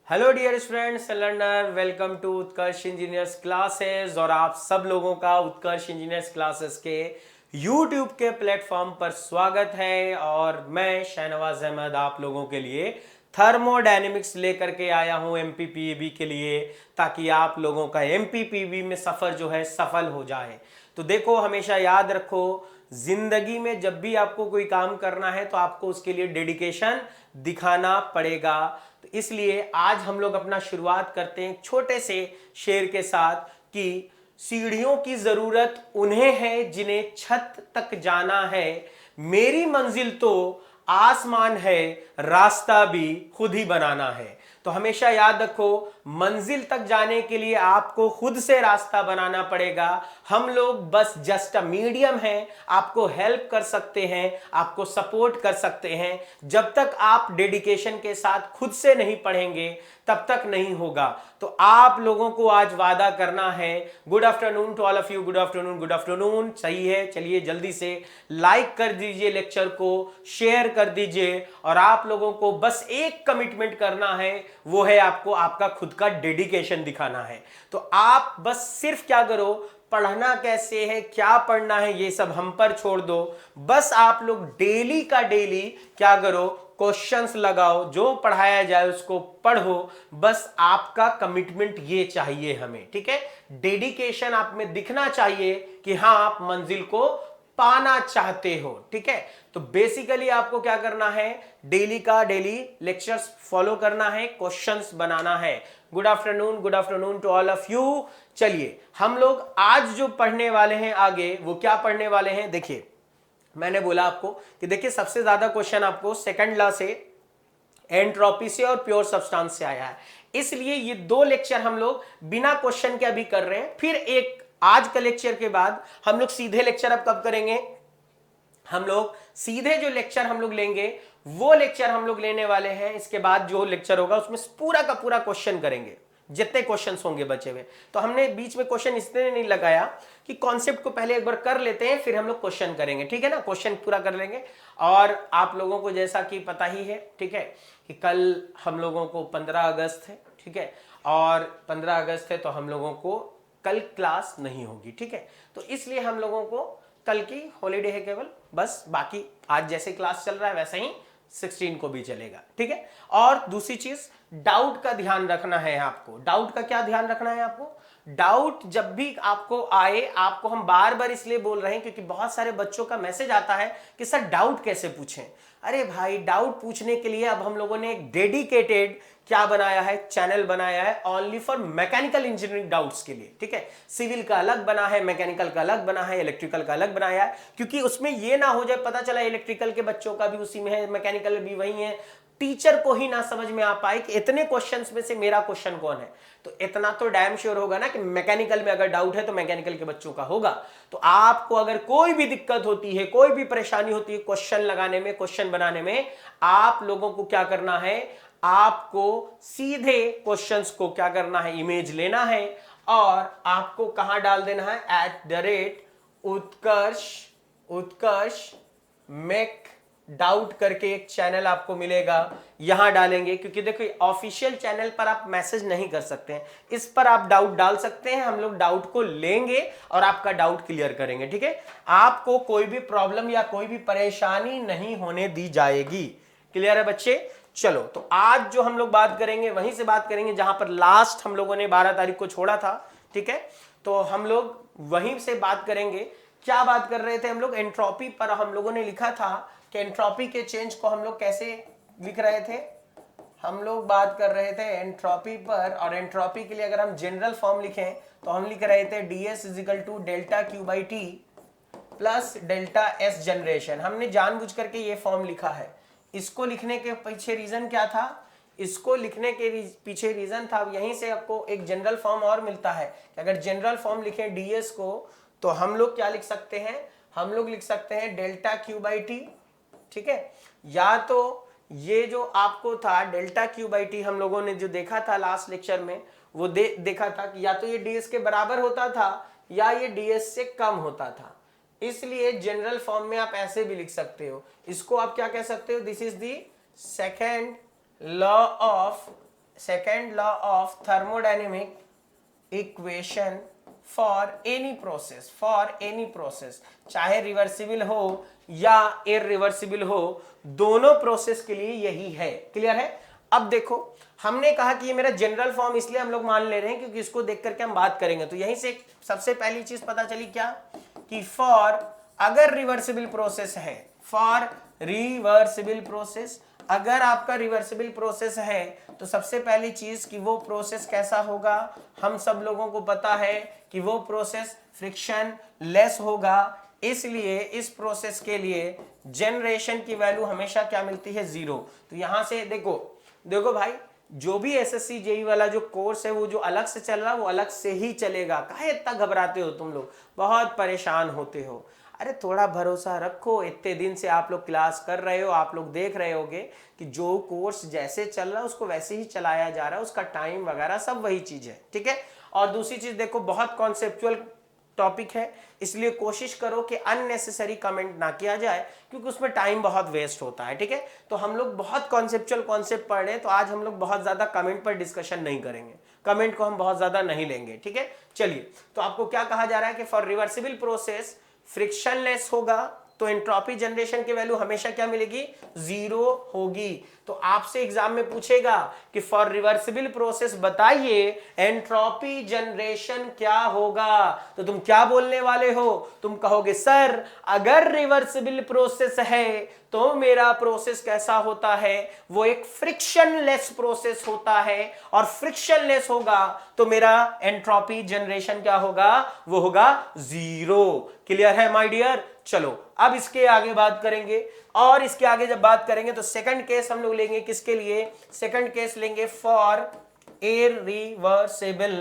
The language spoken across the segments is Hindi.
Hello dear students and learner, welcome to Utkarsh engineers classes. और आप सब लोगों का उत्कर्ष इंजीनियर्स क्लासेस के यूट्यूब के प्लेटफॉर्म पर स्वागत है। और मैं शाहनवाज अहमद आप लोगों के लिए थर्मोडायनेमिक्स लेकर के आया हूं एमपीपीबी के लिए, ताकि आप लोगों का एमपीपीबी में सफर जो है सफल हो जाए। तो देखो, हमेशा याद रखो, जिंदगी में जब भी आपको कोई काम करना है तो आपको उसके लिए डेडिकेशन दिखाना पड़ेगा। तो इसलिए आज हम लोग अपना शुरुआत करते हैं छोटे से शेर के साथ कि सीढ़ियों की जरूरत उन्हें है जिन्हें छत तक जाना है, मेरी मंजिल तो आसमान है, रास्ता भी खुद ही बनाना है। तो हमेशा याद रखो, मंजिल तक जाने के लिए आपको खुद से रास्ता बनाना पड़ेगा। हम लोग बस जस्ट अ मीडियम हैं, आपको हेल्प कर सकते हैं, आपको सपोर्ट कर सकते हैं। जब तक आप डेडिकेशन के साथ खुद से नहीं पढ़ेंगे तब तक नहीं होगा। तो आप लोगों को आज वादा करना है। Good afternoon to all of you. Good afternoon, good afternoon. सही है, चलिए जल्दी से लाइक कर दीजिए, लेक्चर को शेयर कर दीजिए। और आप लोगों को बस एक कमिटमेंट करना है, वो है आपको आपका खुद का डेडिकेशन दिखाना है। तो आप बस सिर्फ क्या करो, पढ़ना कैसे है, क्या पढ़ना है, ये सब हम पर छोड़ दो। बस आप लोग डेली का डेली क्या करो, क्वेश्चंस लगाओ, जो पढ़ाया जाए उसको पढ़ो। बस आपका कमिटमेंट ये चाहिए हमें, ठीक है। डेडिकेशन आप में दिखना चाहिए कि हाँ, आप मंजिल को पाना चाहते हो, ठीक है। तो बेसिकली आपको क्या करना है, डेली का डेली लेक्चर्स फॉलो करना है, क्वेश्चंस बनाना है। Good afternoon to all of you. चलिए, हम लोग आज जो पढ़ने वाले हैं आगे, वो क्या पढ़ने वाले हैं, देखिए। मैंने बोला आपको कि देखिए, सबसे ज्यादा क्वेश्चन आपको सेकंड लॉ से, एंट्रोपी से और प्योर सब्सटेंस से आया है। इसलिए ये दो लेक्चर हम लोग बिना क्वेश्चन के अभी कर रहे हैं। फिर एक आज का लेक्चर के बाद हम लोग सीधे लेक्चर अब कब करेंगे, हम लोग सीधे जो लेक्चर हम लोग लेंगे वो लेक्चर हम लोग लेने वाले हैं। इसके बाद जो लेक्चर होगा उसमें पूरा का पूरा क्वेश्चन करेंगे, जितने क्वेश्चंस होंगे बचे हुए। तो हमने बीच में क्वेश्चन इसलिए नहीं लगाया कि कॉन्सेप्ट को पहले एक बार कर लेते हैं, फिर हम लोग क्वेश्चन करेंगे, ठीक है ना। क्वेश्चन पूरा कर लेंगे। और आप लोगों को जैसा कि पता ही है, ठीक है, कि कल हम लोगों को 15 अगस्त है, ठीक है। और 15 अगस्त है तो हम लोगों को कल क्लास नहीं होगी, ठीक है। तो इसलिए हम लोगों को कल की हॉलीडे है केवल, बस। बाकी आज जैसे क्लास चल रहा है वैसे ही 16 को भी चलेगा, ठीक है। और दूसरी चीज, डाउट का ध्यान रखना है आपको। डाउट का क्या ध्यान रखना है आपको, डाउट जब भी आपको आए, आपको हम बार बार इसलिए बोल रहे हैं क्योंकि बहुत सारे बच्चों का मैसेज आता है कि सर डाउट कैसे पूछें। अरे भाई, डाउट पूछने के लिए अब हम लोगों ने एक डेडिकेटेड क्या बनाया है, चैनल बनाया है only for mechanical engineering doubts के लिए, ठीक है। सिविल का अलग बना है, मैकेनिकल का अलग बना है, इलेक्ट्रिकल का अलग बनाया है, क्योंकि उसमें ये ना हो जाए पता चला इलेक्ट्रिकल के बच्चों का भी उसी में है, मैकेनिकल भी वही है, टीचर को ही ना समझ में आ पाए कि इतने क्वेश्चंस में से मेरा क्वेश्चन कौन है। तो इतना तो डैम श्योर होगा ना कि मैकेनिकल में अगर डाउट है तो मैकेनिकल के बच्चों का होगा। तो आपको अगर कोई भी दिक्कत होती है, कोई भी परेशानी होती है क्वेश्चन लगाने में, क्वेश्चन बनाने में, आप लोगों को क्या करना है, आपको सीधे क्वेश्चंस को क्या करना है, इमेज लेना है और आपको कहां डाल देना है, @उत्कर्ष मेक डाउट करके एक चैनल आपको मिलेगा, यहां डालेंगे। क्योंकि देखो, ऑफिशियल चैनल पर आप मैसेज नहीं कर सकते हैं, इस पर आप डाउट डाल सकते हैं। हम लोग डाउट को लेंगे और आपका डाउट क्लियर करेंगे, ठीक है। आपको कोई भी प्रॉब्लम या कोई भी परेशानी नहीं होने दी जाएगी। क्लियर है बच्चे। चलो, तो आज जो हम लोग बात करेंगे वहीं से बात करेंगे जहां पर लास्ट हम लोगों ने 12 तारीख को छोड़ा था, ठीक है। तो हम लोग वहीं से बात करेंगे। क्या बात कर रहे थे हम लोग, एंट्रोपी पर हम लोगों ने लिखा था कि एंट्रोपी के चेंज को हम लोग कैसे लिख रहे थे। हम लोग बात कर रहे थे एंट्रोपी पर, और एंट्रोपी के लिए अगर हम जनरल फॉर्म लिखें तो हम लिख रहे थे ds equal to delta Q by T plus delta S generation. हमने जानबूझ करके ये फॉर्म लिखा है। इसको लिखने के पीछे रीजन क्या था, इसको लिखने के पीछे रीजन था, यहीं से आपको एक जनरल फॉर्म और मिलता है कि अगर जनरल फॉर्म लिखें ds को तो हम लोग क्या लिख सकते हैं, हम लोग लिख सकते हैं डेल्टा क्यू बाई टी, ठीक है। या तो ये जो आपको था डेल्टा क्यू बाई टी, हम लोगों ने जो देखा था लास्ट लेक्चर में, वो देखा था कि या तो ये ds के बराबर होता था या ये ds से कम होता था। इसलिए जनरल फॉर्म में आप ऐसे भी लिख सकते हो। इसको आप क्या कह सकते हो, this is the second law of second law of thermodynamic equation for any process, चाहे रिवर्सिबल हो या इरिवर्सिबल हो, दोनों प्रोसेस के लिए यही है। क्लियर है? अब देखो, हमने कहा कि ये मेरा जनरल फॉर्म इसलिए हम लोग मान ले रहे हैं क्योंकि इसको देख करके हम बात करेंगे। तो यहीं से सबसे पहली चीज पता चली क्या, कि फॉर अगर रिवर्सिबल प्रोसेस है, फॉर रिवर्सिबल प्रोसेस, अगर आपका रिवर्सिबल प्रोसेस है तो सबसे पहली चीज कि वो प्रोसेस कैसा होगा, हम सब लोगों को पता है कि वो प्रोसेस फ्रिक्शन लेस होगा। इसलिए इस प्रोसेस के लिए जनरेशन की वैल्यू हमेशा क्या मिलती है, 0। तो यहां से देखो भाई, जो भी एसएससी जेई वाला जो कोर्स है वो जो अलग से चल रहा है वो अलग से ही चलेगा। काहे इतना घबराते हो तुम लोग, बहुत परेशान होते हो। अरे थोड़ा भरोसा रखो, इतने दिन से आप लोग क्लास कर रहे हो, आप लोग देख रहे होगे कि जो कोर्स जैसे चल रहा है उसको वैसे ही चलाया जा रहा है, उसका टाइम वगैरह सब वही चीज है। ठीक है? और दूसरी चीज देखो, बहुत कॉन्सेप्चुअल टॉपिक है, इसलिए कोशिश करो कि अननेसेसरी कमेंट ना किया जाए क्योंकि उसमें टाइम बहुत वेस्ट होता है। ठीक है? तो हम लोग बहुत कॉन्सेप्चुअल कॉन्सेप्ट पढ़ रहे हैं, तो आज हम लोग बहुत ज्यादा कमेंट पर डिस्कशन नहीं करेंगे, कमेंट को हम बहुत ज्यादा नहीं लेंगे। ठीक है? चलिए, तो आपको क्या कहा जा रहा है कि फॉर रिवर्सिबल प्रोसेस फ्रिक्शनलेस होगा तो एंट्रोपी जनरेशन की वैल्यू हमेशा क्या मिलेगी, 0 होगी। तो आपसे एग्जाम में पूछेगा कि फॉर रिवर्सिबल प्रोसेस बताइए एंट्रोपी जनरेशन क्या होगा, तो तुम क्या बोलने वाले हो, तुम कहोगे सर अगर रिवर्सिबल प्रोसेस है तो मेरा प्रोसेस कैसा होता है, वो एक फ्रिक्शनलेस प्रोसेस होता है, और फ्रिक्शनलेस होगा तो मेरा एंट्रोपी जनरेशन क्या होगा, वो होगा 0। क्लियर है माय डियर? चलो अब इसके आगे बात करेंगे, और इसके आगे जब बात करेंगे तो सेकंड केस हम लोग लेंगे किसके लिए, सेकंड केस लेंगे फॉर इरिवर्सिबल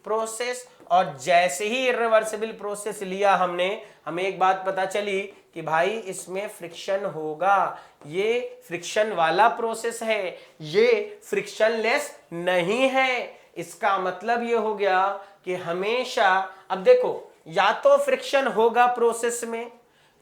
प्रोसेस। और जैसे ही इरिवर्सिबल प्रोसेस लिया हमने, हमें एक बात पता चली कि भाई इसमें फ्रिक्शन होगा, ये फ्रिक्शन वाला प्रोसेस है, ये फ्रिक्शनलेस नहीं है। इसका मतलब ये हो गया कि हमेशा, अब देखो, या तो फ्रिक्शन होगा प्रोसेस में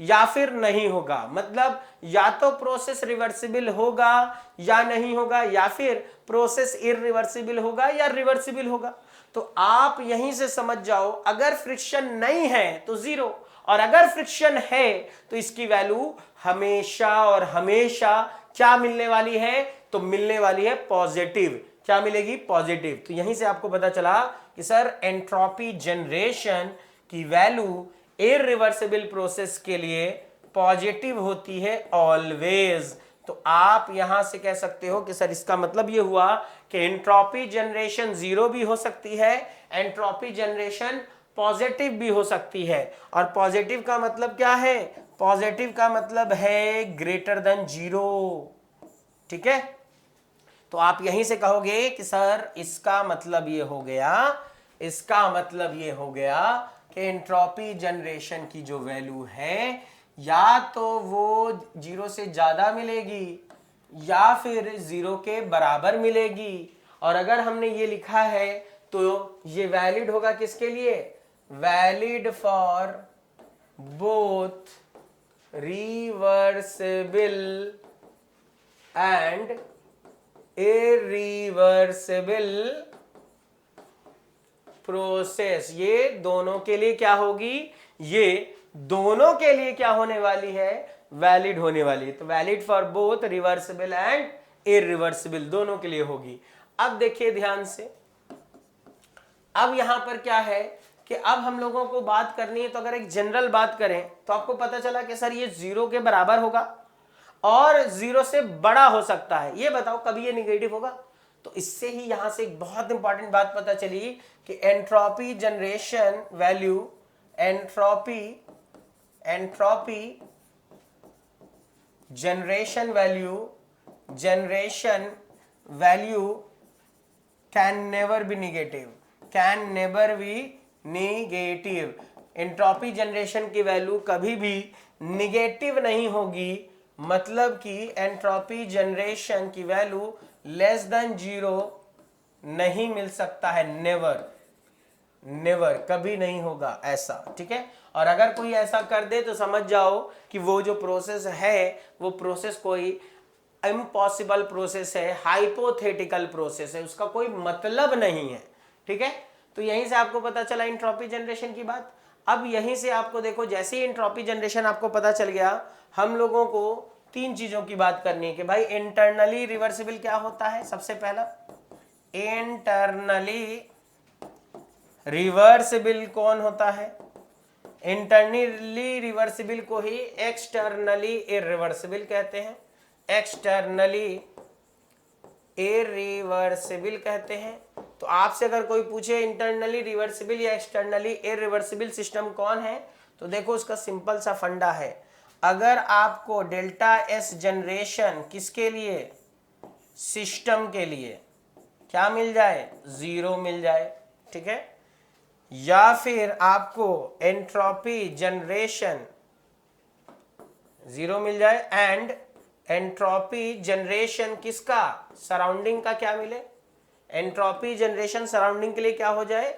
या फिर नहीं होगा, मतलब या तो प्रोसेस रिवर्सिबल होगा या नहीं होगा, या फिर प्रोसेस इरिवर्सिबल होगा या रिवर्सिबल होगा। तो आप यहीं से समझ जाओ, अगर फ्रिक्शन नहीं है तो 0, और अगर फ्रिक्शन है तो इसकी वैल्यू हमेशा और हमेशा क्या मिलने वाली है, तो मिलने वाली है पॉजिटिव। क्या मिलेगी? पॉजिटिव। तो यहीं से आपको पता चला कि सर एंट्रोपी जनरेशन की वैल्यू इरिवर्सिबल प्रोसेस के लिए पॉजिटिव होती है ऑलवेज। तो आप यहां से कह सकते हो कि सर इसका मतलब ये हुआ कि एंट्रोपी जनरेशन 0 भी हो सकती है, एंट्रोपी जनरेशन पॉजिटिव भी हो सकती है। और पॉजिटिव का मतलब क्या है? पॉजिटिव का मतलब है ग्रेटर देन 0। ठीक है? तो आप यहीं से कहोगे कि सर इसका मतलब ये हो गया, इसका मतलब ये हो गया कि एंट्रोपी जनरेशन की जो वैल्यू है या तो वो 0 से ज्यादा मिलेगी या फिर 0 के बराबर मिलेगी। और अगर हमने ये लिखा है तो ये वैलिड होगा किसके लिए? Valid for both reversible and irreversible process. ये दोनों के लिए क्या होगी? ये दोनों के लिए क्या होने वाली है? वैलिड होने वाली है। तो valid for both reversible and irreversible, दोनों के लिए होगी। अब देखिए ध्यान से, अब यहां पर क्या है कि अब हम लोगों को बात करनी है, तो अगर एक जनरल बात करें तो आपको पता चला कि सर ये 0 के बराबर होगा और 0 से बड़ा हो सकता है। ये बताओ कभी ये निगेटिव होगा? तो इससे ही यहां से एक बहुत इंपॉर्टेंट बात पता चली कि entropy generation value, entropy generation value can never B negative. Entropy generation की वैल्यू कभी भी निगेटिव नहीं होगी, मतलब कि एंट्रोपी जनरेशन की वैल्यू लेस देन 0 नहीं मिल सकता है, नेवर, कभी नहीं होगा ऐसा। ठीक है? और अगर कोई ऐसा कर दे तो समझ जाओ कि वो जो प्रोसेस है वो प्रोसेस कोई इम्पॉसिबल प्रोसेस है, हाइपोथेटिकल प्रोसेस है, उसका कोई मतलब नहीं है। ठीक है, तो यहीं से आपको पता चला एंट्रोपी जनरेशन की बात। अब यहीं से आपको देखो, जैसे ही एंट्रोपी जनरेशन आपको पता चल गया, हम लोगों को तीन चीजों की बात करनी है कि भाई इंटरनली रिवर्सिबल क्या होता है। सबसे पहला, इंटरनली रिवर्सिबल कौन होता है? इंटरनली रिवर्सिबल को ही एक्सटर्नली इरिवर्सिबल कहते हैं, एक्सटर्नली इरिवर्सिबल कहते हैं। तो आपसे अगर कोई पूछे इंटरनली रिवर्सिबल या एक्सटर्नली इरिवर्सिबल सिस्टम कौन है, तो देखो उसका सिंपल सा फंडा है। अगर आपको डेल्टा एस जनरेशन किसके लिए, सिस्टम के लिए क्या मिल जाए, जीरो मिल जाए, ठीक है, या फिर आपको एंट्रोपी जनरेशन जीरो मिल जाए एंड एंट्रोपी जनरेशन किसका, सराउंडिंग का क्या मिले, एंट्रोपी जनरेशन सराउंडिंग के लिए क्या हो जाए,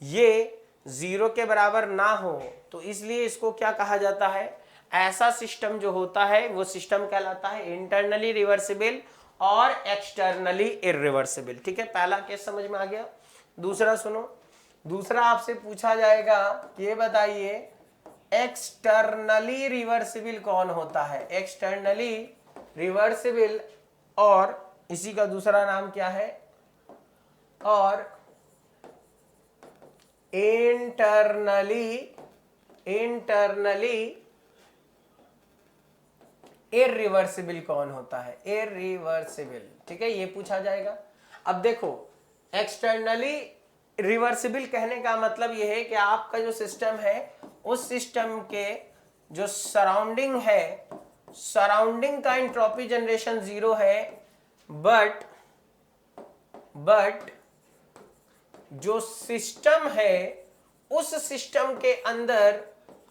ये जीरो के बराबर ना हो, तो इसलिए इसको क्या कहा जाता है, ऐसा सिस्टम जो होता है वो सिस्टम कहलाता है इंटरनली रिवर्सिबल और एक्सटर्नली इरिवर्सिबल। ठीक है, पहला केस समझ में आ गया। दूसरा सुनो, दूसरा आपसे पूछा जाएगा, ये बताइए एक्सटर्नली रिवर्सिबल कौन होता है, एक्सटर्नली रिवर्सिबल, और इसी का दूसरा नाम क्या है, और इंटरनली इरिवर्सिबल कौन होता है, इरिवर्सिबल। ठीक है, ये पूछा जाएगा। अब देखो, एक्सटर्नली रिवर्सिबल कहने का मतलब यह है कि आपका जो सिस्टम है उस सिस्टम के जो सराउंडिंग है, सराउंडिंग का एंट्रोपी जनरेशन जीरो है, बट जो सिस्टम है उस सिस्टम के अंदर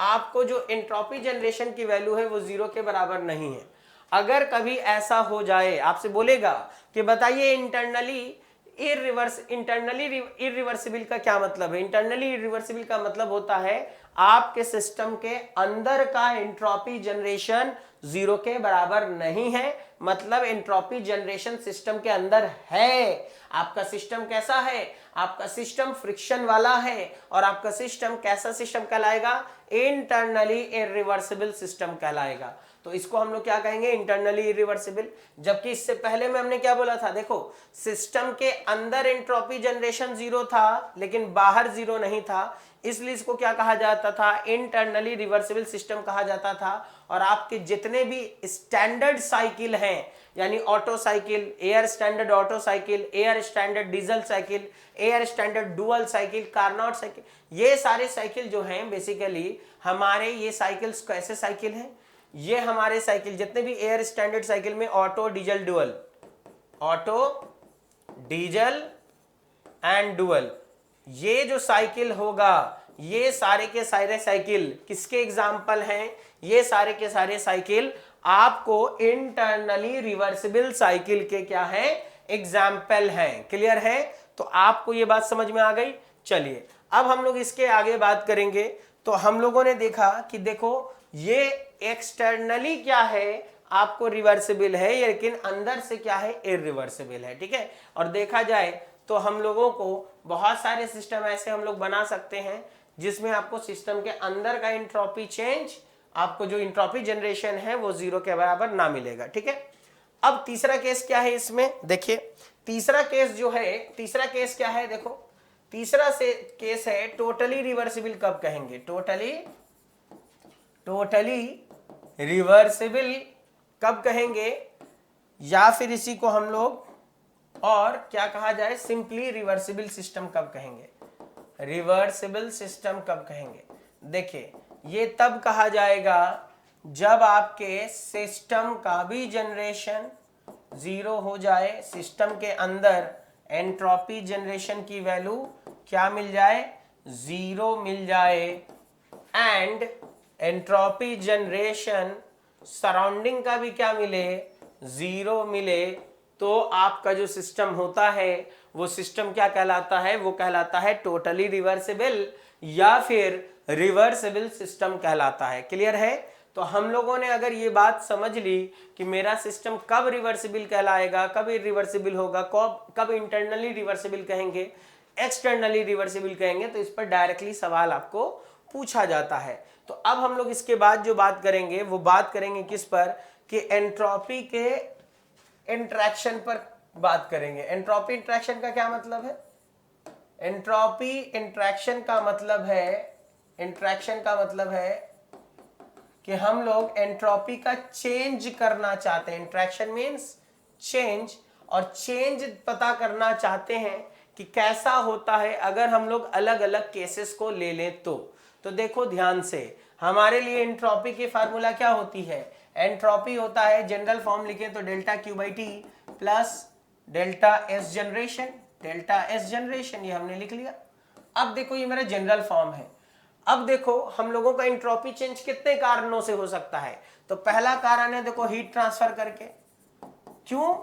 आपको जो एंट्रोपी जनरेशन की वैल्यू है वो जीरो के बराबर नहीं है। अगर कभी ऐसा हो जाए, आपसे बोलेगा कि बताइए इंटरनली इरिवर्सिबल का क्या मतलब है। इंटरनली इरिवर्सिबल का मतलब होता है आपके सिस्टम के अंदर का एंट्रोपी जनरेशन जीरो के बराबर नहीं है, मतलब एंट्रोपी जनरेशन सिस्टम के अंदर है। आपका सिस्टम कैसा है, आपका सिस्टम फ्रिक्शन वाला है, और आपका सिस्टम कैसा सिस्टम कहलाएगा, इंटरनली इरिवर्सिबल सिस्टम कहलाएगा। तो इसको हम लोग क्या कहेंगे, इंटरनली इरिवर्सिबल। जबकि इससे पहले में हमने क्या बोला था, देखो सिस्टम के अंदर एंट्रोपी जनरेशन जीरो था लेकिन बाहर जीरो नहीं था, इसलिए इसको क्या कहा जाता था, इंटरनली रिवर्सिबल सिस्टम कहा जाता था। और आपके जितने भी स्टैंडर्ड साइकिल हैं, यानी auto cycle, air standard auto cycle, air standard diesel cycle, air standard dual cycle, Carnot cycle, ये सारे साइकिल जो हैं बेसिकली हमारे, ये साइकिल्स कैसे साइकिल हैं, ये हमारे साइकिल जितने भी एयर स्टैंडर्ड साइकिल में auto diesel dual, auto diesel and dual, ये जो साइकिल होगा, ये सारे के सारे साइकिल किसके एग्जाम्पल हैं, ये सारे के सारे साइकिल आपको इंटरनली रिवर्सिबल साइकिल के क्या है, एग्जाम्पल हैं। क्लियर है, तो आपको ये बात समझ में आ गई। चलिए अब हम लोग इसके आगे बात करेंगे। तो हम लोगों ने देखा कि देखो ये एक्सटर्नली क्या है, आपको रिवर्सिबल है, लेकिन अंदर से क्या है, इरिवर्सिबल है। ठीक है, और देखा जाए तो हम लोगों को बहुत सारे सिस्टम ऐसे हम लोग बना सकते हैं जिसमें आपको सिस्टम के अंदर का एंट्रोपी चेंज, आपको जो एंट्रोपी जनरेशन है वो जीरो के बराबर ना मिलेगा। ठीक है, अब तीसरा केस क्या है इसमें, देखिए तीसरा केस जो है, तीसरा केस क्या है, देखो तीसरा से केस है टोटली रिवर्सिबल कब कहेंगे, टोटली रिवर्सिबल कब कहेंगे, या फिर इसी को हम लोग और क्या कहा जाए, सिंपली रिवर्सिबल सिस्टम कब कहेंगे, रिवर्सिबल सिस्टम कब कहेंगे। देखिए ये तब कहा जाएगा जब आपके सिस्टम का भी जनरेशन जीरो हो जाए, सिस्टम के अंदर एंट्रोपी जनरेशन की वैल्यू क्या मिल जाए, जीरो मिल जाए, एंड एंट्रोपी जनरेशन सराउंडिंग का भी क्या मिले, जीरो मिले, तो आपका जो सिस्टम होता है वो सिस्टम क्या कहलाता है, वो कहलाता है टोटली रिवर्सिबल या फिर रिवर्सिबल सिस्टम कहलाता है। क्लियर है, तो हम लोगों ने अगर ये बात समझ ली कि मेरा सिस्टम कब रिवर्सिबल कहलाएगा, कब इरिवर्सिबल होगा, कब इंटरनली रिवर्सिबल कहेंगे, एक्सटर्नली रिवर्सिबल कहेंगे, तो इस पर डायरेक्टली सवाल आपको पूछा जाता है। तो अब हम लोग इसके बाद जो बात करेंगे वो बात करेंगे किस पर, कि एंट्रोपी के इंटरेक्शन पर बात करेंगे। एंट्रोपी इंटरेक्शन का क्या मतलब है? एंट्रोपी इंटरेक्शन का मतलब है कि हम लोग एंट्रोपी का चेंज करना चाहते हैं। इंटरेक्शन मीन्स चेंज, और चेंज पता करना चाहते हैं कि कैसा होता है अगर हम लोग अलग अलग केसेस को ले लें। तो देखो ध्यान से, हमारे लिए एंट्रोपी की फार्मूला क्या होती है? एंट्रोपी होता है, जनरल फॉर्म लिखे तो delta Q by T plus delta S generation. Delta S generation ये हमने लिख लिया। अब देखो ये मेरा जनरल फॉर्म है। अब देखो हम लोगों का एंट्रोपी चेंज कितने कारणों से हो सकता है। तो पहला कारण है देखो हीट ट्रांसफर करके। क्यों?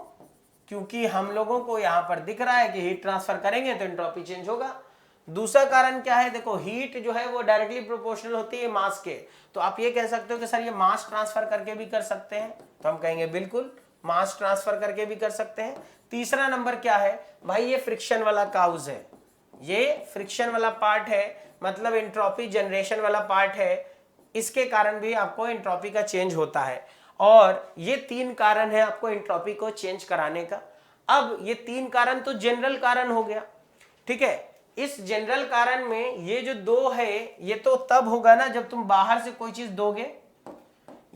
क्योंकि हम लोगों को यहां पर दिख रहा है कि हीट ट्रांसफर करेंगे तो एंट्रोपी चेंज होगा। दूसरा कारण क्या है? देखो हीट जो है वो डायरेक्टली प्रोपोर्शनल होती है मास के। तो आप ये कह सकते हो कि सर ये मास ट्रांसफर करके भी कर सकते हैं, तो हम कहेंगे बिल्कुल मास ट्रांसफर करके भी कर सकते हैं। तीसरा नंबर क्या है भाई? ये फ्रिक्शन वाला काउज है, ये फ्रिक्शन वाला पार्ट है, मतलब एंट्रोपी जनरेशन वाला पार्ट है। इसके कारण भी आपको एंट्रोपी का चेंज होता है। और ये तीन कारण है आपको एंट्रोपी को चेंज कराने का। अब ये तीन कारण तो जनरल कारण हो गया, ठीक है। इस जनरल कारण में ये जो दो है ये तो तब होगा ना जब तुम बाहर से कोई चीज दोगे।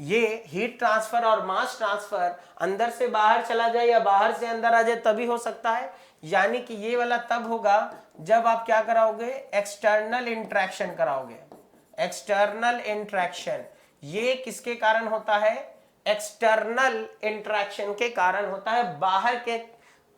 ये हीट ट्रांसफर और मास ट्रांसफर अंदर से बाहर चला जाए या बाहर से अंदर आ जाए तभी हो सकता है। यानी कि ये वाला तब होगा जब आप क्या कराओगे? एक्सटर्नल इंट्रैक्शन कराओगे। एक्सटर्नल इंट्रैक्शन ये किसके कारण होता है? एक्सटर्नल इंट्रैक्शन के कारण होता है, बाहर के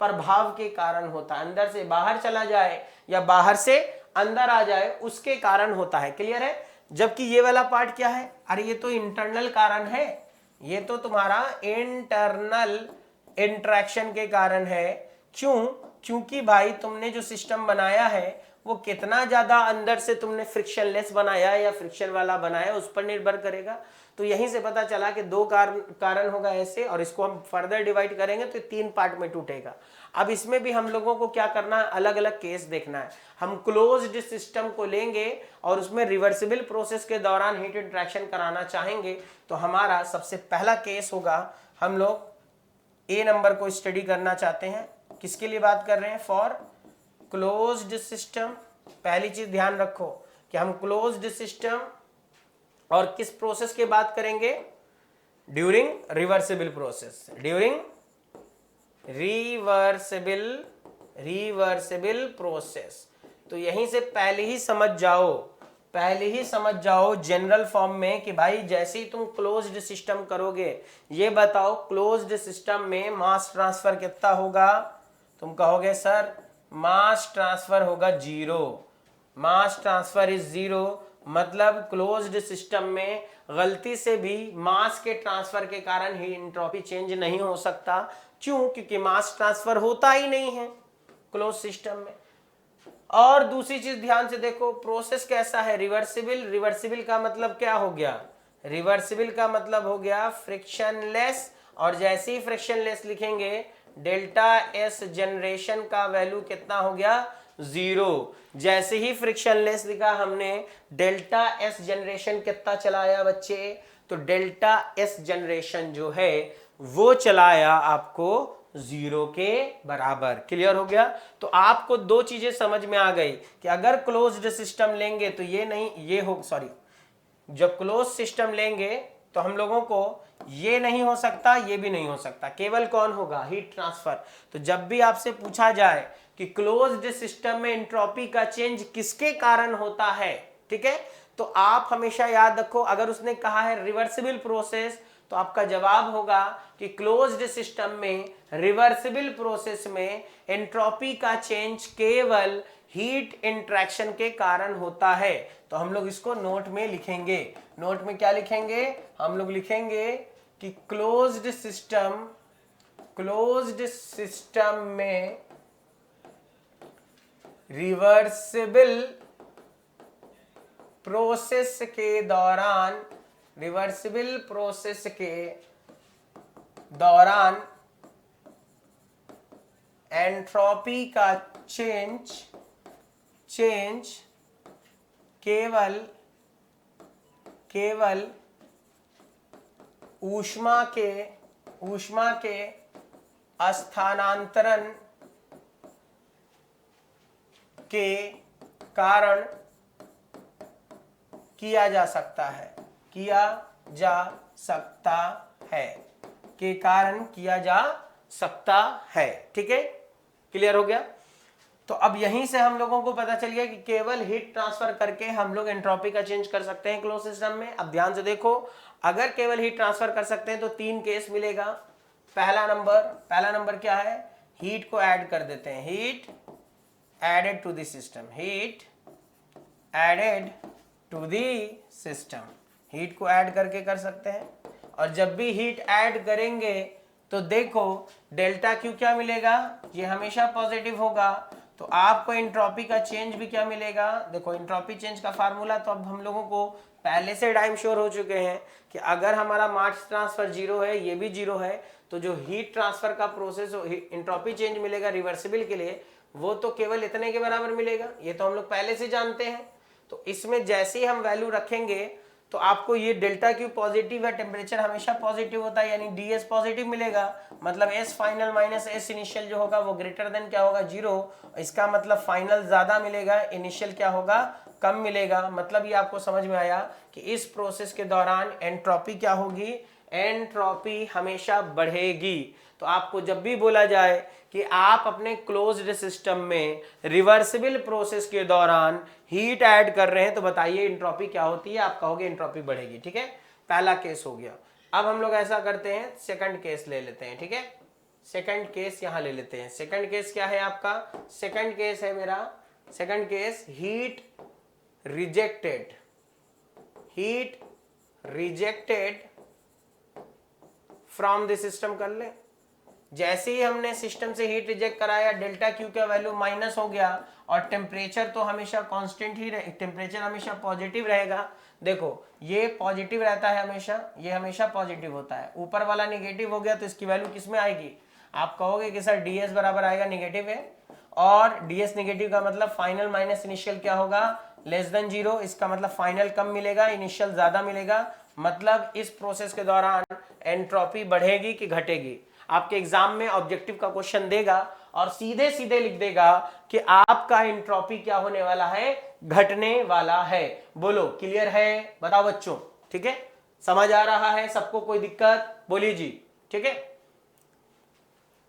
प्रभाव के कारण होता है। अंदर से बाहर चला जाए या बाहर से अंदर आ जाए उसके कारण होता है। क्लियर है? जबकि ये वाला पार्ट क्या है? अरे ये तो इंटरनल कारण है, ये तो तुम्हारा इंटरनल इंट्रैक्शन के कारण है। क्यों? क्योंकि भाई तुमने जो सिस्टम बनाया है वो कितना ज्यादा अंदर से तुमने फ्रिक्शनलेस बनाया या फ्रिक्शन वाला बनाया उस पर निर्भर करेगा। तो यहीं से पता चला कि दो कारण होगा ऐसे, और इसको हम फर्दर डिवाइड करेंगे तो तीन पार्ट में टूटेगा। अब इसमें भी हम लोगों को क्या करना है? अलग अलग केस देखना है। हम क्लोज्ड सिस्टम को लेंगे और उसमें रिवर्सिबल प्रोसेस के दौरान हीट इंट्रैक्शन कराना चाहेंगे तो हमारा सबसे पहला केस होगा, हम लोग ए नंबर को स्टडी करना चाहते हैं। किसके लिए बात कर रहे हैं? For closed system. पहली चीज ध्यान रखो कि हम क्लोज्ड सिस्टम और किस प्रोसेस की बात करेंगे? During reversible process. During reversible process. तो यहीं से पहले ही समझ जाओ जनरल फॉर्म में कि भाई जैसे ही तुम क्लोज्ड सिस्टम करोगे, ये बताओ क्लोज्ड सिस्टम में मास ट्रांसफर कितना होगा? तुम कहोगे सर मास ट्रांसफर होगा 0। मास ट्रांसफर इज 0, मतलब क्लोज्ड सिस्टम में गलती से भी मास के ट्रांसफर के कारण ही एंट्रोपी चेंज नहीं हो सकता। क्यों? क्योंकि मास ट्रांसफर होता ही नहीं है क्लोज सिस्टम में। और दूसरी चीज ध्यान से देखो, प्रोसेस कैसा है? रिवर्सिबल। रिवर्सिबल का मतलब क्या हो गया? रिवर्सिबल का मतलब हो गया फ्रिक्शनलेस। और जैसे ही फ्रिक्शनलेस लिखेंगे डेल्टा एस जनरेशन का वैल्यू कितना हो गया? 0। जैसे ही फ्रिक्शनलेस लिखा हमने, डेल्टा एस जनरेशन कितना चलाया बच्चे? तो डेल्टा एस जनरेशन जो है वो चलाया आपको 0 के बराबर। क्लियर हो गया? तो आपको दो चीजें समझ में आ गई कि अगर क्लोज्ड सिस्टम लेंगे तो ये नहीं, ये हो, सॉरी, जब क्लोज सिस्टम लेंगे तो हम लोगों को ये नहीं हो सकता, ये भी नहीं हो सकता, केवल कौन होगा? Heat transfer. तो जब भी आपसे पूछा जाए कि क्लोज्ड सिस्टम में एंट्रोपी का चेंज किसके कारण होता है, ठीक है, तो आप हमेशा याद रखो, अगर उसने कहा है रिवर्सिबल प्रोसेस तो आपका जवाब होगा कि क्लोज्ड सिस्टम में रिवर्सिबल प्रोसेस में एंट्रोपी का चेंज केवल हीट इंट्रैक्शन के कारण होता है। तो हम लोग इसको नोट में लिखेंगे। नोट में क्या लिखेंगे? हम लोग लिखेंगे कि क्लोज्ड सिस्टम में रिवर्सिबल प्रोसेस के दौरान रिवर्सिबल प्रोसेस के दौरान एंट्रोपी का चेंज केवल ऊष्मा के स्थानांतरण के कारण किया जा सकता है ठीक है, क्लियर हो गया। तो अब यहीं से हम लोगों को पता चल गया कि केवल हीट ट्रांसफर करके हम लोग एंट्रोपी का चेंज कर सकते हैं क्लोज सिस्टम में। अब ध्यान से देखो, अगर केवल हीट ट्रांसफर कर सकते हैं तो 3 केस मिलेगा। पहला नंबर क्या है, हीट को ऐड कर देते हैं, heat added to the system, heat को ऐड करके कर सकते हैं। और जब भी हीट ऐड करेंगे तो देखो डेल्टा क्यू क्या मिलेगा, ये हमेशा पॉजिटिव होगा। तो आपको एंट्रोपी का चेंज भी क्या मिलेगा, देखो एंट्रोपी चेंज का फार्मूला तो अब हम लोगों को पहले से टाइम श्योर हो चुके हैं कि अगर हमारा मास ट्रांसफर 0 है, ये भी 0 है, तो जो हीट ट्रांसफर का प्रोसेस एंट्रोपी चेंज मिलेगा रिवर्सिबल के लिए, वो तो केवल इतने के बराबर मिलेगा, ये तो हम लोग पहले से जानते हैं। तो इसमें जैसे ही हम वैल्यू रखेंगे तो आपको ये डेल्टा क्यू पॉजिटिव है, टेम्परेचर हमेशा पॉजिटिव होता है, यानी ds पॉजिटिव मिलेगा, मतलब s final minus s initial जो होगा वो ग्रेटर देन क्या होगा 0। इसका मतलब फाइनल ज्यादा मिलेगा, इनिशियल क्या होगा कम मिलेगा। मतलब ये आपको समझ में आया कि इस प्रोसेस के दौरान एंट्रोपी क्या होगी, एंट्रोपी हमेशा बढ़ेगी। तो आपको जब भी बोला जाए कि आप अपने क्लोज्ड सिस्टम में रिवर्सिबल प्रोसेस के दौरान हीट ऐड कर रहे हैं तो बताइए एंट्रोपी क्या होती है, आप कहोगे एंट्रोपी बढ़ेगी। ठीक है, पहला केस हो गया। अब हम लोग ऐसा करते हैं, सेकंड केस ले लेते हैं। ठीक है, सेकंड केस यहां ले लेते हैं। सेकंड केस क्या है आपका, सेकंड केस है मेरा, second case heat rejected from the system कर ले। जैसे ही हमने सिस्टम से हीट रिजेक्ट कराया, डेल्टा क्यू का वैल्यू माइनस हो गया और टेम्परेचर तो हमेशा कांस्टेंट ही रहे, टेम्परेचर हमेशा पॉजिटिव रहेगा। देखो ये पॉजिटिव रहता है हमेशा, ये हमेशा पॉजिटिव होता है। ऊपर वाला निगेटिव हो गया तो इसकी वैल्यू किस में आएगी, आप कहोगे कि सर ds बराबर आएगा निगेटिव है, और ds निगेटिव का मतलब फाइनल माइनस इनिशियल क्या होगा, लेस देन 0। इसका मतलब फाइनल कम मिलेगा, इनिशियल ज्यादा मिलेगा। मतलब इस प्रोसेस के दौरान एंट्रोपी बढ़ेगी कि घटेगी। आपके एग्जाम में ऑब्जेक्टिव का क्वेश्चन देगा और सीधे सीधे लिख देगा कि आपका एंट्रोपी क्या होने वाला है, घटने वाला है। बोलो क्लियर है, बताओ बच्चों। ठीक है, समझ आ रहा है सबको, कोई दिक्कत बोलिए जी। ठीक है,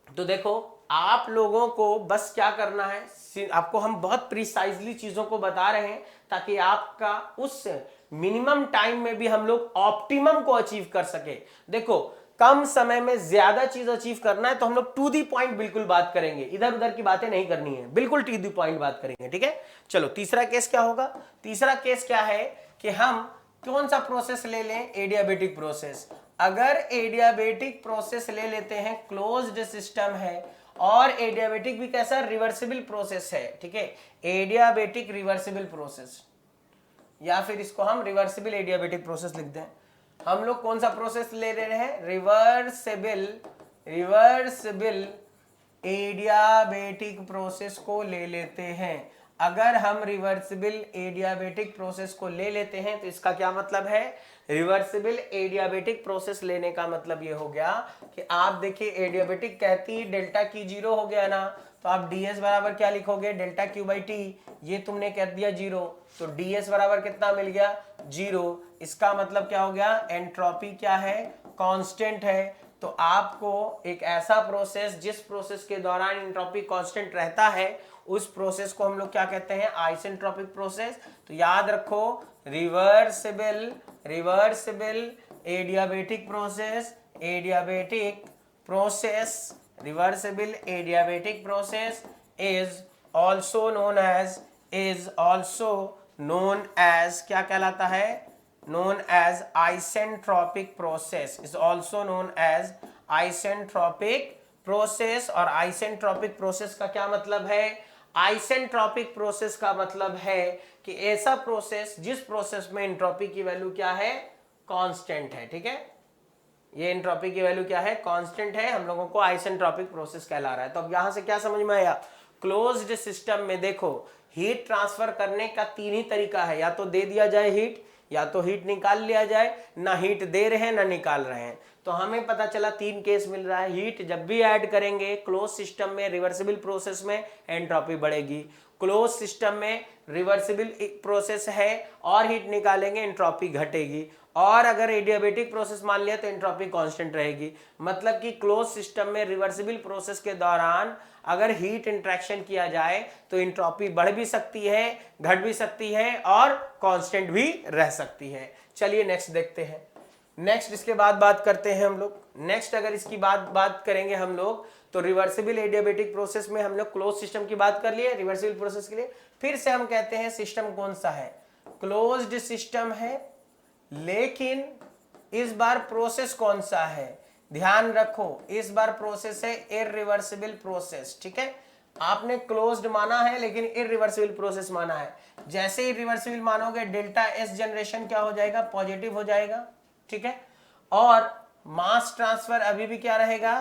तो देखो आप लोगों को बस क्या करना है, आपको हम बहुत प्रिसाइजली चीजों को बता रहे हैं ताकि आपका उस मिनिमम टाइम में भी हम लोग ऑप्टिमम को अचीव कर सके। देखो कम समय में ज्यादा चीज अचीव करना है तो हम लोग टू दी पॉइंट बिल्कुल बात करेंगे, इधर उधर की बातें नहीं करनी है, बिल्कुल टू दी पॉइंट बात करेंगे। ठीक है, चलो तीसरा केस क्या होगा। तीसरा केस क्या है कि हम कौन सा प्रोसेस ले लें, एडियाबेटिक प्रोसेस। अगर एडियाबेटिक प्रोसेस ले लेते हैं, क्लोज्ड सिस्टम है और एडियाबेटिक भी कैसा रिवर्सिबल प्रोसेस है। ठीक है, एडियाबेटिक रिवर्सिबल प्रोसेस, या फिर इसको हम रिवर्सिबल एडियाबेटिक प्रोसेस लिख दें। हम लोग कौन सा प्रोसेस ले रहे हैं, रिवर्सिबल एडियाबेटिक प्रोसेस को ले लेते हैं। अगर हम रिवर्सिबल एडियाबेटिक प्रोसेस को ले लेते हैं तो इसका क्या मतलब है, रिवर्सिबल एडियाबेटिक प्रोसेस लेने का मतलब ये हो गया कि आप देखिए एडियाबेटिक कहती डेल्टा की 0 हो गया ना, तो आप ds बराबर क्या लिखोगे, डेल्टा क्यू बाई टी, ये तुमने कर दिया 0, तो ds बराबर कितना मिल गया 0। इसका मतलब क्या हो गया, एंट्रोपी क्या है, कांस्टेंट है। तो आपको एक ऐसा प्रोसेस जिस प्रोसेस के दौरान एंट्रोपी कांस्टेंट रहता है उस प्रोसेस को हम लोग क्या कहते हैं, आइसेंट्रोपिक प्रोसेस। तो याद रखो reversible adiabatic process, reversible adiabatic process is also known as क्या कहलाता है, known as isentropic process, is also known as isentropic process। और isentropic process का क्या मतलब है, isentropic process का मतलब है कि ऐसा प्रोसेस जिस प्रोसेस में एंट्रोपी की वैल्यू क्या है, कांस्टेंट है, ठीक है। ये एंट्रोपी की वैल्यू क्या है, कांस्टेंट है, हम लोगों को आइसेंट्रोपिक प्रोसेस कहला रहा है। तो अब यहां से क्या समझ में आया, क्लोज्ड सिस्टम में देखो हीट ट्रांसफर करने का तीन ही तरीका है, या तो दे दिया जाए हीट, या तो हीट निकाल लिया जाए, ना हीट दे रहे हैं ना निकाल रहे हैं। तो हमें पता चला तीन केस मिल रहा है। हीट जब भी ऐड करेंगे क्लोज सिस्टम में रिवर्सिबल प्रोसेस में एंट्रोपी बढ़ेगी, क्लोज सिस्टम में रिवर्सिबल प्रोसेस है और हीट निकालेंगे एंट्रोपी घटेगी, और अगर एडियाबेटिक प्रोसेस मान लिया तो एंट्रोपी कांस्टेंट रहेगी। मतलब कि क्लोज सिस्टम में रिवर्सिबल प्रोसेस के दौरान अगर हीट इंट्रैक्शन किया जाए तो एंट्रोपी बढ़ भी सकती है, घट भी सकती है और कांस्टेंट भी रह सकती है। चलिए नेक्स्ट देखते हैं। नेक्स्ट इसके बाद बात करते हैं हम लोग। नेक्स्ट अगर इसकी बात करेंगे हम लोग तो रिवर्सिबल एडियाबेटिक प्रोसेस में हम लोग क्लोज सिस्टम की बात कर लिए। रिवर्सिबल प्रोसेस के लिए फिर से हम कहते हैं सिस्टम कौन सा है, क्लोज्ड सिस्टम है, लेकिन इस बार प्रोसेस कौन सा है, ध्यान रखो इस बार प्रोसेस है इररिवर्सिबल प्रोसेस, ठीक है। आपने क्लोज्ड माना है लेकिन इररिवर्सिबल प्रोसेस माना है। जैसे इररिवर्सिबल मानोगे डेल्टा एस जनरेशन क्या हो जाएगा, पॉजिटिव हो जाएगा, ठीक है। और मास ट्रांसफर अभी भी क्या रहेगा,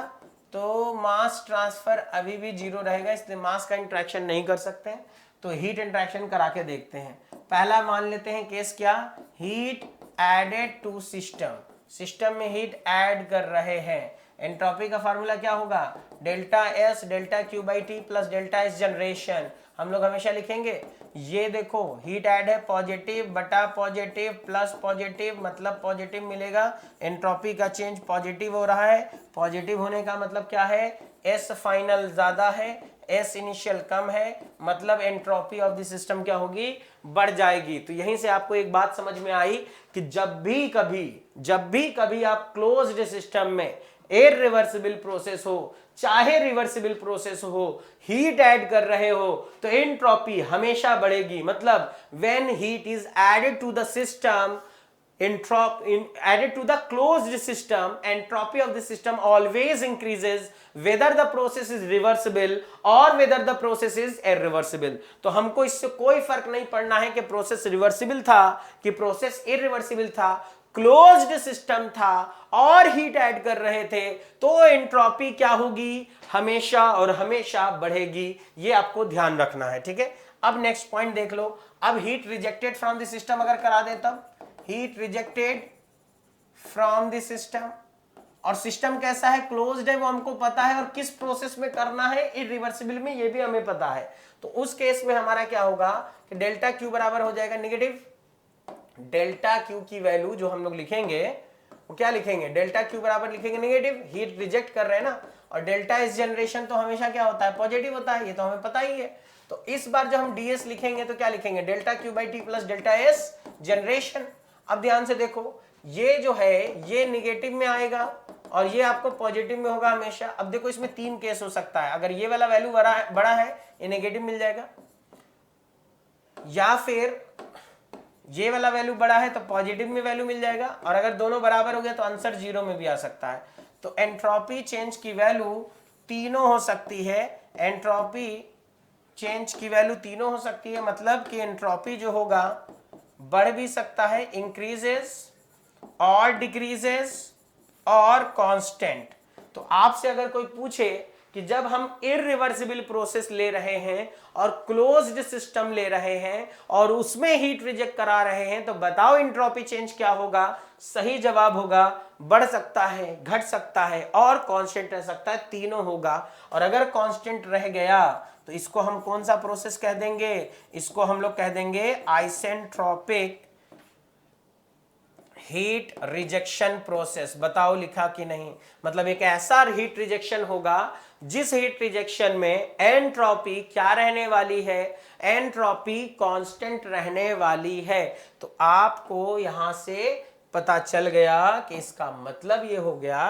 तो मास ट्रांसफर अभी भी जीरो रहेगा, इसलिए मास का इंट्रैक्शन नहीं कर सकते हैं। तो हीट इंट्रैक्शन करा के देखते हैं। पहला मान लेते हैं केस क्या, heat added to system, system में हीट ऐड कर रहे हैं। एंट्रोपी का फार्मूला क्या होगा, delta S delta Q by T plus delta S generation. हम लोग हमेशा लिखेंगे, ये देखो हीट ऐड है पॉजिटिव बटा पॉजिटिव प्लस पॉजिटिव, मतलब पॉजिटिव मिलेगा, एंट्रोपी का चेंज पॉजिटिव हो रहा है। पॉजिटिव होने का मतलब क्या है, एस फाइनल ज्यादा है, एस इनिशियल कम है, मतलब एंट्रोपी ऑफ द सिस्टम क्या होगी, बढ़ जाएगी। तो यहीं से आपको एक बात समझ में आई कि जब भी कभी आप क्लोज्ड सिस्टम में इररिवर्सिबल प्रोसेस हो चाहे रिवर्सिबल प्रोसेस हो, हीट ऐड कर रहे हो तो एंट्रोपी हमेशा बढ़ेगी। मतलब when heat is added to the system, added to the closed system, entropy of the system always increases whether the process is reversible or whether the process is irreversible। तो हमको इससे कोई फर्क नहीं पड़ना है कि प्रोसेस रिवर्सिबल था कि प्रोसेस इररिवर्सिबल था, क्लोज्ड सिस्टम था और हीट ऐड कर रहे थे तो एंट्रोपी क्या होगी, हमेशा और हमेशा बढ़ेगी। ये आपको ध्यान रखना है, ठीक है। अब नेक्स्ट पॉइंट देख लो। अब heat rejected from the system अगर करा दे तब, heat rejected from the system, और सिस्टम कैसा है, क्लोज्ड है, वो हमको पता है, और किस प्रोसेस में करना है, इररिवर्सिबल में, ये भी हमें पता है। तो उस केस में हमारा क्या होगा कि डेल्टा क्यू बराबर हो जाएगा नेगेटिव, डेल्टा क्यू की वैल्यू जो हम लोग लिखेंगे वो क्या लिखेंगे, डेल्टा क्यू बराबर लिखेंगे नेगेटिव, हीट रिजेक्ट कर रहे हैं ना, और डेल्टा एस जनरेशन तो हमेशा क्या होता है, पॉजिटिव होता है, ये तो हमें पता ही है। तो इस बार जब हम ds लिखेंगे तो क्या लिखेंगे, delta Q by T plus delta S generation. अब ध्यान से देखो, ये जो है ये निगेटिव में आएगा और ये आपको पॉजिटिव में होगा हमेशा। अब देखो इसमें तीन केस हो सकता है, अगर ये वाला वैल्यू बड़ा है ये नेगेटिव मिल जाएगा, या फिर ये वाला वैल्यू बड़ा है तो पॉजिटिव में वैल्यू मिल जाएगा, और अगर दोनों बराबर हो गया तो आंसर जीरो में भी आ सकता है। तो एंट्रोपी चेंज की वैल्यू तीनों हो सकती है, एंट्रोपी चेंज की वैल्यू तीनों हो सकती है, मतलब कि एंट्रोपी जो होगा बढ़ भी सकता है, इंक्रीजेस और डिक्रीजेस और कांस्टेंट। तो आपसे अगर कोई पूछे कि जब हम इररिवर्सिबल प्रोसेस ले रहे हैं और क्लोज्ड सिस्टम ले रहे हैं और उसमें हीट रिजेक्ट करा रहे हैं तो बताओ एंट्रोपी चेंज क्या होगा, सही जवाब होगा बढ़ सकता है, घट सकता है और कांस्टेंट रह सकता है, तीनों होगा। और अगर कांस्टेंट रह गया तो इसको हम कौन सा प्रोसेस कह देंगे, इसको हम लोग कह देंगे आइसेंट्रोपिक हीट रिजेक्शन प्रोसेस। बताओ लिखा कि नहीं, मतलब एक ऐसा हीट रिजेक्शन होगा जिस हीट रिजेक्शन में एंट्रोपी क्या रहने वाली है, एंट्रोपी कांस्टेंट रहने वाली है। तो आपको यहां से पता चल गया कि इसका मतलब ये हो गया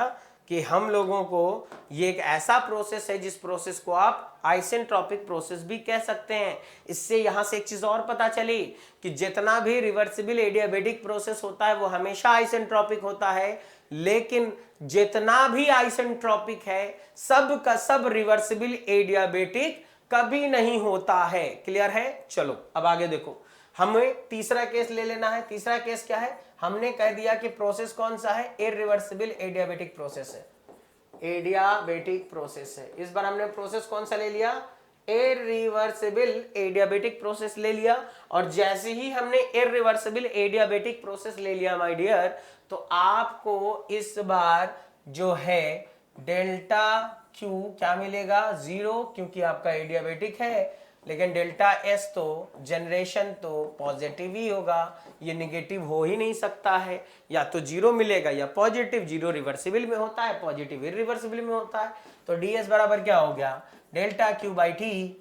कि हम लोगों को ये एक ऐसा प्रोसेस है जिस प्रोसेस को आप आइसेंट्रोपिक प्रोसेस भी कह सकते हैं। इससे यहां से एक चीज और पता चली कि जितना भी रिवर्सिबल एडियाबेटिक प्रोसेस होता है वो हमेशा आइसेंट्रोपिक होता है, लेकिन जितना भी आइसेंट्रोपिक है सब का सब रिवर्सिबल एडियाबेटिक कभी नहीं होता है। क्लियर है? चलो अब आगे देखो। हमें तीसरा केस ले लेना है। तीसरा केस क्या है, हमने कह दिया कि प्रोसेस कौन सा है, इरिवर्सिबल एडियाबेटिक प्रोसेस है, एडियाबेटिक प्रोसेस है। इस बार हमने प्रोसेस कौन सा ले लिया, इरिवर्सिबल एडियाबेटिक प्रोसेस ले लिया। और जैसे ही हमने इरिवर्सिबल एडियाबेटिक प्रोसेस ले लिया माय डियर, तो आपको इस बार जो है डेल्टा क्यू क्या मिलेगा, 0, क्योंकि आपका एडियाबेटिक है। लेकिन डेल्टा एस तो जनरेशन तो पॉजिटिव ही होगा, ये निगेटिव हो ही नहीं सकता है, या तो 0 मिलेगा या पॉजिटिव। 0 रिवर्सिबल में होता है, पॉजिटिव इरिवर्सिबल में होता है। तो ds बराबर क्या हो गया, delta Q by T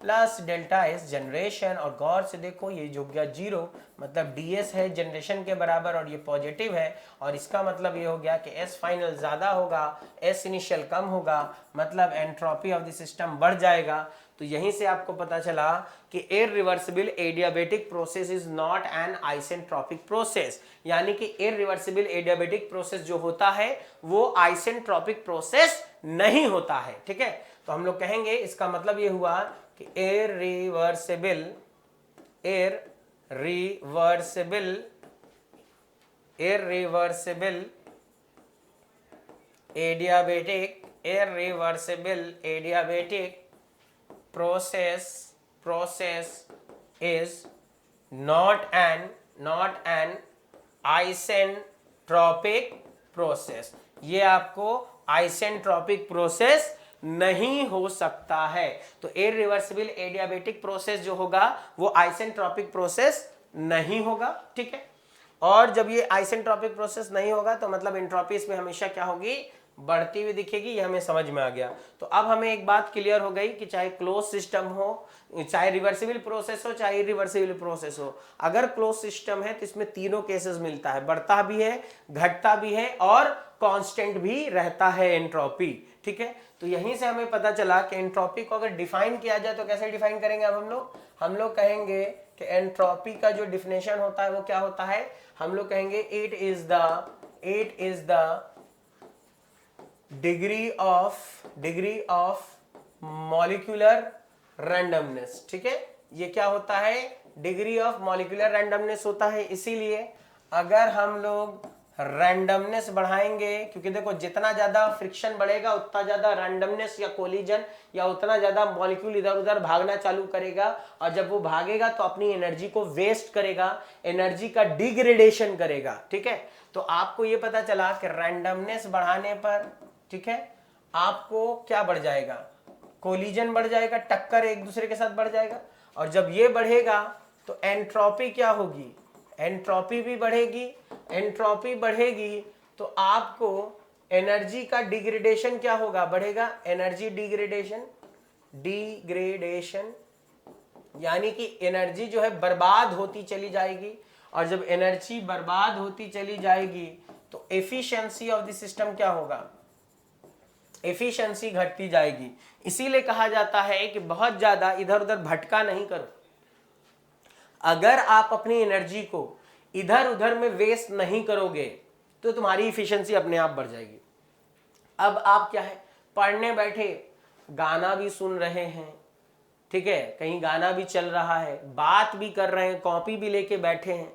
plus delta S generation. और गौर से देखो ये जो गया 0, मतलब ds है जनरेशन के बराबर और ये पॉजिटिव है, और इसका मतलब ये हो गया कि s फाइनल ज्यादा होगा, s इनिशियल कम होगा, मतलब एंट्रोपी ऑफ द सिस्टम बढ़ जाएगा। तो यहीं से आपको पता चला कि irreversible adiabatic process is not an isentropic process, यानी कि इरिवर्सिबल एडियाबेटिक प्रोसेस जो होता है वो आइसेंट्रोपिक प्रोसेस नहीं होता है। ठीक है, तो हम लोग कहेंगे इसका मतलब ये हुआ कि irreversible adiabatic process is not an isentropic process। ये आपको आइसेंट्रोपिक प्रोसेस नहीं हो सकता है। तो इरिवर्सिबल एडियाबेटिक प्रोसेस जो होगा वो आइसेंट्रोपिक प्रोसेस नहीं होगा। ठीक है, और जब ये आइसेंट्रोपिक प्रोसेस नहीं होगा तो मतलब एंट्रोपी इसमें हमेशा क्या होगी, बढ़ती हुई दिखेगी। ये हमें समझ में आ गया। तो अब हमें एक बात क्लियर हो गई कि चाहे क्लोज सिस्टम हो, चाहे रिवर्सिबल प्रोसेस हो, चाहे इरिवर्सिबल प्रोसेस हो, अगर क्लोज सिस्टम है तो इसमें तीनों केसेस मिलता है, बढ़ता भी है, घटता भी है और कांस्टेंट भी रहता है एंट्रोपी। ठीक है, तो यहीं से हमें पता चला कि एंट्रोपी को अगर डिफाइन किया जाए तो कैसे डिफाइन करेंगे। अब हम लोग कहेंगे कि एंट्रोपी का जो डिफिनेशन होता है वो क्या होता है, हम लोग कहेंगे it is the degree of molecular randomness. ठीक है, ये क्या होता है, डिग्री ऑफ मॉलिक्यूलर रैंडमनेस होता है। इसीलिए अगर हम लोग रैंडमनेस बढ़ाएंगे, क्योंकि देखो जितना ज्यादा फ्रिक्शन बढ़ेगा उतना ज्यादा रैंडमनेस या कोलिजन या उतना ज्यादा मॉलिक्यूल इधर उधर भागना चालू करेगा, और जब वो भागेगा तो अपनी एनर्जी को वेस्ट करेगा, एनर्जी का डिग्रेडेशन करेगा। ठीक है, तो आपको ये पता चला कि रैंडमनेस बढ़ाने पर, ठीक है, आपको क्या बढ़ जाएगा, कोलिजन बढ़ जाएगा, टक्कर एक दूसरे के साथ बढ़ जाएगा। और जब ये बढ़ेगा तो एंट्रोपी क्या होगी, एंट्रोपी भी बढ़ेगी। एंट्रोपी बढ़ेगी तो आपको एनर्जी का डिग्रेडेशन क्या होगा, बढ़ेगा, एनर्जी डिग्रेडेशन, यानी कि एनर्जी जो है बर्बाद होती चली जाएगी। और जब एनर्जी बर्बाद होती चली जाएगी तो एफिशिएंसी ऑफ द सिस्टम क्या होगा, एफिशिएंसी घटती जाएगी। इसीलिए कहा जाता है कि बहुत ज्यादा इधर उधर भटका नहीं करो। अगर आप अपनी एनर्जी को इधर उधर में वेस्ट नहीं करोगे तो तुम्हारी एफिशिएंसी अपने आप बढ़ जाएगी। अब आप क्या है, पढ़ने बैठे, गाना भी सुन रहे हैं, ठीक है, कहीं गाना भी चल रहा है, बात भी कर रहे हैं, कॉपी भी लेके बैठे हैं।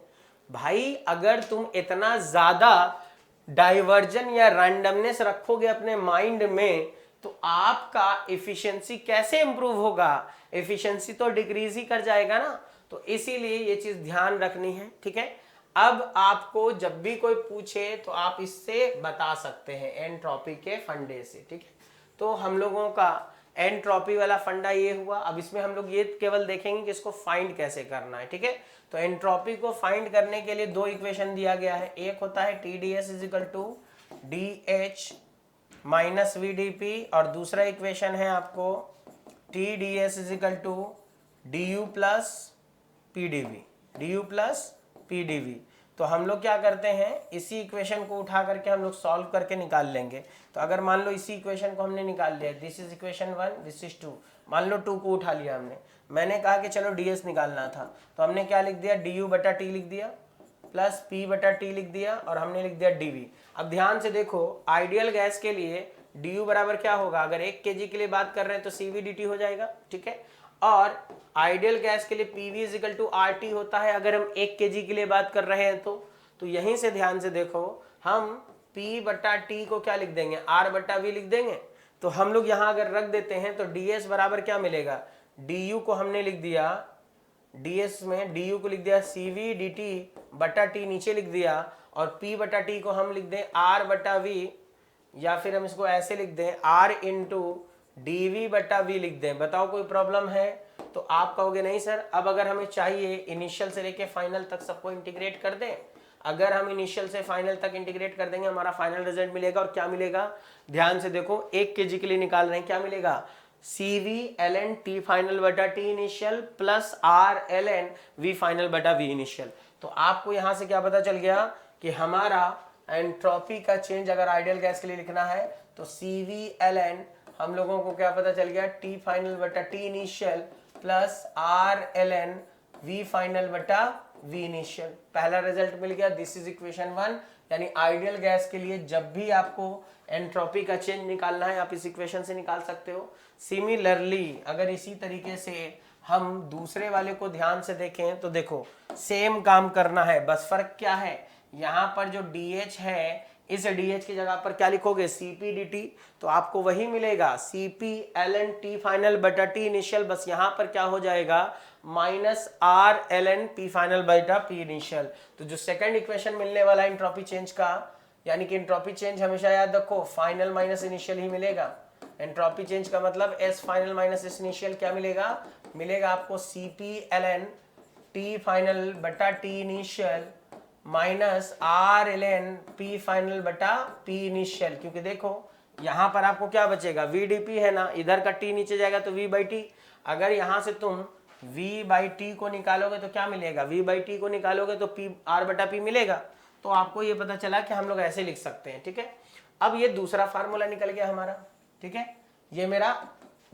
भाई अगर तुम इतना ज्यादा डाइवर्जन या रैंडमनेस रखोगे अपने माइंड में तो आपका एफिशिएंसी कैसे इंप्रूव होगा, एफिशिएंसी तो डिक्रीज ही कर जाएगा ना। तो इसीलिए ये चीज ध्यान रखनी है। ठीक है, अब आपको जब भी कोई पूछे तो आप इससे बता सकते हैं, एंट्रोपी के फंडे से। ठीक है, तो हम लोगों का एंट्रोपी वाला फंडा ये हुआ। अब इसमें हम लोग ये केवल देखेंगे कि इसको फाइंड कैसे करना है। ठीक है, तो एंट्रोपी को फाइंड करने के लिए दो इक्वेशन दिया गया है। एक होता है TdS equal to DH minus VdP, और दूसरा इक्वेशन है आपको TdS equal to DU plus PdV। तो हम लोग क्या करते हैं, इसी इक्वेशन को उठा करके हम लोग सॉल्व करके निकाल लेंगे। तो अगर मान लो इसी इक्वेशन को हमने निकाल लिया, this is equation 1, this is 2, मान लो 2 को उठा लिया हमने, मैंने कहा कि चलो ds निकालना था, तो हमने क्या लिख दिया, du बटा t लिख दिया प्लस p बटा t लिख दिया, और हमने लिख दिया dv। अब ध्यान से देखो, आइडियल गैस के लिए du बराबर क्या होगा, अगर 1 kg के लिए बात कर रहे हैं तो cv dt हो जाएगा, ठीक है। और आइडियल गैस के लिए pv इजिकल टू RT होता है अगर हम 1 kg के लिए बात कर रहे हैं तो यहीं से ध्यान से देखो, हम P बटा T को क्या लिख देंगे, R बटा V लिख देंगे। तो हम लोग यहां अगर रख देते हैं तो ds बराबर क्या मिलेगा, du को हमने लिख दिया, ds में du को लिख दिया cv dt बटा t नीचे लिख दिया, और p बटा t को हम लिख दें r बटा v, या फिर हम इसको ऐसे लिख दें r इंटू dv बटा v लिख दें। बताओ कोई प्रॉब्लम है? तो आप कहोगे नहीं सर, अब अगर हमें चाहिए इनिशियल से लेके फाइनल तक सबको इंटीग्रेट कर दें। अगर हम इनिशियल से फाइनल तक इंटीग्रेट कर देंगे हमारा फाइनल रिजल्ट मिलेगा, और क्या मिलेगा, ध्यान से देखो, 1 kg के लिए निकाल रहे हैं, क्या मिलेगा, CV ln T फाइनल बटा T initial plus R ln V final बटा V इनिशियल। तो आपको यहां से क्या पता चल गया कि हमारा एंट्रोपी का चेंज अगर आइडियल गैस के लिए लिखना है तो CV ln हम लोगों को क्या पता चल गया, T फाइनल बटा T initial plus R ln V final बटा V इनिशियल। पहला रिजल्ट मिल गया। This is equation 1। यानी आइडियल गैस के लिए जब भी आपको एंट्रोपी का चेंज निकालना है आप इस इक्वेशन से निकाल सकते हो। सिमिलरली अगर इसी तरीके से हम दूसरे वाले को ध्यान से देखें तो देखो सेम काम करना है, बस फर्क क्या है, यहाँ पर जो DH है इस DH की जगह पर क्या लिखोगे, CP dt, तो आपको वही मिलेगा CP ln T फाइनल बटा T इनिशियल, बस यहाँ पर क्या हो जाएगा minus R ln P final बटा P इनिशियल। तो जो सेकंड इक्वेशन मिलने वाला है एंट्रोपी चेंज का, यानी कि एंट्रोपी चेंज हमेशा याद रखो फाइनल माइनस इनिशियल ही मिलेगा। एंट्रोपी चेंज का मतलब S final minus S initial क्या मिलेगा, मिलेगा आपको CP ln T फाइनल बटा T initial minus R ln P final बटा P इनिशियल। क्योंकि देखो यहां पर आपको क्या बचेगा, VDP है ना, इधर का T नीचे जाएगा तो V बाई T। अगर यहां से तुम V बाई T को निकालोगे तो क्या मिलेगा, V बाई T को निकालोगे तो P R बटा P मिलेगा। तो आपको ये पता चला कि हम लोग ऐसे लिख सकते हैं, ठीक है। अब ये दूसरा फार्मूला निकल गया हमारा, ठीक है, ये मेरा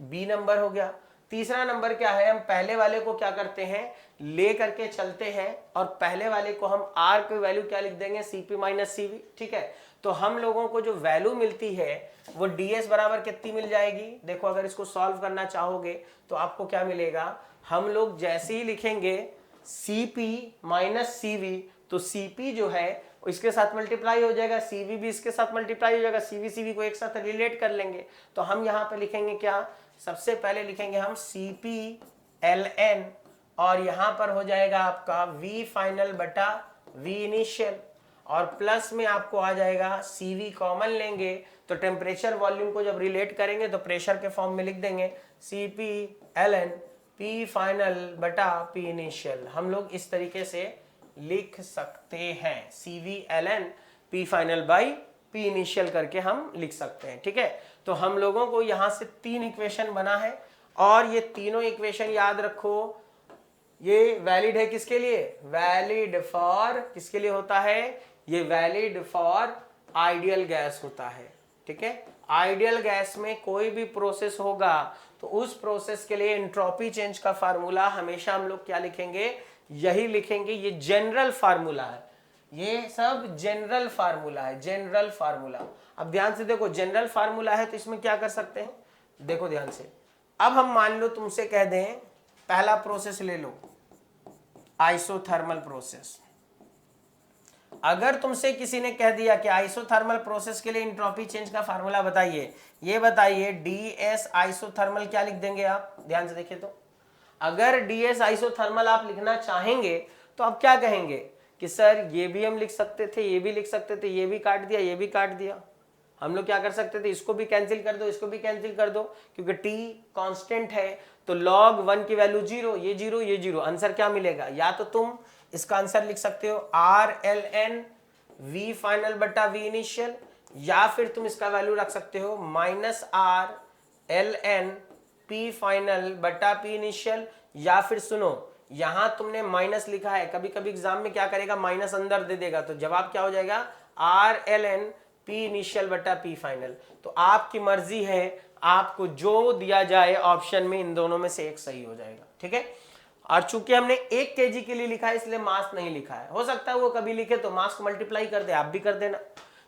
B नंबर हो गया। तीसरा नंबर क्या है, हम पहले वाले को क्या करते हैं, ले करके चलते हैं और पहले वाले को हम R की वैल्यू क्या लिख देंगे, CP माइनस CV, ठीक है। तो हम लोगों को जो वैल्यू मिलती है वो DS बराबर कितनी मिल जाएगी, देखो अगर इसको सॉल्व करना चाहोगे तो आपको क्या मिलेगा, हम लोग जैसे ही लिखेंगे CP माइनस CV तो CP जो है इसके साथ मल्टीप्लाई हो जाएगा, CV भी इसके साथ मल्टीप्लाई हो जाएगा, CV को एक साथ रिलेट कर लेंगे। तो हम यहाँ पे लिखेंगे क्या, सबसे पहले लिखेंगे हम CP ln और यहाँ पर हो जाएगा आपका V फाइनल बटा V इनिशियल, और प्लस में आपको आ जाएगा CV कॉमन लेंगे तो टेम्परेचर वॉल्यूम को जब रिलेट करेंगे तो प्रेशर के फॉर्म में लिख देंगे CP ln P फाइनल बटा P इनिशियल। हम लोग इस तरीके से लिख सकते हैं, CV ln P final by P initial करके हम लिख सकते हैं, ठीक है। तो हम लोगों को यहां से 3 इक्वेशन बना है और ये तीनों इक्वेशन याद रखो, ये वैलिड है किसके लिए, वैलिड फॉर किसके लिए होता है, ये वैलिड फॉर आइडियल गैस होता है, ठीक है। आइडियल गैस में कोई भी प्रोसेस होगा तो उस प्रोसेस के लिए एंट्रोपी चेंज का फार्मूला हमेशा हम लोग क्या लिखेंगे, यही लिखेंगे। ये जनरल फार्मूला है, ये सब जनरल फार्मूला है, जनरल फार्मूला। अब ध्यान से देखो, जनरल फार्मूला है तो इसमें क्या कर सकते हैं, देखो ध्यान से। अब हम मान लो तुमसे कह दें पहला प्रोसेस ले लो, आइसोथर्मल प्रोसेस। अगर तुमसे किसी ने कह दिया कि आइसोथर्मल प्रोसेस के लिए एंट्रोपी चेंज का फार्मूला बताइए, ये बताइए DS आइसोथर्मल क्या लिख देंगे आप, ध्यान से देखिए। तो अगर DS आइसोथर्मल आप लिखना चाहेंगे तो आप क्या कहेंगे कि सर ये भी हम लिख सकते थे, ये भी लिख सकते थे, ये भी काट दिया, ये भी काट दिया। हम लोग क्या कर सकते थे, इसको भी कैंसिल कर दो, इसको भी कैंसिल कर दो, क्योंकि T कांस्टेंट है तो log 1 की वैल्यू 0, ये 0, ये 0, आंसर क्या मिलेगा। या तो तुम इसका आंसर लिख सकते हो R ln V फाइनल बटा V इनिशियल, या फिर तुम इसका वैल्यू रख सकते हो minus R ln P final बटा P इनिशियल। या फिर सुनो, यहां तुमने माइनस लिखा है, कभी कभी एग्जाम में क्या करेगा, माइनस अंदर दे देगा, तो जवाब क्या हो जाएगा R ln P इनिशियल बटा P फाइनल। तो आपकी मर्जी है, आपको जो दिया जाए ऑप्शन में इन दोनों में से एक सही हो जाएगा, ठीक है। और चूंकि हमने 1 kg के लिए लिखा है इसलिए मास नहीं लिखा है, हो सकता है वो कभी लिखे तो मास को मल्टीप्लाई कर दे, आप भी कर देना।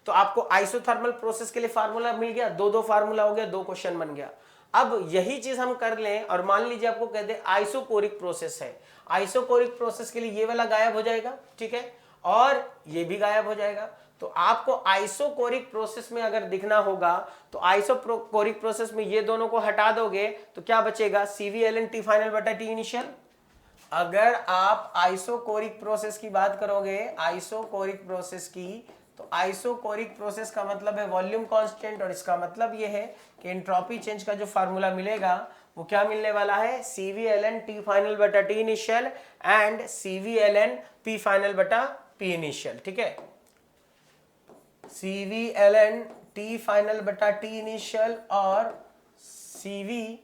तो आपको आइसोथर्मल प्रोसेस के लिए फार्मूला मिल गया, दो फार्मूला हो गया, 2 क्वेश्चन बन गया। अब यही चीज हम कर लें और मान लीजिए आपको कह दे आइसोकोरिक प्रोसेस है, आइसोकोरिक प्रोसेस के लिए ये वाला गायब हो जाएगा, ठीक है, और ये भी गायब हो जाएगा। तो आपको आइसोकोरिक प्रोसेस में अगर दिखना होगा तो आइसोकोरिक प्रोसेस में ये दोनों को हटा दोगे तो क्या बचेगा, CVLN T फाइनल बटा T इनिशियल। अगर आप आइसोकोरिक प्रोसेस की बात करोगे, आइसोकोरिक प्रोसेस की, तो आइसोकोरिक प्रोसेस का मतलब है वॉल्यूम कांस्टेंट, और इसका मतलब ये है कि एंट्रोपी चेंज का जो फार्मूला मिलेगा वो क्या मिलने वाला है, CVLN T फाइनल बटा T initial and CVLN P final बटा P इनिशियल, ठीक है, CVLN T फाइनल बटा T इनिशियल और CVLN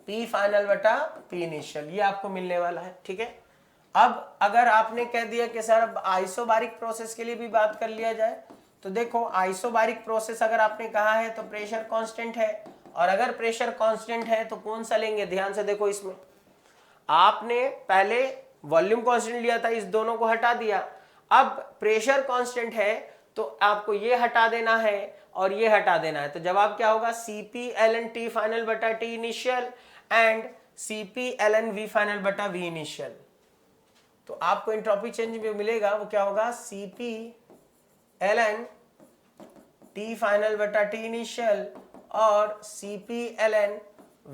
P फाइनल बटा P इनिशियल, ये आपको मिलने वाला है, ठीक है। अब अगर आपने कह दिया कि सर अब आइसोबारिक प्रोसेस के लिए भी बात कर लिया जाए, तो देखो आइसोबारिक प्रोसेस अगर आपने कहा है तो प्रेशर कांस्टेंट है, और अगर प्रेशर कांस्टेंट है तो कौन सा लेंगे, ध्यान से देखो, इसमें आपने पहले वॉल्यूम कांस्टेंट लिया था, इस दोनों को हटा दिया, अब प्रेशर कांस्टेंट है तो आपको ये हटा देना है और ये हटा देना है, तो जवाब क्या होगा, CPLN T फाइनल बटा T initial and CPLN V final बटा V इनिशियल। तो आपको एंट्रोपी चेंज में मिलेगा वो क्या होगा, CPLN T फाइनल बटा T इनिशियल और CPLN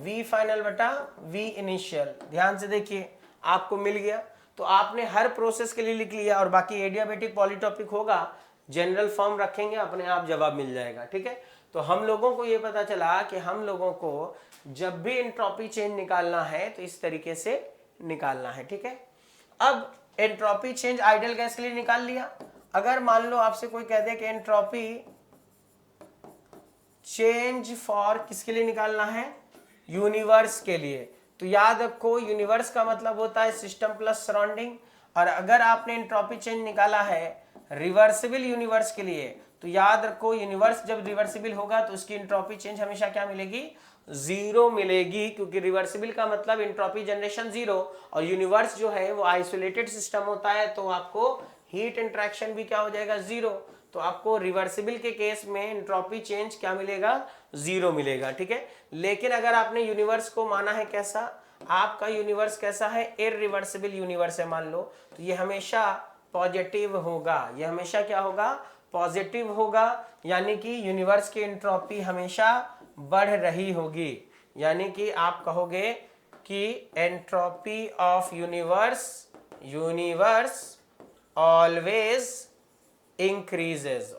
V फाइनल बटा V इनिशियल। ध्यान से देखिए, आपको मिल गया, तो आपने हर प्रोसेस के लिए लिख लिया, और बाकी एडियाबेटिक पॉलीटॉपिक होगा, जनरल फॉर्म रखेंगे, अपने आप जवाब मिल जाएगा, ठीक है। तो हम लोगों को ये पता चला कि हम लोगों को जब भी एंट्रोपी चेंज निकालना है तो इस तरीके से निकालना है, ठीक है। अब एंट्रोपी चेंज आइडियल गैस के लिए निकाल लिया। अगर मान लो आपसे कोई कह दे कि एंट्रोपी चेंज फॉर किसके लिए निकालना है, यूनिवर्स के लिए, तो याद रखो यूनिवर्स का मतलब होता है सिस्टम प्लस सराउंडिंग, और अगर आपने एंट्रोपी चेंज निकाला है रिवर्सिबल यूनिवर्स के लिए, तो याद रखो यूनिवर्स जब रिवर्सिबल होगा तो उसकी एंट्रोपी चेंज हमेशा क्या मिलेगी, 0 मिलेगी, क्योंकि रिवर्सिबल का मतलब एंट्रोपी जनरेशन 0, और यूनिवर्स जो है वो आइसोलेटेड सिस्टम होता है, तो आपको हीट इंटरेक्शन भी क्या हो जाएगा, 0। तो आपको रिवर्सिबल के केस में एंट्रोपी चेंज क्या मिलेगा, 0 मिलेगा, ठीक है। लेकिन अगर आपने यूनिवर्स को माना है कैसा, आपका यूनिवर्स कैसा है, इररिवर्सिबल यूनिवर्स है मान लो, तो ये हमेशा पॉजिटिव होगा, ये हमेशा क्या होगा, पॉजिटिव होगा, यानी कि यूनिवर्स की एंट्रोपी हमेशा बढ़ रही होगी, यानी कि आप कहोगे कि entropy of universe always increases.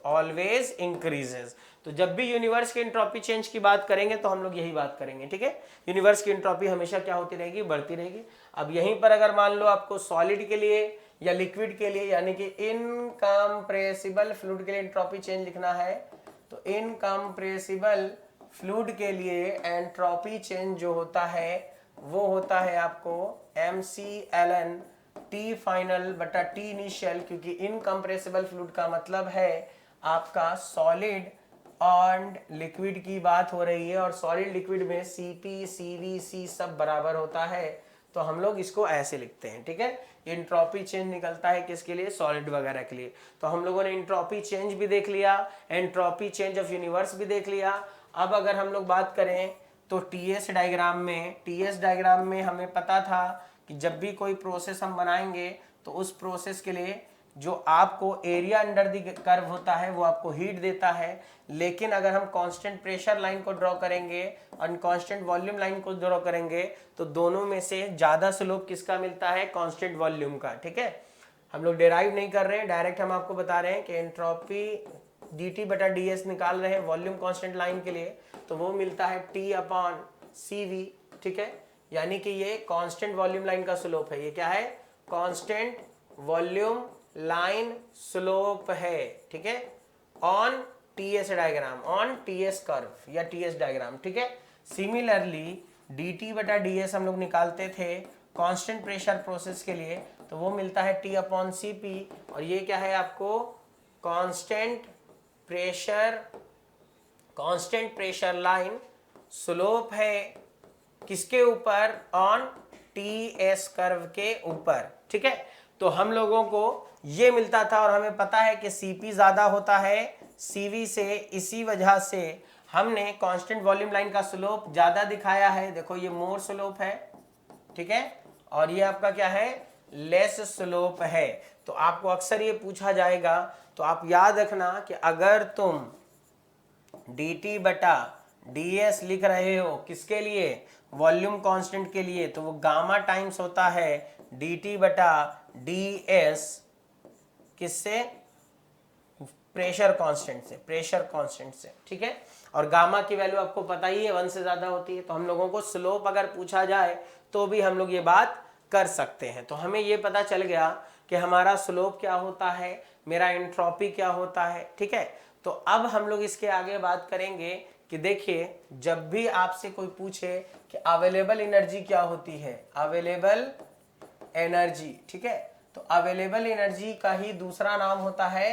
तो जब भी यूनिवर्स के एंट्रोपी चेंज की बात करेंगे तो हम लोग यही बात करेंगे, ठीक है, यूनिवर्स की एंट्रोपी हमेशा क्या होती रहेगी, बढ़ती रहेगी। अब यहीं पर अगर मान लो आपको सॉलिड के लिए या लिक्विड के लिए, यानी कि इनकम्प्रेसिबल फ्लूइड के लिए एंट्रोपी चेंज लिखना है, तो इनकम्प्रेसिबल फ्लूइड के लिए एंट्रोपी चेंज जो होता है वो होता है आपको MCLN T फाइनल बटा T इनिशियल, क्योंकि इनकम्प्रेसिबल फ्लूइड का मतलब है आपका सॉलिड और लिक्विड की बात हो रही है, और सॉलिड लिक्विड में Cp Cv C सब बराबर होता है, तो हम लोग इसको ऐसे लिखते हैं, ठीक है। एंट्रोपी चेंज निकलता है किसके लिए, सॉलिड वगैरह के लिए। तो हम लोगों ने एंट्रोपी चेंज भी देख लिया, एंट्रोपी चेंज ऑफ यूनिवर्स भी देख लिया। अब अगर हम लोग बात करें तो टीएस डायग्राम में हमें पता था कि जब भी कोई प्रोसेस हम बनाएंगे तो उस प्रोसेस के लिए जो आपको एरिया अंडर द कर्व होता है वो आपको हीट देता है, लेकिन अगर हम कांस्टेंट प्रेशर लाइन को ड्रॉ करेंगे और कांस्टेंट वॉल्यूम लाइन को ड्रॉ करेंगे तो दोनों में से ज्यादा स्लोप किसका मिलता है, कांस्टेंट वॉल्यूम का, ठीक है। हम लोग डिराइव नहीं कर रहे हैं, डायरेक्ट हम आपको बता रहे हैं कि एंट्रोपी dt बटा ds निकाल रहे हैं वॉल्यूम कांस्टेंट लाइन के लिए, तो वो मिलता है T/CV, ठीक है, यानी कि ये कांस्टेंट वॉल्यूम लाइन का स्लोप है। ये क्या है, कांस्टेंट वॉल्यूम लाइन स्लोप है, ठीक है, on TS diagram, on TS curve या टीएस डायग्राम, ठीक है। सिमिलरली dt बटा ds हम लोग निकालते थे कांस्टेंट प्रेशर प्रोसेस के लिए, तो वो मिलता है T/Cp, और ये क्या है आपको कांस्टेंट प्रेशर लाइन स्लोप है किसके ऊपर, ऑन टीएस कर्व के ऊपर, ठीक है। तो तो हम लोगों को ये मिलता था और हमें पता है कि Cp ज़्यादा होता है Cv से, इसी वजह से हमने कांस्टेंट वॉल्यूम लाइन का स्लोप ज़्यादा दिखाया है। देखो ये मोर स्लोप है, ठीक है, और ये आपका क्या है, लेस स्लोप है। तो आपको अक्सर ये पूछा जाएगा, तो आप याद रखना कि अगर तुम dt बटा ds लिख रहे हो किसके लिए, वॉल्यूम कांस्टेंट के लिए, तो वो गामा टाइम्स होता है dt बटा ds, किससे, प्रेशर कांस्टेंट से, प्रेशर कांस्टेंट से, ठीक है। और गामा की वैल्यू आपको पता ही है 1 से ज्यादा होती है। तो हम लोगों को स्लोप अगर पूछा जाए तो भी हम लोग ये बात कर सकते हैं। तो हमें ये पता चल गया कि हमारा स्लोप क्या होता है, मेरा एंट्रोपी क्या होता है, ठीक है। तो अब हम लोग इसके आगे बात करेंगे कि देखिए जब भी आपसे कोई पूछे कि अवेलेबल एनर्जी क्या होती है, अवेलेबल एनर्जी, ठीक है, तो अवेलेबल एनर्जी का ही दूसरा नाम होता है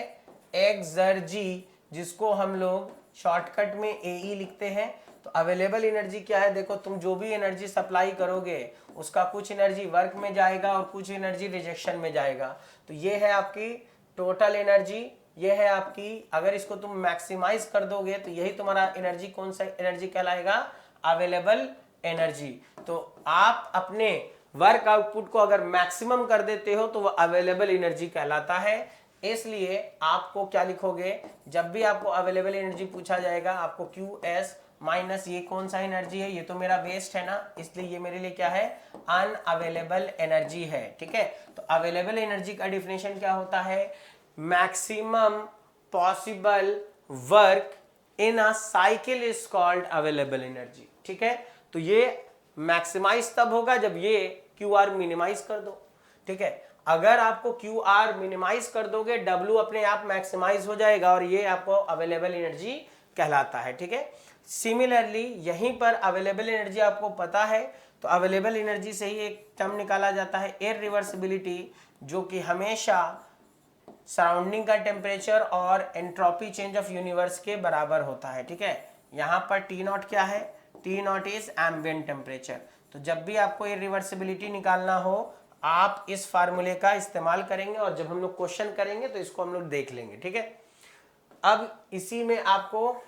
एक्सर्जी, जिसको हम लोग शॉर्टकट में एई लिखते हैं। तो अवेलेबल एनर्जी क्या है, देखो तुम जो भी एनर्जी सप्लाई करोगे उसका कुछ एनर्जी वर्क में जाएगा और कुछ एनर्जी रिजेक्शन में जाएगा। तो ये है आपकी टोटल एनर्जी, ये है आपकी, अगर इसको तुम मैक्सिमाइज कर दोगे तो यही तुम्हारा एनर्जी, कौन सा एनर्जी कहलाएगा, अवेलेबल एनर्जी। तो आप अपने वर्क आउटपुट को अगर मैक्सिमम कर देते हो तो वह अवेलेबल एनर्जी कहलाता है। इसलिए आपको क्या लिखोगे, जब भी आपको अवेलेबल एनर्जी पूछा जाएगा, आपको QS माइनस ये कौन सा एनर्जी है, ये तो मेरा वेस्ट है ना, इसलिए ये मेरे लिए क्या है, अनअवेलेबल एनर्जी है, ठीक है। तो अवेलेबल एनर्जी का डिफिनेशन क्या होता है, maximum possible work in a cycle is called available energy, ठीक है। तो ये मैक्सिमाइज तब होगा जब ये QR मिनिमाइज कर दो, ठीक है। अगर आपको QR मिनिमाइज कर दोगे, W अपने आप मैक्सिमाइज हो जाएगा और ये आपको अवेलेबल एनर्जी कहलाता है, ठीक है। सिमिलरली यहीं पर अवेलेबल एनर्जी आपको पता है, तो अवेलेबल एनर्जी से ही एक टर्म निकाला जाता है इररिवर्सिबिलिटी, जो कि हमेशा सराउंडिंग का टेम्परेचर और एंट्रोपी चेंज ऑफ यूनिवर्स के बराबर होता है, ठीक है। यहाँ पर T0 क्या है, T0 इज एम्बिएंट टेम्परेचर। तो जब भी आपको इररिवर्सिबिलिटी निकालना हो आप इस फार्मूले का इस्तेमाल करेंगे, और जब हम लोग क्वेश्चन करेंगे तो इसको हम लोग देख लेंगे, ठीक है। अब इसी में आपको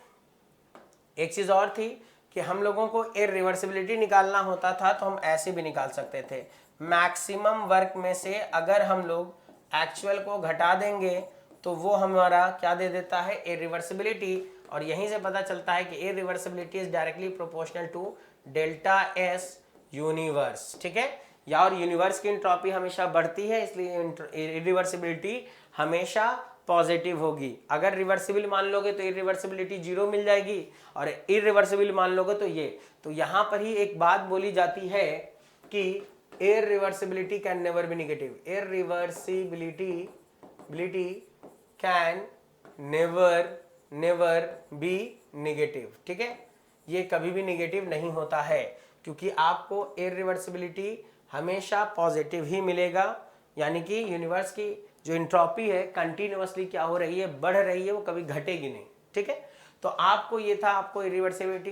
एक चीज और थी कि हम लोगों को इररिवर्सिबिलिटी निकालना होता था तो हम ऐसे भी निकाल सकते थे, मैक्सिमम वर्क में से अगर हम लोग एक्चुअल को घटा देंगे तो वो हमारा क्या दे देता है, इररिवर्सिबिलिटी। और यहीं से पता चलता है कि irreversibility is directly proportional to delta S universe, ठीक है। या और यूनिवर्स की एंट्रोपी हमेशा बढ़ती है, इसलिए इररिवर्सिबिलिटी हमेशा पॉजिटिव होगी। अगर रिवर्सिबल मान लोगे तो इररिवर्सिबिलिटी 0 मिल जाएगी, और इररिवर्सिबल मान लोगे तो ये। तो यहां पर ही एक बात बोली जाती है कि irreversibility can never be negative, irreversibility can never be negative, ठीक है। ये कभी भी नेगेटिव नहीं होता है, क्योंकि आपको इररिवर्सिबिलिटी हमेशा पॉजिटिव ही मिलेगा, यानी कि यूनिवर्स की जो एंट्रोपी है कंटिन्यूअसली क्या हो रही है, बढ़ रही है, वो कभी घटेगी नहीं, ठीक है। तो आपको ये था, आपको इररिवर्सिबिलिटी,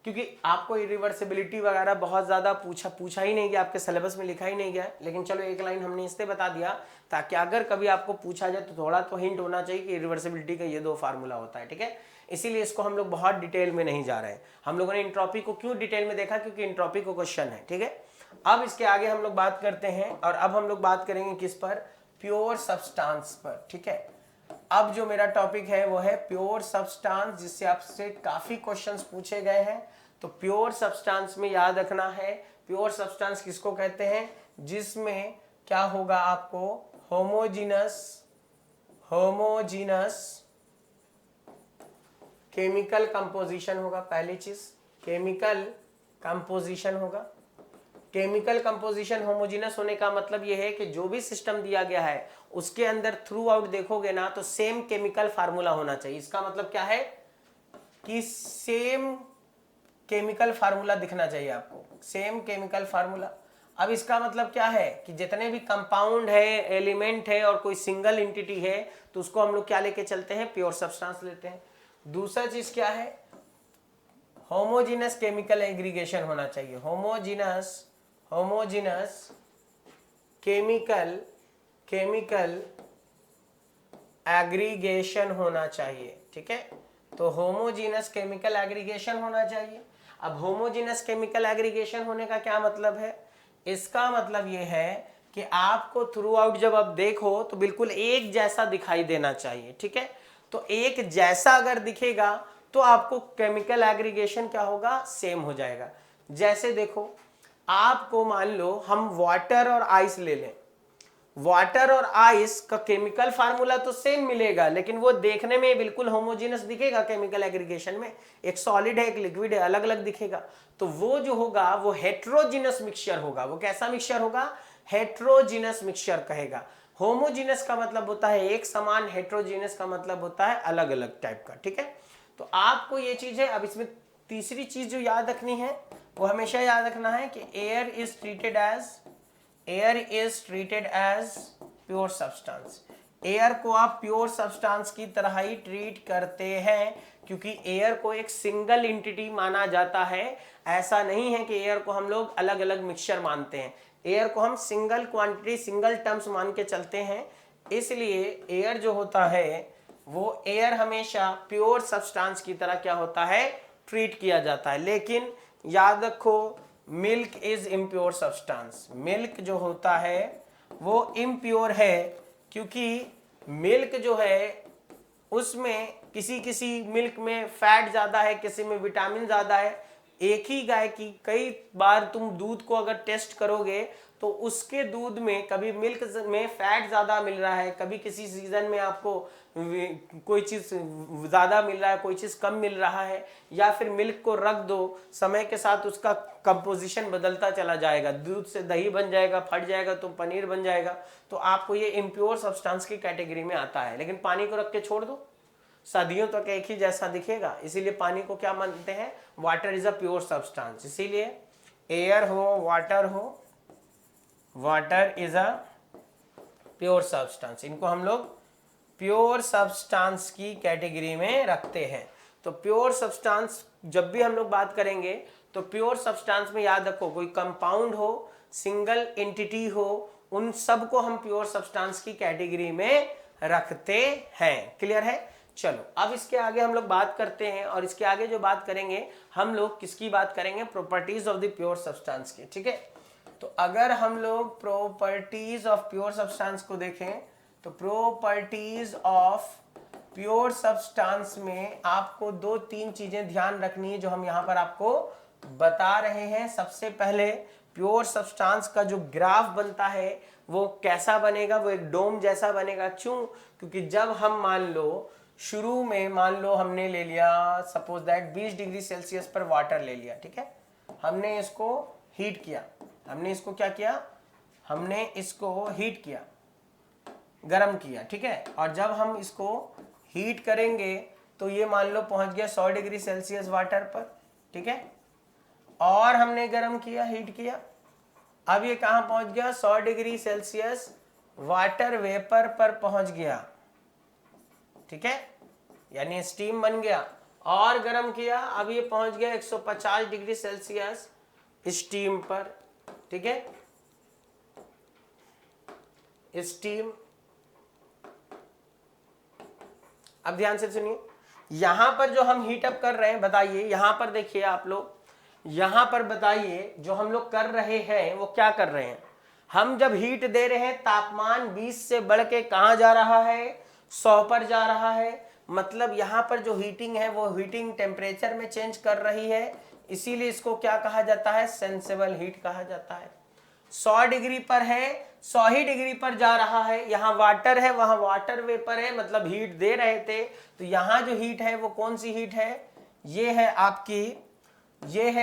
क्योंकि आपको इररिवर्सिबिलिटी वगैरह बहुत ज़्यादा पूछा ही नहीं गया, आपके सिलेबस में लिखा ही नहीं गया, लेकिन चलो एक लाइन हमने इससे बता दिया ताकि अगर कभी आपको पूछा जाए तो थोड़ा तो हिंट होना चाहिए कि इररिवर्सिबिलिटी का ये 2 फार्मूला होता है, ठीक है। इसीलिए इसको हम लोग बहुत डिटेल में नहीं जा रहे हैं। हम लोगों ने एंट्रोपी को क्यों डिटेल में देखा, क्योंकि एंट्रोपी को क्वेश्चन है, ठीक है। अब इसके आगे हम लोग बात करते हैं, और अब हम लोग बात करेंगे किस पर, प्योर सब्सटेंस पर, ठीक है। अब जो मेरा टॉपिक है वो है प्योर सब्सटेंस, जिससे आपसे काफी क्वेश्चंस पूछे गए हैं। तो प्योर सब्सटेंस में याद रखना है, प्योर सब्सटेंस किसको कहते हैं, जिसमें क्या होगा, आपको होमोजीनस केमिकल कंपोजिशन होगा। पहली चीज केमिकल कंपोजिशन होगा। केमिकल कंपोजिशन होमोजीनस होने का मतलब यह है कि जो भी सिस्टम दिया गया है उसके अंदर थ्रू आउट देखोगे ना तो सेम केमिकल फार्मूला होना चाहिए। इसका मतलब क्या है कि सेम केमिकल फार्मूला दिखना चाहिए आपको, सेम केमिकल फार्मूला। अब इसका मतलब क्या है कि जितने भी कंपाउंड है, एलिमेंट है और कोई सिंगल एंटिटी है तो उसको हम लोग क्या लेके चलते हैं, प्योर सब्सटेंस लेते हैं। दूसरा चीज क्या है, होमोजीनस केमिकल एग्रीगेशन होना चाहिए। होमोजीनस केमिकल केमिकल एग्रीगेशन होना चाहिए, ठीक है। तो होमोजीनस केमिकल एग्रीगेशन होना चाहिए। अब होमोजीनस केमिकल एग्रीगेशन होने का क्या मतलब है? इसका मतलब ये है कि आपको थ्रू आउट जब आप देखो तो बिल्कुल एक जैसा दिखाई देना चाहिए, ठीक है। तो एक जैसा अगर दिखेगा तो आपको केमिकल एग्रीगेशन क्या होगा? सेम हो जाएगा। जैसे देखो, आपको मान लो हम वाटर और आइस ले लें, वाटर और आइस का केमिकल फार्मूला तो सेम मिलेगा, लेकिन वो देखने में बिल्कुल होमोजेनस दिखेगा केमिकल एग्रीगेशन में। एक सॉलिड है, एक लिक्विड है, अलग अलग दिखेगा। तो वो जो होगा वो हेट्रोजीनस मिक्सचर होगा। वो कैसा मिक्सचर होगा? हेट्रोजीनस मिक्सचर कहेगा। होमोजीनस का मतलब होता है एक समान, हेट्रोजीनस का मतलब होता है अलग अलग टाइप का, ठीक है। तो आपको ये चीज है। अब इसमें तीसरी चीज जो याद रखनी है वो हमेशा याद रखना है कि air is treated as pure substance. Air को आप प्योर सब्सटेंस की तरह ही ट्रीट करते हैं, क्योंकि एयर को एक सिंगल एंटिटी माना जाता है। ऐसा नहीं है कि एयर को हम लोग अलग अलग मिक्सचर मानते हैं। एयर को हम सिंगल क्वांटिटी, सिंगल टर्म्स मान के चलते हैं। इसलिए एयर जो होता है वो एयर हमेशा प्योर सब्सटेंस की तरह क्या होता है? ट्रीट किया जाता है। लेकिन याद रखो, milk is impure substance. Milk जो होता है वो इम्प्योर है, क्योंकि मिल्क जो है उसमें किसी किसी मिल्क में फैट ज्यादा है, किसी में विटामिन ज्यादा है। एक ही गाय की कई बार तुम दूध को अगर टेस्ट करोगे तो उसके दूध में कभी मिल्क में फैट ज्यादा मिल रहा है, कभी किसी सीजन में आपको कोई चीज ज्यादा मिल रहा है, कोई चीज कम मिल रहा है। या फिर मिल्क को रख दो, समय के साथ उसका कंपोजिशन बदलता चला जाएगा, दूध से दही बन जाएगा, फट जाएगा तो पनीर बन जाएगा। तो आपको ये इम्प्योर सब्सटेंस की कैटेगरी में आता है। लेकिन पानी को रख के छोड़ दो, सदियों तक एक ही जैसा दिखेगा। इसीलिए पानी को क्या मानते हैं? Water is a pure substance. इसीलिए एयर हो, वाटर हो, water is a pure substance. इनको हम लोग प्योर सब्सटेंस की कैटेगरी में रखते हैं। तो प्योर सब्सटेंस जब भी हम लोग बात करेंगे तो प्योर सब्सटेंस में याद रखो, कोई कंपाउंड हो, सिंगल एंटिटी हो, उन सब को हम प्योर सब्सटेंस की कैटेगरी में रखते हैं। क्लियर है? चलो अब इसके आगे हम लोग बात करते हैं, और इसके आगे जो बात करेंगे हम लोग किसकी बात करेंगे? Properties of the pure substance की, ठीक है। तो अगर हम लोग प्रॉपर्टीज ऑफ प्योर सब्सटेंस को देखें तो प्रोपर्टीज ऑफ प्योर सब्सटेंस में आपको दो तीन चीजें ध्यान रखनी है जो हम यहां पर आपको बता रहे हैं। सबसे पहले, प्योर सब्सटेंस का जो ग्राफ बनता है वो कैसा बनेगा? वो एक डोम जैसा बनेगा। क्यों? क्योंकि जब हम मान लो शुरू में, मान लो हमने ले लिया सपोज दैट 20 डिग्री सेल्सियस पर वाटर ले लिया, ठीक है। हमने इसको हीट किया, हमने इसको क्या किया? हमने इसको हीट किया, गर्म किया, ठीक है। और जब हम इसको हीट करेंगे तो ये मान लो पहुंच गया 100 डिग्री सेल्सियस वाटर पर, ठीक है। और हमने गर्म किया, हीट किया, अब ये कहां पहुंच गया? 100 डिग्री सेल्सियस वाटर वेपर पर पहुंच गया, ठीक है, यानी स्टीम बन गया। और गर्म किया, अब ये पहुंच गया 150 डिग्री सेल्सियस स्टीम पर, ठीक है, स्टीम। अब ध्यान से सुनिए, यहां पर जो हम हीट अप कर रहे हैं, बताइए यहां पर देखिए आप लोग, यहां पर बताइए जो हम लोग कर रहे हैं वो क्या कर रहे हैं? हम जब हीट दे रहे हैं तापमान 20 से बढ़ के कहां जा रहा है? 100 पर जा रहा है। मतलब यहां पर जो हीटिंग है वो हीटिंग टेम्परेचर में चेंज कर रही है, इसीलिए इसको क्या कहा जाता है? सेंसिबल हीट कहा जाता है। 100 डिग्री पर है, 100 ही डिग्री पर जा रहा है, यहाँ वाटर है, वहां वाटर वेपर है, मतलब हीट दे रहे थे। तो यहाँ जो हीट है वो कौन सी हीट है? ये है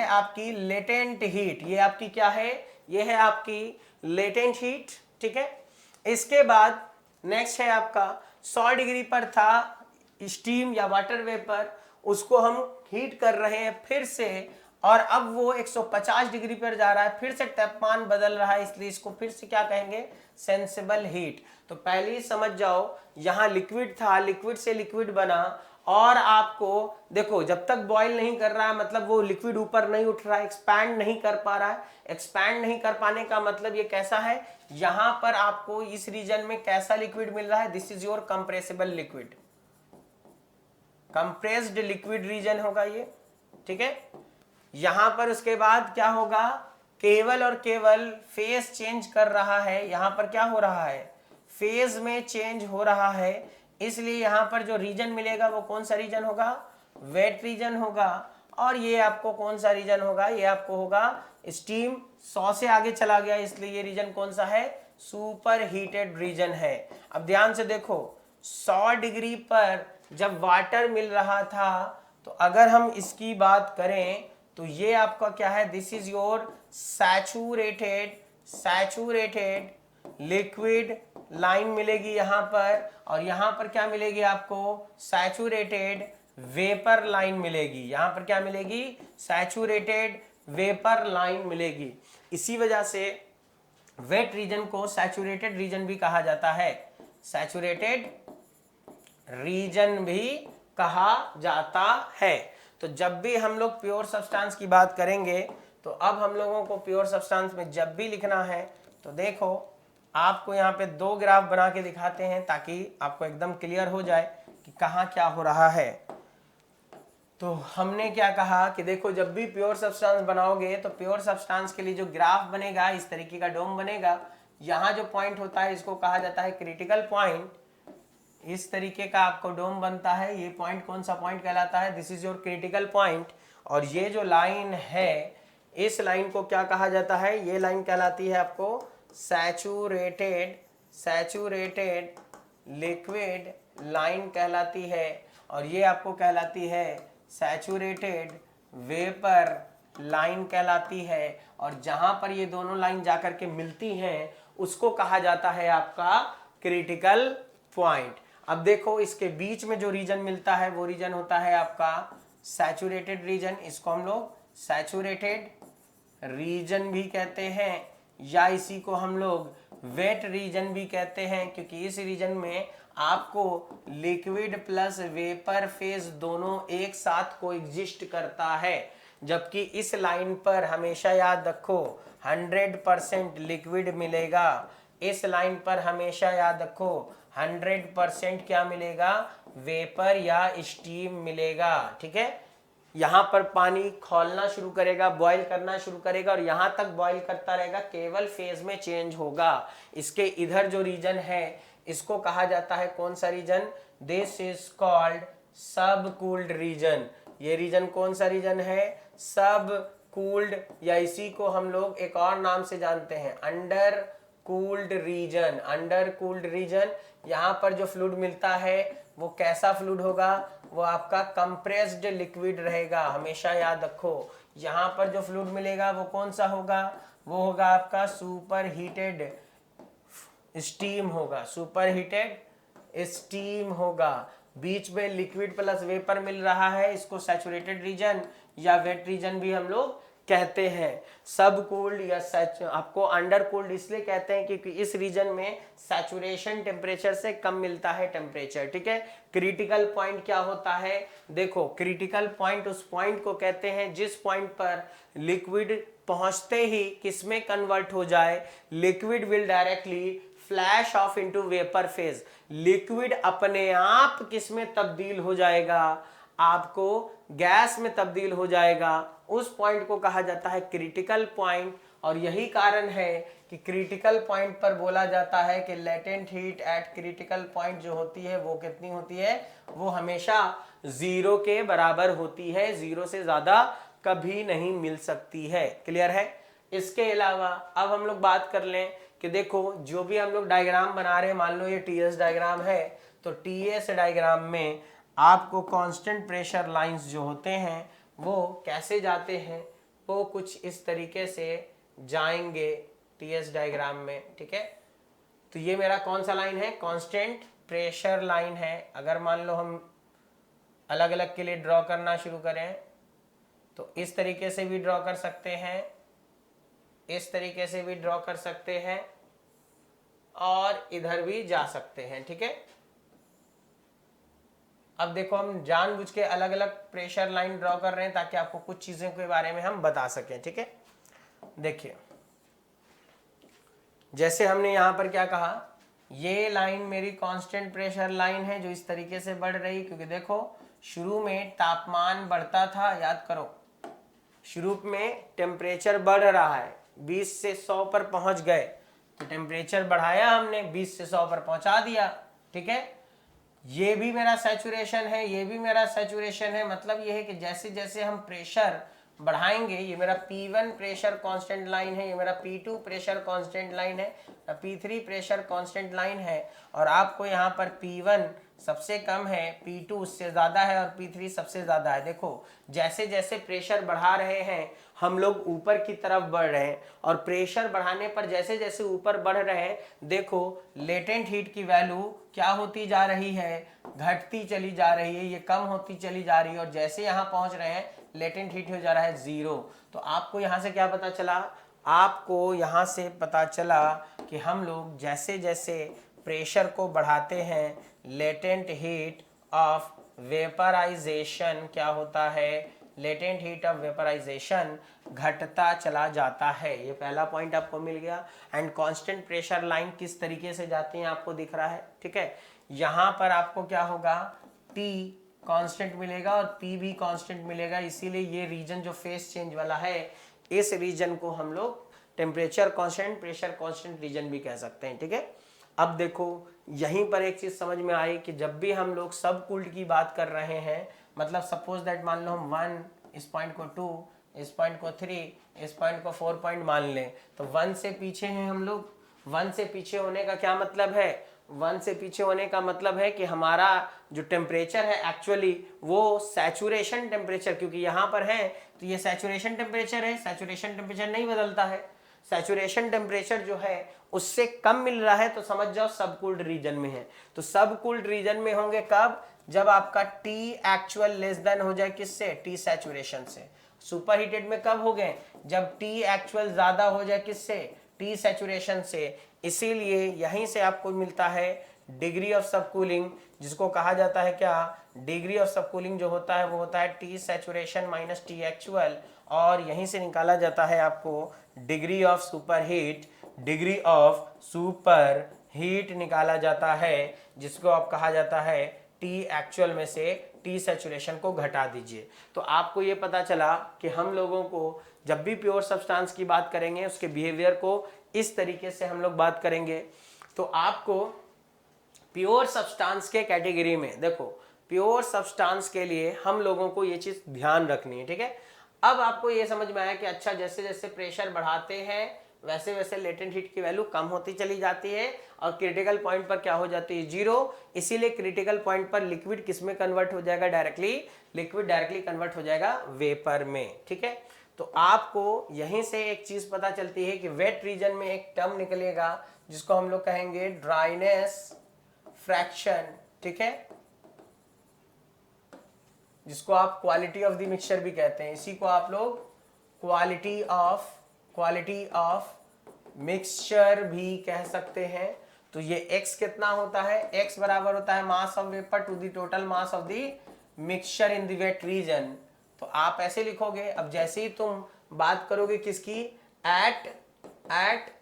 आपकी लेटेंट हीट। ये आपकी क्या है? ये है आपकी लेटेंट हीट, ठीक है। इसके बाद नेक्स्ट है आपका 100 डिग्री पर था स्टीम या वाटर वेपर, उसको हम हीट कर रहे हैं फिर से, और अब वो 150 डिग्री पर जा रहा है, फिर से तापमान बदल रहा है, इसलिए इसको फिर से क्या कहेंगे? Sensible heat. तो पहले ही समझ जाओ, यहां लिक्विड था, लिक्विड से लिक्विड बना, और आपको देखो जब तक बॉईल नहीं कर रहा है मतलब वो लिक्विड ऊपर नहीं उठ रहा है, एक्सपैंड नहीं कर पा रहा है। एक्सपैंड नहीं कर पाने का मतलब ये कैसा है, यहां पर आपको इस रीजन में कैसा लिक्विड मिल रहा है, this is your compressible liquid, compressed liquid region होगा ये, ठीक है। यहां पर उसके बाद क्या होगा, केवल और केवल फेज चेंज कर रहा है, यहां पर क्या हो रहा है, फेज में चेंज हो रहा है, इसलिए यहां पर जो रीजन मिलेगा वो कौन सा रीजन होगा, वेट रीजन होगा। और ये आपको कौन सा रीजन होगा, ये आपको होगा स्टीम, 100 से आगे चला गया इसलिए ये रीजन कौन सा है, सुपर हीटेड रीजन है। अब ध्यान से देखो 100 डिग्री पर जब वाटर मिल रहा था, तो अगर हम इसकी बात करें तो ये आपका क्या है, this is your saturated liquid line मिलेगी यहां पर, और यहां पर क्या मिलेगी आपको, सैचुरेटेड वेपर लाइन मिलेगी। यहां पर क्या मिलेगी, सैचुरेटेड वेपर लाइन मिलेगी। इसी वजह से वेट रीजन को सैचुरेटेड रीजन भी कहा जाता है, सैचुरेटेड रीजन भी कहा जाता है। तो जब भी हम लोग प्योर सब्सटेंस की बात करेंगे, तो अब हम लोगों को प्योर सब्सटेंस में जब भी लिखना है तो देखो आपको यहाँ पे 2 ग्राफ बना के दिखाते हैं ताकि आपको एकदम क्लियर हो जाए कि कहाँ क्या हो रहा है। तो हमने क्या कहा कि देखो जब भी प्योर सब्सटेंस बनाओगे तो प्योर सब्सटेंस के लिए जो ग्राफ बनेगा इस तरीके का डोम बनेगा। यहाँ जो पॉइंट होता है इसको कहा जाता है क्रिटिकल पॉइंट। इस तरीके का आपको डोम बनता है, ये पॉइंट कौन सा पॉइंट कहलाता है, this is your critical point. और ये जो लाइन है इस लाइन को क्या कहा जाता है, ये लाइन कहलाती है आपको सैचुरेटेड लिक्विड लाइन कहलाती है, और ये आपको कहलाती है सैचुरेटेड वेपर लाइन कहलाती है। और जहां पर ये दोनों लाइन जाकर के मिलती हैं उसको कहा जाता है आपका क्रिटिकल पॉइंट। अब देखो इसके बीच में जो रीजन मिलता है वो रीजन होता है आपका सैचुरेटेड रीजन, इसको हम लोग सैचुरेटेड रीजन भी कहते हैं, या इसी को हम लोग वेट रीजन भी कहते हैं, क्योंकि इस रीजन में आपको लिक्विड प्लस वेपर फेज दोनों एक साथ कोएग्जिस्ट करता है। जबकि इस लाइन पर हमेशा याद रखो 100% लिक्विड मिलेगा, इस लाइन पर हमेशा याद रखो 100% क्या मिलेगा, वेपर या स्टीम मिलेगा, ठीक है। यहां पर पानी खौलना शुरू करेगा, बॉईल करना शुरू करेगा, और यहां तक बॉईल करता रहेगा, केवल फेज में चेंज होगा। इसके इधर जो रीजन है इसको कहा जाता है कौन सा रीजन, दिस इज कॉल्ड सब कूल्ड रीजन। ये रीजन कौन सा रीजन है, सब कूल्ड, या इसी को हम लोग एक और नाम से जानते हैं under cooled region. Under cooled region, यहाँ पर जो फ्लूइड मिलता है वो कैसा फ्लूइड होगा, वो आपका कंप्रेस्ड लिक्विड रहेगा, हमेशा याद रखो। यहाँ पर जो फ्लूइड मिलेगा वो कौन सा होगा, वो होगा आपका सुपर हीटेड स्टीम होगा, सुपर हीटेड स्टीम होगा। बीच में लिक्विड प्लस वेपर मिल रहा है, इसको सैचुरेटेड रीजन या वेट रीजन भी हम लोग कहते हैं। सब कूल्ड या आपको अंडर कूल्ड इसलिए कहते हैं क्योंकि इस रीजन में सैचुरेशन टेम्परेचर से कम मिलता है टेम्परेचर, ठीक है। क्रिटिकल पॉइंट क्या होता है, देखो क्रिटिकल पॉइंट उस पॉइंट को कहते हैं जिस पॉइंट पर लिक्विड पहुंचते ही किसमें कन्वर्ट हो जाए, liquid will directly flash of into vapour phase. Liquid अपने आप किसमें तब्दील हो जाएगा, आपको गैस में तब्दील हो जाएगा। उस पॉइंट को कहा जाता है क्रिटिकल पॉइंट। और यही कारण है कि क्रिटिकल पॉइंट पर बोला जाता है कि latent heat at critical point जो होती है वो कितनी होती है, वो हमेशा 0 के बराबर होती है, 0 से ज्यादा कभी नहीं मिल सकती है। क्लियर है। इसके अलावा अब हम लोग बात कर लें कि देखो जो भी हम लोग डायग्राम बना रहे हैं, मान लो ये टीएस डायग्राम है, तो टीएस डायग्राम में आपको कांस्टेंट प्रेशर लाइंस जो होते हैं वो कैसे जाते हैं, वो कुछ इस तरीके से जाएंगे टीएस डायग्राम में, ठीक है। तो ये मेरा कौन सा लाइन है, कांस्टेंट प्रेशर लाइन है। अगर मान लो हम अलग अलग के लिए ड्रॉ करना शुरू करें तो इस तरीके से भी ड्रॉ कर सकते हैं, इस तरीके से भी ड्रॉ कर सकते हैं, और इधर भी जा सकते हैं, ठीक है। अब देखो हम जानबूझ के अलग अलग प्रेशर लाइन ड्रॉ कर रहे हैं ताकि आपको कुछ चीज़ों के बारे में हम बता सकें, ठीक है। देखिए जैसे हमने यहाँ पर क्या कहा, ये लाइन मेरी कांस्टेंट प्रेशर लाइन है जो इस तरीके से बढ़ रही, क्योंकि देखो शुरू में तापमान बढ़ता था, याद करो शुरू में टेम्परेचर बढ़ रहा है, 20 से 100 पर पहुंच गए तो टेम्परेचर बढ़ाया हमने, 20 से 100 पर पहुंचा दिया, ठीक है। ये भी मेरा सैचुरेशन है, ये भी मेरा सैचुरेशन है। मतलब ये है कि जैसे जैसे हम प्रेशर बढ़ाएंगे, ये मेरा P1 प्रेशर कांस्टेंट लाइन है, ये मेरा P2 प्रेशर कांस्टेंट लाइन है, P3 प्रेशर कांस्टेंट लाइन है, और आपको यहाँ पर P1 सबसे कम है, P2 उससे ज़्यादा है और P3 सबसे ज़्यादा है। देखो जैसे जैसे प्रेशर बढ़ा रहे हैं हम लोग ऊपर की तरफ बढ़ रहे हैं, और प्रेशर बढ़ाने पर जैसे जैसे ऊपर बढ़ रहे हैं, देखो लेटेंट हीट की वैल्यू क्या होती जा रही है, घटती चली जा रही है, ये कम होती चली जा रही है, और जैसे यहाँ पहुँच रहे हैं लेटेंट हीट हो जा रहा है 0। तो आपको यहाँ से क्या पता चला, आपको यहाँ से पता चला कि हम लोग जैसे जैसे प्रेशर को बढ़ाते हैं, लेटेंट हीट ऑफ वेपराइजेशन क्या होता है, लेटेंट हीट ऑफ वेपराइजेशन घटता चला जाता है। ये पहला पॉइंट आपको मिल गया। एंड कांस्टेंट प्रेशर लाइन किस तरीके से जाती है आपको दिख रहा है, ठीक है। यहाँ पर आपको क्या होगा, T कांस्टेंट मिलेगा और P भी कांस्टेंट मिलेगा, इसीलिए ये रीजन जो फेस चेंज वाला है, इस रीजन को हम लोग temperature constant pressure constant region भी कह सकते हैं, ठीक है। अब देखो यहीं पर एक चीज समझ में आई कि जब भी हम लोग सब कूल्ड की बात कर रहे हैं, मतलब सपोज दैट मान लो हम 1, इस पॉइंट को 2, इस पॉइंट को 3, इस पॉइंट को 4 पॉइंट मान लें, तो 1 से पीछे हैं हम लोग। 1 से पीछे होने का क्या मतलब है, 1 से पीछे होने का मतलब है कि हमारा जो टेम्परेचर है एक्चुअली वो सैचुरेशन टेम्परेचर, क्योंकि यहाँ पर है तो ये सैचुरेशन टेम्परेचर है, सैचुरेशन टेम्परेचर नहीं बदलता है, सैचुरेशन टेम्परेचर जो है उससे कम मिल रहा है, तो समझ जाओ सब कूल्ड रीजन में है। तो सब कूल्ड रीजन में होंगे कब, जब आपका T एक्चुअल लेस देन हो जाए किससे, T सैचुरेशन से। सुपर हीटेड में कब हो गए, जब T एक्चुअल ज्यादा हो जाए किससे, T सैचुरेशन से। इसीलिए यहीं से आपको मिलता है डिग्री ऑफ सबकूलिंग, जिसको कहा जाता है क्या, डिग्री ऑफ सबकूलिंग जो होता है वो होता है T saturation minus T actual, और यहीं से निकाला जाता है आपको degree of super heat, degree of super heat निकाला जाता है, जिसको आप कहा जाता है T एक्चुअल में से T सैचुरेशन को घटा दीजिए। तो आपको ये पता चला कि हम लोगों को जब भी प्योर सब्सटेंस की बात करेंगे उसके बिहेवियर को इस तरीके से हम लोग बात करेंगे। तो आपको प्योर सब्सटेंस के कैटेगरी में देखो, प्योर सब्सटेंस के लिए हम लोगों को ये चीज ध्यान रखनी है, ठीक है। अब आपको ये समझ में आया कि अच्छा जैसे जैसे प्रेशर बढ़ाते हैं वैसे वैसे लेटेंट हीट की वैल्यू कम होती चली जाती है और क्रिटिकल पॉइंट पर क्या हो जाती है, 0। इसीलिए क्रिटिकल पॉइंट पर लिक्विड किस में कन्वर्ट हो जाएगा, डायरेक्टली लिक्विड डायरेक्टली कन्वर्ट हो जाएगा वेपर में, ठीक है। तो आपको यहीं से एक चीज पता चलती है कि वेट रीजन में एक टर्म निकलेगा जिसको हम लोग कहेंगे ड्राइनेस फ्रैक्शन, ठीक है, जिसको आप क्वालिटी ऑफ द मिक्सचर भी कहते हैं। इसी को आप लोग क्वालिटी ऑफ मिक्सचर भी कह सकते हैं। तो ये x कितना होता है, x बराबर होता है mass of vapour to the total mass of the mixture in the wet region. तो आप ऐसे लिखोगे। अब जैसे ही तुम बात करोगे किसकी, एट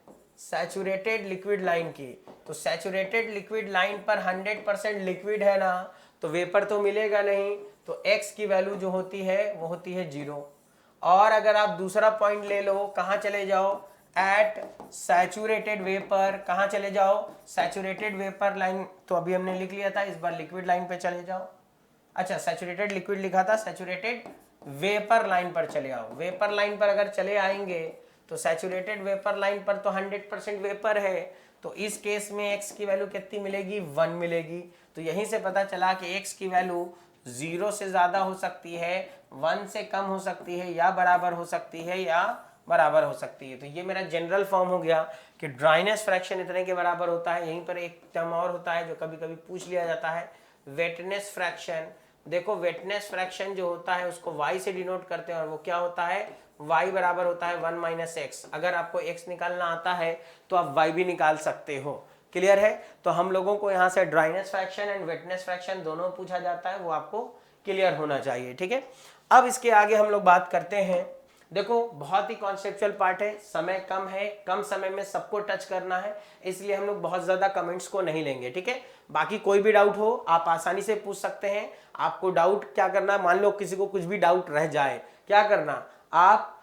सैचुरेटेड लिक्विड लाइन की, तो सैचुरेटेड लिक्विड लाइन पर 100% लिक्विड है ना, तो वेपर तो मिलेगा नहीं, तो x की वैल्यू जो होती है वो होती है 0। और अगर आप दूसरा पॉइंट ले लो, कहाँ चले जाओ, एट सैचुरेटेड वेपर, कहाँ चले जाओ, सैचुरेटेड वेपर लाइन तो अभी हमने लिख लिया था, इस बार लिक्विड लाइन पे चले जाओ। अच्छा सैचुरेटेड लिक्विड लिखा था, सैचुरेटेड वेपर लाइन पर चले आओ। वेपर लाइन पर अगर चले आएंगे तो सैचुरेटेड वेपर लाइन पर तो 100% वेपर है, तो इस केस में x की वैल्यू कितनी मिलेगी, 1 मिलेगी। तो यहीं से पता चला कि x की वैल्यू 0 से ज्यादा हो सकती है, 1 से कम हो सकती है, या बराबर हो सकती है, या बराबर हो सकती है। तो ये मेरा जनरल फॉर्म हो गया कि ड्राइनेस फ्रैक्शन इतने के बराबर होता है। यहीं पर एक टर्म और होता है जो कभी कभी पूछ लिया जाता है, वेटनेस फ्रैक्शन। देखो वेटनेस फ्रैक्शन जो होता है उसको y से डिनोट करते हैं, और वो क्या होता है, y बराबर होता है 1 - x। अगर आपको x निकालना आता है तो आप y भी निकाल सकते हो। क्लियर है? तो हम लोगों को यहाँ से ड्राइनेस फ्रैक्शन एंड वेटनेस फ्रैक्शन दोनों पूछा जाता है, वो आपको क्लियर होना चाहिए। ठीक है, अब इसके आगे हम लोग बात करते हैं। देखो बहुत ही कॉन्सेप्चुअल पार्ट है, समय कम है, कम समय में सबको टच करना है, इसलिए हम लोग बहुत ज्यादा कमेंट्स को नहीं लेंगे। ठीक है, बाकी कोई भी डाउट हो आप आसानी से पूछ सकते हैं। आपको डाउट क्या करना, मान लो किसी को कुछ भी डाउट रह जाए, क्या करना, आप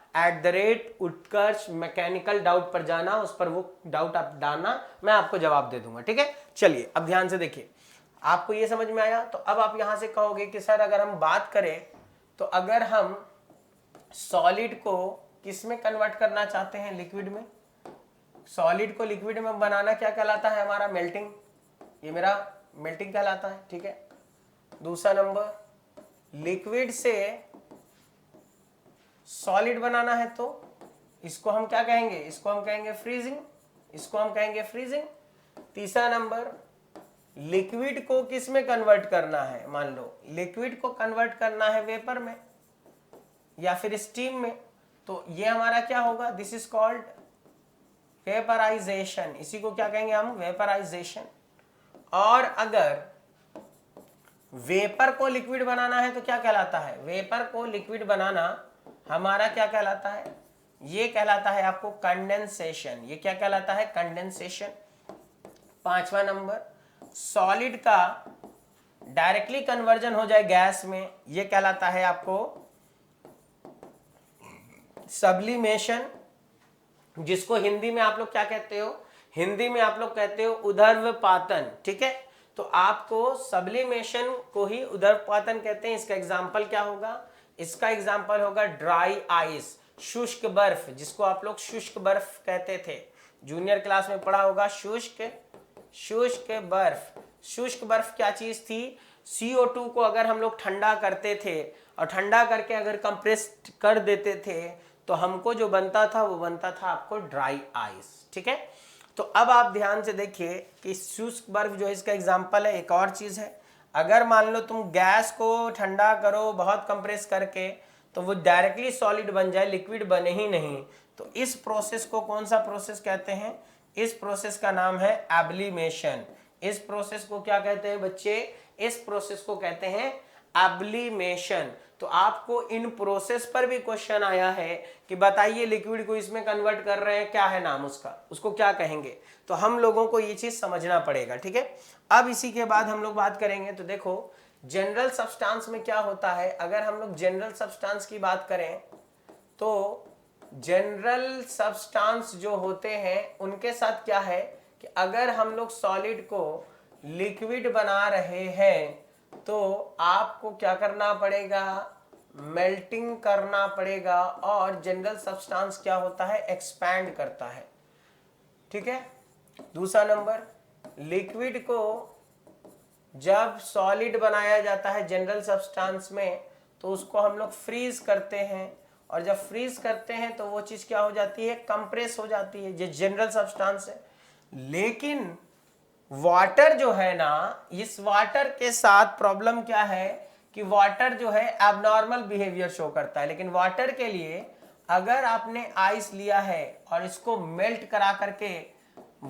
@उत्कर्ष मैकेनिकल डाउट पर जाना, उस पर वो डाउट आप डालना, मैं आपको जवाब दे दूंगा। ठीक है, चलिए अब ध्यान से देखिए, आपको ये समझ में आया? तो अब आप यहां से कहोगे कि सर अगर हम बात करें तो अगर हम सॉलिड को किस में कन्वर्ट करना चाहते हैं, लिक्विड में, सॉलिड को लिक्विड में बनाना क्या कहलाता है, हमारा मेल्टिंग, ये मेरा मेल्टिंग कहलाता है। ठीक है, दूसरा नंबर, लिक्विड से सॉलिड बनाना है तो इसको हम क्या कहेंगे, इसको हम कहेंगे फ्रीजिंग, इसको हम कहेंगे फ्रीजिंग। तीसरा नंबर, लिक्विड को किस में कन्वर्ट करना है, मान लो लिक्विड को कन्वर्ट करना है वेपर में या फिर स्टीम में, तो ये हमारा क्या होगा, दिस इज कॉल्ड वेपराइजेशन, इसी को क्या कहेंगे हम, वेपराइजेशन। और अगर वेपर को लिक्विड बनाना है तो क्या कहलाता है, वेपर को लिक्विड बनाना हमारा क्या कहलाता है, ये कहलाता है आपको कंडेंसेशन, ये क्या कहलाता है, कंडेंसेशन। पांचवा नंबर, सॉलिड का डायरेक्टली कन्वर्जन हो जाए गैस में, ये कहलाता है आपको सब्लिमेशन, जिसको हिंदी में आप लोग क्या कहते हो, हिंदी में आप लोग कहते हो उदर्वपातन। ठीक है, तो आपको सब्लिमेशन को ही उदर्वपातन कहते हैं। इसका एग्जाम्पल क्या होगा, इसका एग्जाम्पल होगा ड्राई आइस, शुष्क बर्फ, जिसको आप लोग शुष्क बर्फ कहते थे, जूनियर क्लास में पढ़ा होगा, शुष्क बर्फ। शुष्क बर्फ क्या चीज थी, CO2 को अगर हम लोग ठंडा करते थे और ठंडा करके अगर कंप्रेस कर देते थे तो हमको जो बनता था वो बनता था आपको ड्राई आइस। ठीक है, तो अब आप ध्यान से देखिए कि शुष्क बर्फ जो है इसका एग्जांपल है। एक और चीज है, अगर मान लो तुम गैस को ठंडा करो बहुत कंप्रेस करके तो वो डायरेक्टली सॉलिड बन जाए, लिक्विड बने ही नहीं, तो इस प्रोसेस को कौन सा प्रोसेस कहते हैं, इस प्रोसेस का नाम है एब्लिमेशन। इस प्रोसेस को क्या कहते हैं बच्चे, इस प्रोसेस को कहते हैं एब्लिमेशन। तो आपको इन प्रोसेस पर भी क्वेश्चन आया है कि बताइए लिक्विड को इसमें कन्वर्ट कर रहे हैं, क्या है नाम उसका, उसको क्या कहेंगे, तो हम लोगों को ये चीज समझना पड़ेगा। ठीक है, अब इसी के बाद हम लोग बात करेंगे। तो देखो जनरल सब्सटेंस में क्या होता है, अगर हम लोग जनरल सब्सटेंस की बात करें तो जनरल सब्सटेंस जो होते हैं उनके साथ क्या है कि अगर हम लोग सॉलिड को लिक्विड बना रहे हैं तो आपको क्या करना पड़ेगा, मेल्टिंग करना पड़ेगा, और जनरल सब्सटेंस क्या होता है, एक्सपैंड करता है। ठीक है, दूसरा नंबर, लिक्विड को जब सॉलिड बनाया जाता है जनरल सब्सटेंस में तो उसको हम लोग फ्रीज करते हैं, और जब फ्रीज करते हैं तो वो चीज क्या हो जाती है, कंप्रेस हो जाती है, जो जनरल सब्सटेंस है। लेकिन वाटर जो है ना, इस वाटर के साथ प्रॉब्लम क्या है कि वाटर जो है एबनॉर्मल बिहेवियर शो करता है। लेकिन वाटर के लिए अगर आपने आइस लिया है और इसको मेल्ट करा करके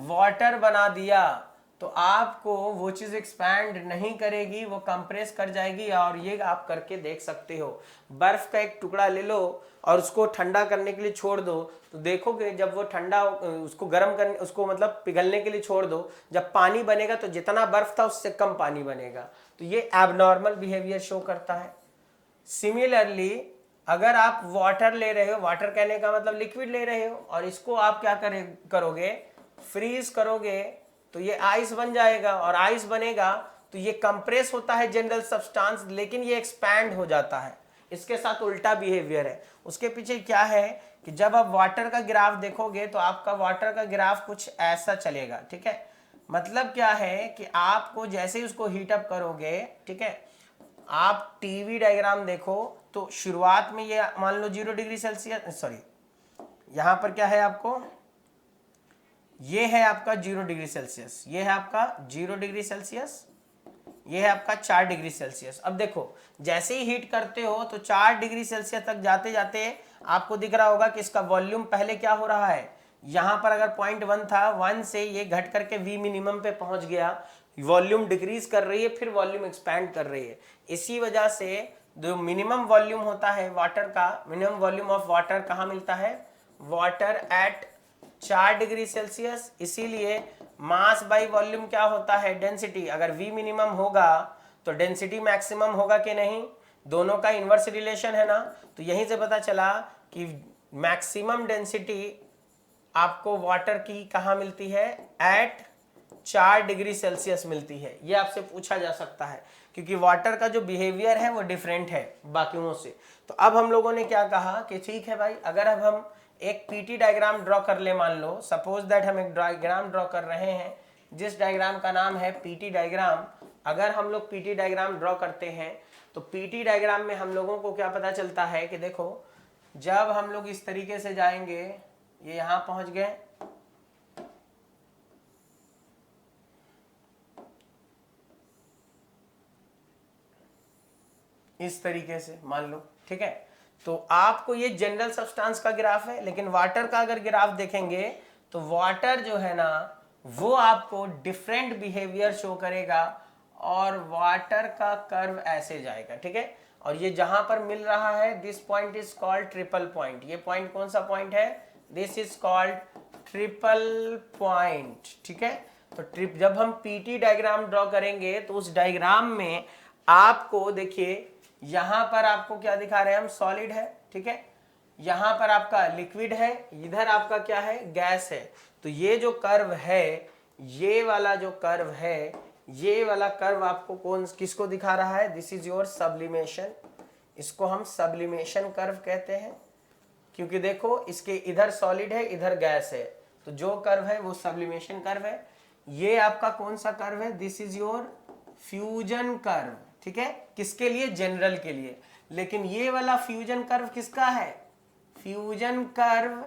वाटर बना दिया तो आपको वो चीज एक्सपैंड नहीं करेगी, वो कंप्रेस कर जाएगी। और ये आप करके देख सकते हो, बर्फ का एक टुकड़ा ले लो और उसको ठंडा करने के लिए छोड़ दो, तो देखोगे जब वो ठंडा, उसको गर्म करने, उसको मतलब पिघलने के लिए छोड़ दो, जब पानी बनेगा तो जितना बर्फ था उससे कम पानी बनेगा, तो ये एबनॉर्मल बिहेवियर शो करता है। सिमिलरली अगर आप वाटर ले रहे हो, वाटर कहने का मतलब लिक्विड ले रहे हो, और इसको आप क्या करोगे, फ्रीज करोगे, तो ये आइस बन जाएगा, और आइस बनेगा तो ये कंप्रेस होता है जनरल सब्सटेंस, लेकिन ये एक्सपैंड हो जाता है। इसके साथ उल्टा बिहेवियर है। उसके पीछे क्या है कि जब आप वाटर का ग्राफ देखोगे तो आपका वाटर का ग्राफ कुछ ऐसा चलेगा। ठीक है, मतलब क्या है कि आपको जैसे ही उसको हीट अप करोगे, ठीक है, आप टीवी डायग्राम देखो तो शुरुआत में ये मान लो 0 डिग्री सेल्सियस, सॉरी यहां पर क्या है आपको, ये है आपका 0 डिग्री सेल्सियस, ये है आपका 0 डिग्री सेल्सियस, ये है आपका 4 डिग्री सेल्सियस। अब देखो जैसे ही हीट करते हो तो 4 डिग्री सेल्सियस तक जाते जाते आपको दिख रहा होगा कि इसका वॉल्यूम पहले क्या हो रहा है, यहाँ पर अगर पॉइंट 1 था, 1 से ये घट करके V मिनिमम पे पहुंच गया, वॉल्यूम डिक्रीज कर रही है, फिर वॉल्यूम एक्सपैंड कर रही है। इसी वजह से जो मिनिमम वॉल्यूम होता है वाटर का, मिनिमम वॉल्यूम ऑफ वाटर कहाँ मिलता है? Water at 4 degree Celsius. इसीलिए मास बाई वॉल्यूम क्या होता है? डेंसिटी। अगर V मिनिमम होगा तो डेंसिटी मैक्सिमम होगा कि नहीं? दोनों का इन्वर्स रिलेशन है ना। तो यहीं से पता चला कि मैक्सिमम डेंसिटी आपको वाटर की कहाँ मिलती है? एट 4 डिग्री सेल्सियस मिलती है। ये आपसे पूछा जा सकता है क्योंकि वाटर का जो बिहेवियर है वो डिफरेंट है बाकियों से। तो अब हम लोगों ने क्या कहा कि ठीक है भाई, अगर अब हम एक पीटी डायग्राम ड्रॉ कर ले, मान लो सपोज दैट हम एक डायग्राम ड्रॉ कर रहे हैं जिस डायग्राम का नाम है पीटी डायग्राम। अगर हम लोग पीटी डायग्राम ड्रॉ करते हैं तो पीटी डायग्राम में हम लोगों को क्या पता चलता है कि देखो, जब हम लोग इस तरीके से जाएंगे, ये यहां पहुंच गए, इस तरीके से मान लो, ठीक है। तो आपको ये जनरल सब्सटेंस का ग्राफ है, लेकिन वाटर का अगर ग्राफ देखेंगे तो वाटर जो है ना वो आपको डिफरेंट बिहेवियर शो करेगा और वाटर का कर्व ऐसे जाएगा, ठीक है। और ये जहां पर मिल रहा है, this point is called triple point. ये पॉइंट कौन सा पॉइंट है? This is called triple point, ठीक है। तो ट्रिप जब हम पीटी डायग्राम ड्रॉ करेंगे तो उस डायग्राम में आपको देखिए, यहां पर आपको क्या दिखा रहे हैं हम? सॉलिड है, ठीक है। यहां पर आपका लिक्विड है, इधर आपका क्या है? गैस है। तो ये जो कर्व है, ये वाला जो कर्व है, ये वाला कर्व आपको कौन किसको दिखा रहा है? This is your sublimation. इसको हम सब्लिमेशन कर्व कहते हैं क्योंकि देखो इसके इधर सॉलिड है, इधर गैस है, तो जो कर्व है वो सब्लिमेशन कर्व है। ये आपका कौन सा कर्व है? This is your fusion curve, ठीक है। किसके लिए? जनरल के लिए। लेकिन ये वाला फ्यूजन कर्व किसका है? फ्यूजन कर्व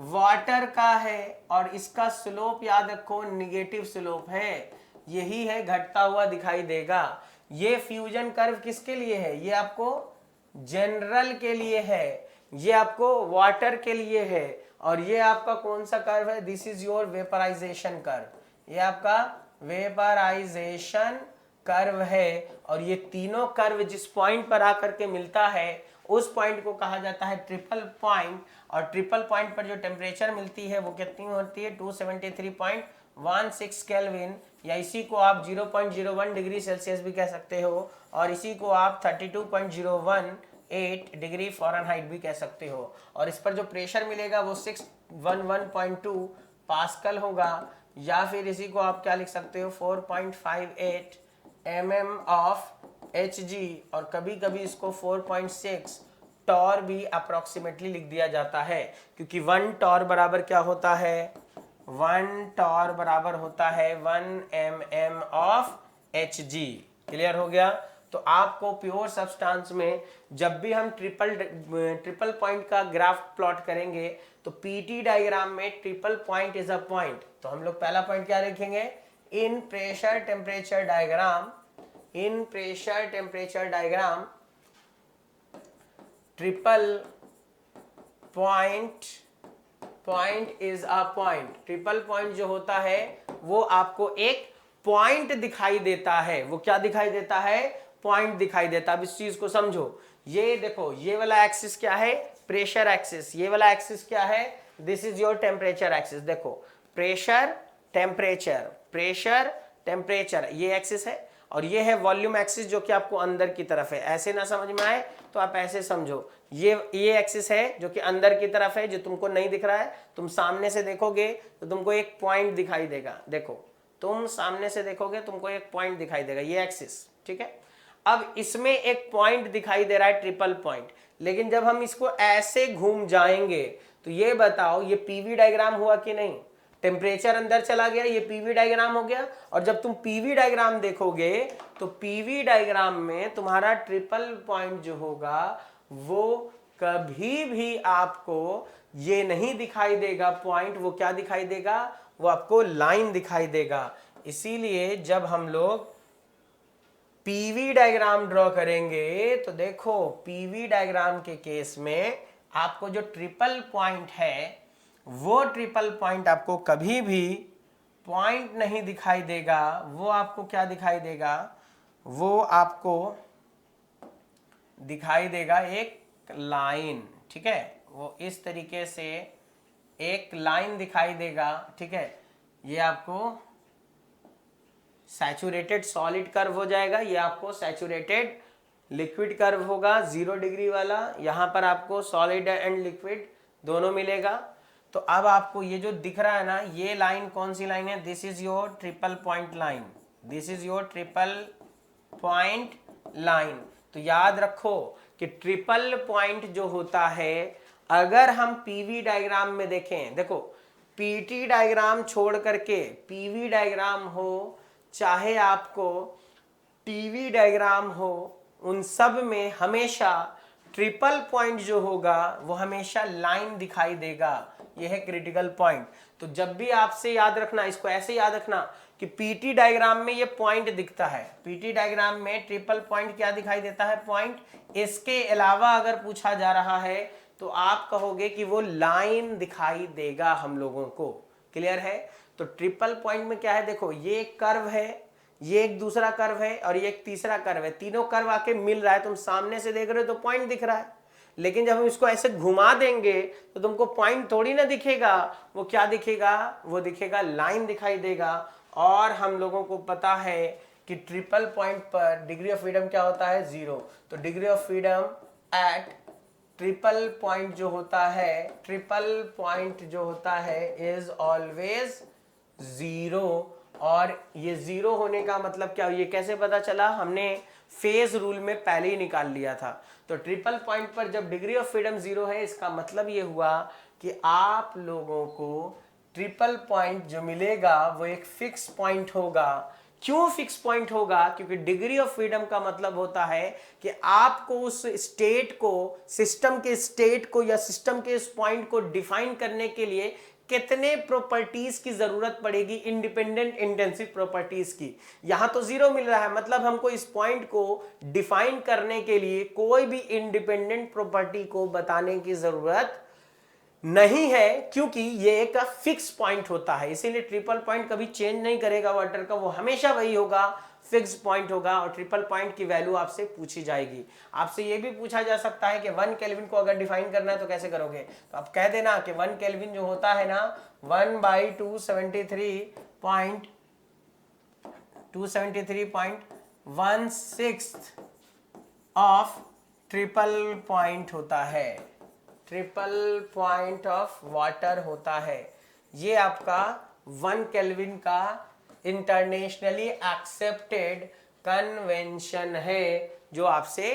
वाटर का है और इसका स्लोप याद रखो निगेटिव स्लोप है, यही है, घटता हुआ दिखाई देगा। ये फ्यूजन कर्व किसके लिए है? ये आपको जनरल के लिए है, ये आपको वाटर के लिए है। और ये आपका कौन सा कर्व है? This is your vaporisation curve. ये आपका वेपराइजेशन कर्व है। और ये तीनों कर्व जिस पॉइंट पर आकर के मिलता है उस पॉइंट को कहा जाता है ट्रिपल पॉइंट। और ट्रिपल पॉइंट पर जो टेम्परेचर मिलती है वो कितनी होती है? 273.16 केल्विन, या इसी को आप 0.01 डिग्री सेल्सियस भी कह सकते हो, और इसी को आप 32.018 डिग्री फ़ारेनहाइट भी कह सकते हो। और इस पर जो प्रेशर मिलेगा वो 611.2 पास्कल होगा, या फिर इसी को आप क्या लिख सकते हो? 4.58 mm ऑफ Hg, और कभी कभी इसको 4.6 टॉर भी अप्रोक्सीमेटली लिख दिया जाता है, क्योंकि 1 टॉर बराबर क्या होता है? 1 टॉर बराबर होता है 1 mm ऑफ Hg। क्लियर हो गया? तो आपको प्योर सब्सटेंस में जब भी हम ट्रिपल पॉइंट का ग्राफ प्लॉट करेंगे तो पीटी डायग्राम में triple point is a point. तो हम लोग पहला पॉइंट क्या लिखेंगे? इन pressure temperature diagram, in pressure temperature diagram triple point is a point. Triple point जो होता है वो आपको एक पॉइंट दिखाई देता है। वो क्या दिखाई देता है? पॉइंट दिखाई देता है। अब इस चीज को समझो, ये देखो, ये वाला एक्सिस क्या है? Pressure axis. ये वाला एक्सिस क्या है? This is your temperature axis. देखो, प्रेशर टेम्परेचर, प्रेशर टेम्परेचर, ये एक्सिस है। और ये है वॉल्यूम एक्सिस जो कि आपको अंदर की तरफ है। ऐसे ना समझ में आए तो आप ऐसे समझो, ये एक्सिस है जो कि अंदर की तरफ है, जो तुमको नहीं दिख रहा है। तुम सामने से देखोगे तो तुमको एक पॉइंट दिखाई देगा। देखो, तुम सामने से देखोगे तुमको एक पॉइंट दिखाई देगा, ये एक्सिस, ठीक है। अब इसमें एक पॉइंट दिखाई दे रहा है, ट्रिपल पॉइंट। लेकिन जब हम इसको ऐसे घूम जाएंगे तो ये बताओ, ये पीवी डायग्राम हुआ कि नहीं? टेम्परेचर अंदर चला गया, ये पीवी डायग्राम हो गया। और जब तुम पीवी डायग्राम देखोगे तो पीवी डायग्राम में तुम्हारा ट्रिपल पॉइंट जो होगा वो कभी भी आपको ये नहीं दिखाई देगा पॉइंट, वो क्या दिखाई देगा? वो आपको लाइन दिखाई देगा। इसीलिए जब हम लोग पीवी डायग्राम ड्रॉ करेंगे तो देखो, पीवी डायग्राम के केस में आपको जो ट्रिपल पॉइंट है वो ट्रिपल पॉइंट आपको कभी भी पॉइंट नहीं दिखाई देगा, वो आपको क्या दिखाई देगा, वो आपको दिखाई देगा एक लाइन, ठीक है, वो इस तरीके से एक लाइन दिखाई देगा, ठीक है। ये आपको सैचुरेटेड सॉलिड कर्व हो जाएगा, ये आपको सैचुरेटेड लिक्विड कर्व होगा 0 डिग्री वाला, यहां पर आपको सॉलिड एंड लिक्विड दोनों मिलेगा। तो अब आपको ये जो दिख रहा है ना, ये लाइन कौन सी लाइन है, this is your triple point line, this is your triple point line. तो याद रखो कि ट्रिपल पॉइंट जो होता है, अगर हम पीवी डायग्राम में देखें, देखो पीटी डायग्राम छोड़ करके पीवी डायग्राम हो, चाहे आपको टीवी डायग्राम हो, उन सब में हमेशा ट्रिपल पॉइंट जो होगा वो हमेशा लाइन दिखाई देगा, यह है क्रिटिकल पॉइंट। तो जब भी आपसे याद रखना, इसको ऐसे याद रखना कि पीटी डायग्राम में ये पॉइंट दिखता है, पीटी डायग्राम में ट्रिपल पॉइंट क्या दिखाई देता है, पॉइंट। इसके अलावा अगर पूछा जा रहा है तो आप कहोगे कि वो लाइन दिखाई देगा हम लोगों को। क्लियर है? तो ट्रिपल पॉइंट में क्या है, देखो ये एक कर्व है, ये एक दूसरा कर्व है और ये एक तीसरा कर्व है, तीनों कर्व आके मिल रहा है, तुम सामने से देख रहे हो तो पॉइंट दिख रहा है। लेकिन जब हम इसको ऐसे घुमा देंगे तो तुमको पॉइंट थोड़ी ना दिखेगा, वो क्या दिखेगा, वो दिखेगा लाइन दिखाई देगा। और हम लोगों को पता है कि ट्रिपल पॉइंट पर डिग्री ऑफ फ्रीडम क्या होता है, 0। तो degree of freedom at triple point जो होता है, ट्रिपल पॉइंट जो होता है इज ऑलवेज 0। और ये 0 होने का मतलब क्या, ये कैसे पता चला, हमने फेज रूल में पहले ही निकाल लिया था। तो ट्रिपल पॉइंट पर जब डिग्री ऑफ फ्रीडम 0 है, इसका मतलब ये हुआ कि आप लोगों को ट्रिपल पॉइंट जो मिलेगा वो एक फिक्स पॉइंट होगा। क्यों फिक्स पॉइंट होगा, क्योंकि डिग्री ऑफ फ्रीडम का मतलब होता है कि आपको उस स्टेट को, सिस्टम के स्टेट को या सिस्टम के इस पॉइंट को डिफाइन करने के लिए कितने प्रॉपर्टीज की जरूरत पड़ेगी, इंडिपेंडेंट इंटेंसिव प्रॉपर्टीज की। यहां तो 0 मिल रहा है, मतलब हमको इस पॉइंट को डिफाइन करने के लिए कोई भी इंडिपेंडेंट प्रॉपर्टी को बताने की जरूरत नहीं है, क्योंकि ये एक फिक्स पॉइंट होता है। इसीलिए ट्रिपल पॉइंट कभी चेंज नहीं करेगा वाटर का, वो हमेशा वही होगा, फिक्स पॉइंट होगा। और ट्रिपल पॉइंट की वैल्यू आपसे पूछी जाएगी। आपसे ये भी पूछा जा सकता है कि 1 केल्विन को अगर डिफाइन करना है तो कैसे करोगे, तो आप कह देना कि 1 केल्विन जो होता है ना, 1/273.16 ऑफ ट्रिपल पॉइंट होता है, ट्रिपल पॉइंट ऑफ वाटर होता है। ये आपका 1 केल्विन का इंटरनेशनली एक्सेप्टेड कन्वेंशन है जो आपसे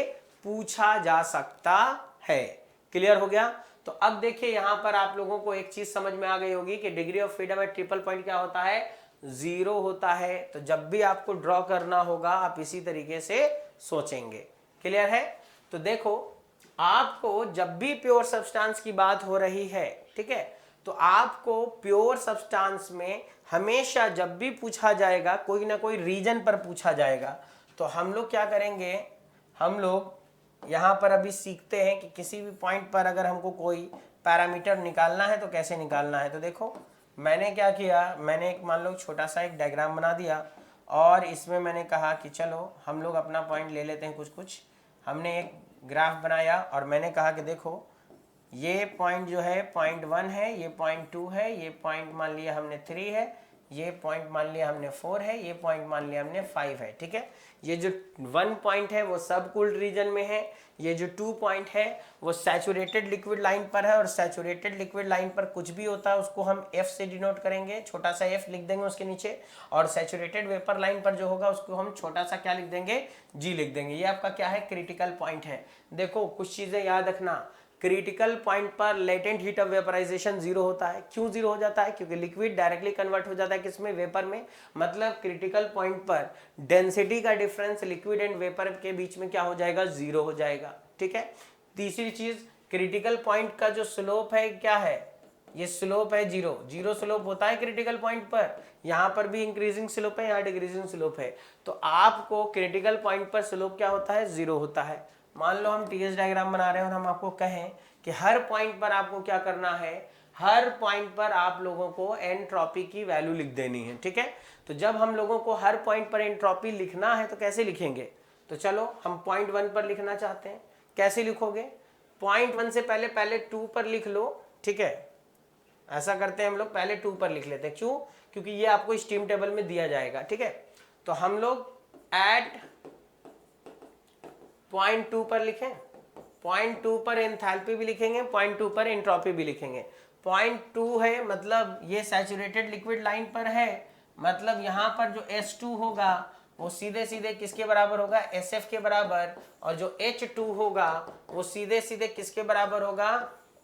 पूछा जा सकता है। क्लियर हो गया? तो अब देखिए यहां पर आप लोगों को एक चीज समझ में आ गई होगी कि degree of freedom at triple point क्या होता है, 0 होता है। तो जब भी आपको ड्रॉ करना होगा आप इसी तरीके से सोचेंगे। क्लियर है? तो देखो आपको जब भी प्योर सब्सटेंस की बात हो रही है, ठीक है, तो आपको प्योर सब्सटेंस में हमेशा जब भी पूछा जाएगा कोई ना कोई रीजन पर पूछा जाएगा। तो हम लोग क्या करेंगे, हम लोग यहाँ पर अभी सीखते हैं कि किसी भी पॉइंट पर अगर हमको कोई पैरामीटर निकालना है तो कैसे निकालना है। तो देखो मैंने क्या किया, मैंने एक मान लो छोटा सा एक डायग्राम बना दिया और इसमें मैंने कहा कि चलो हम लोग अपना पॉइंट ले लेते हैं कुछ कुछ। हमने एक ग्राफ बनाया और मैंने कहा कि देखो ये पॉइंट जो है पॉइंट 1 है, ये पॉइंट 2 है, ये पॉइंट मान लिया हमने 3 है, ये पॉइंट मान लिया हमने 4 है, ये पॉइंट मान लिया हमने 5 है। ठीक है, ये जो 1 पॉइंट है वो सब कूल्ड रीजन में है, ये जो 2 पॉइंट है वो सैचुरेटेड लिक्विड लाइन पर है। और सैचुरेटेड लिक्विड लाइन पर कुछ भी होता है उसको हम F से डिनोट करेंगे, छोटा सा F लिख देंगे उसके नीचे। और सैचुरेटेड वेपर लाइन पर जो होगा उसको हम छोटा सा क्या लिख देंगे, G लिख देंगे। ये आपका क्या है, क्रिटिकल पॉइंट है। देखो कुछ चीजें याद रखना, क्रिटिकल पॉइंट पर लेटेंट हीट ऑफ वेपराइजेशन 0 होता है। क्यों 0 हो जाता है, क्योंकि लिक्विड डायरेक्टली कन्वर्ट हो जाता है किसमें, वेपर में। मतलब क्रिटिकल पॉइंट पर डेंसिटी का डिफरेंस लिक्विड एंड वेपर के बीच में क्या हो जाएगा, 0 हो जाएगा। ठीक है, तीसरी चीज क्रिटिकल पॉइंट का जो स्लोप है क्या है, ये स्लोप है 0। 0 स्लोप होता है क्रिटिकल पॉइंट पर, यहां पर भी इंक्रीजिंग स्लोप है, यहाँ डिक्रीजिंग स्लोप है। तो आपको क्रिटिकल पॉइंट पर स्लोप क्या होता है, 0 होता है। मान लो हम टीएस डायग्राम बना रहे हैं और हम आपको कहें कि हर पॉइंट पर आपको क्या करना है, हर पॉइंट पर आप लोगों को एंट्रोपी की वैल्यू लिख देनी है, ठीक है। तो जब हम लोगों को हर पॉइंट पर एंट्रोपी लिखना है तो कैसे लिखेंगे, तो चलो हम पॉइंट 1 पर लिखना चाहते हैं, कैसे लिखोगे, पॉइंट 1 से पहले पहले 2 पर लिख लो, ठीक है। ऐसा करते हैं हम लोग, पहले 2 पर लिख लेते हैं, क्यों, क्योंकि ये आपको स्टीम टेबल में दिया जाएगा, ठीक है। तो हम लोग एट पॉइंट 2 पर लिखें, पॉइंट 2 पर एंथैल्पी भी लिखेंगे, पॉइंट 2 पर एंट्रोपी भी लिखेंगे। पॉइंट 2 है मतलब ये सैचुरेटेड लिक्विड लाइन पर है, मतलब यहाँ पर जो S2 होगा वो सीधे सीधे किसके बराबर होगा, SF के बराबर, और जो H2 होगा वो सीधे सीधे किसके बराबर होगा,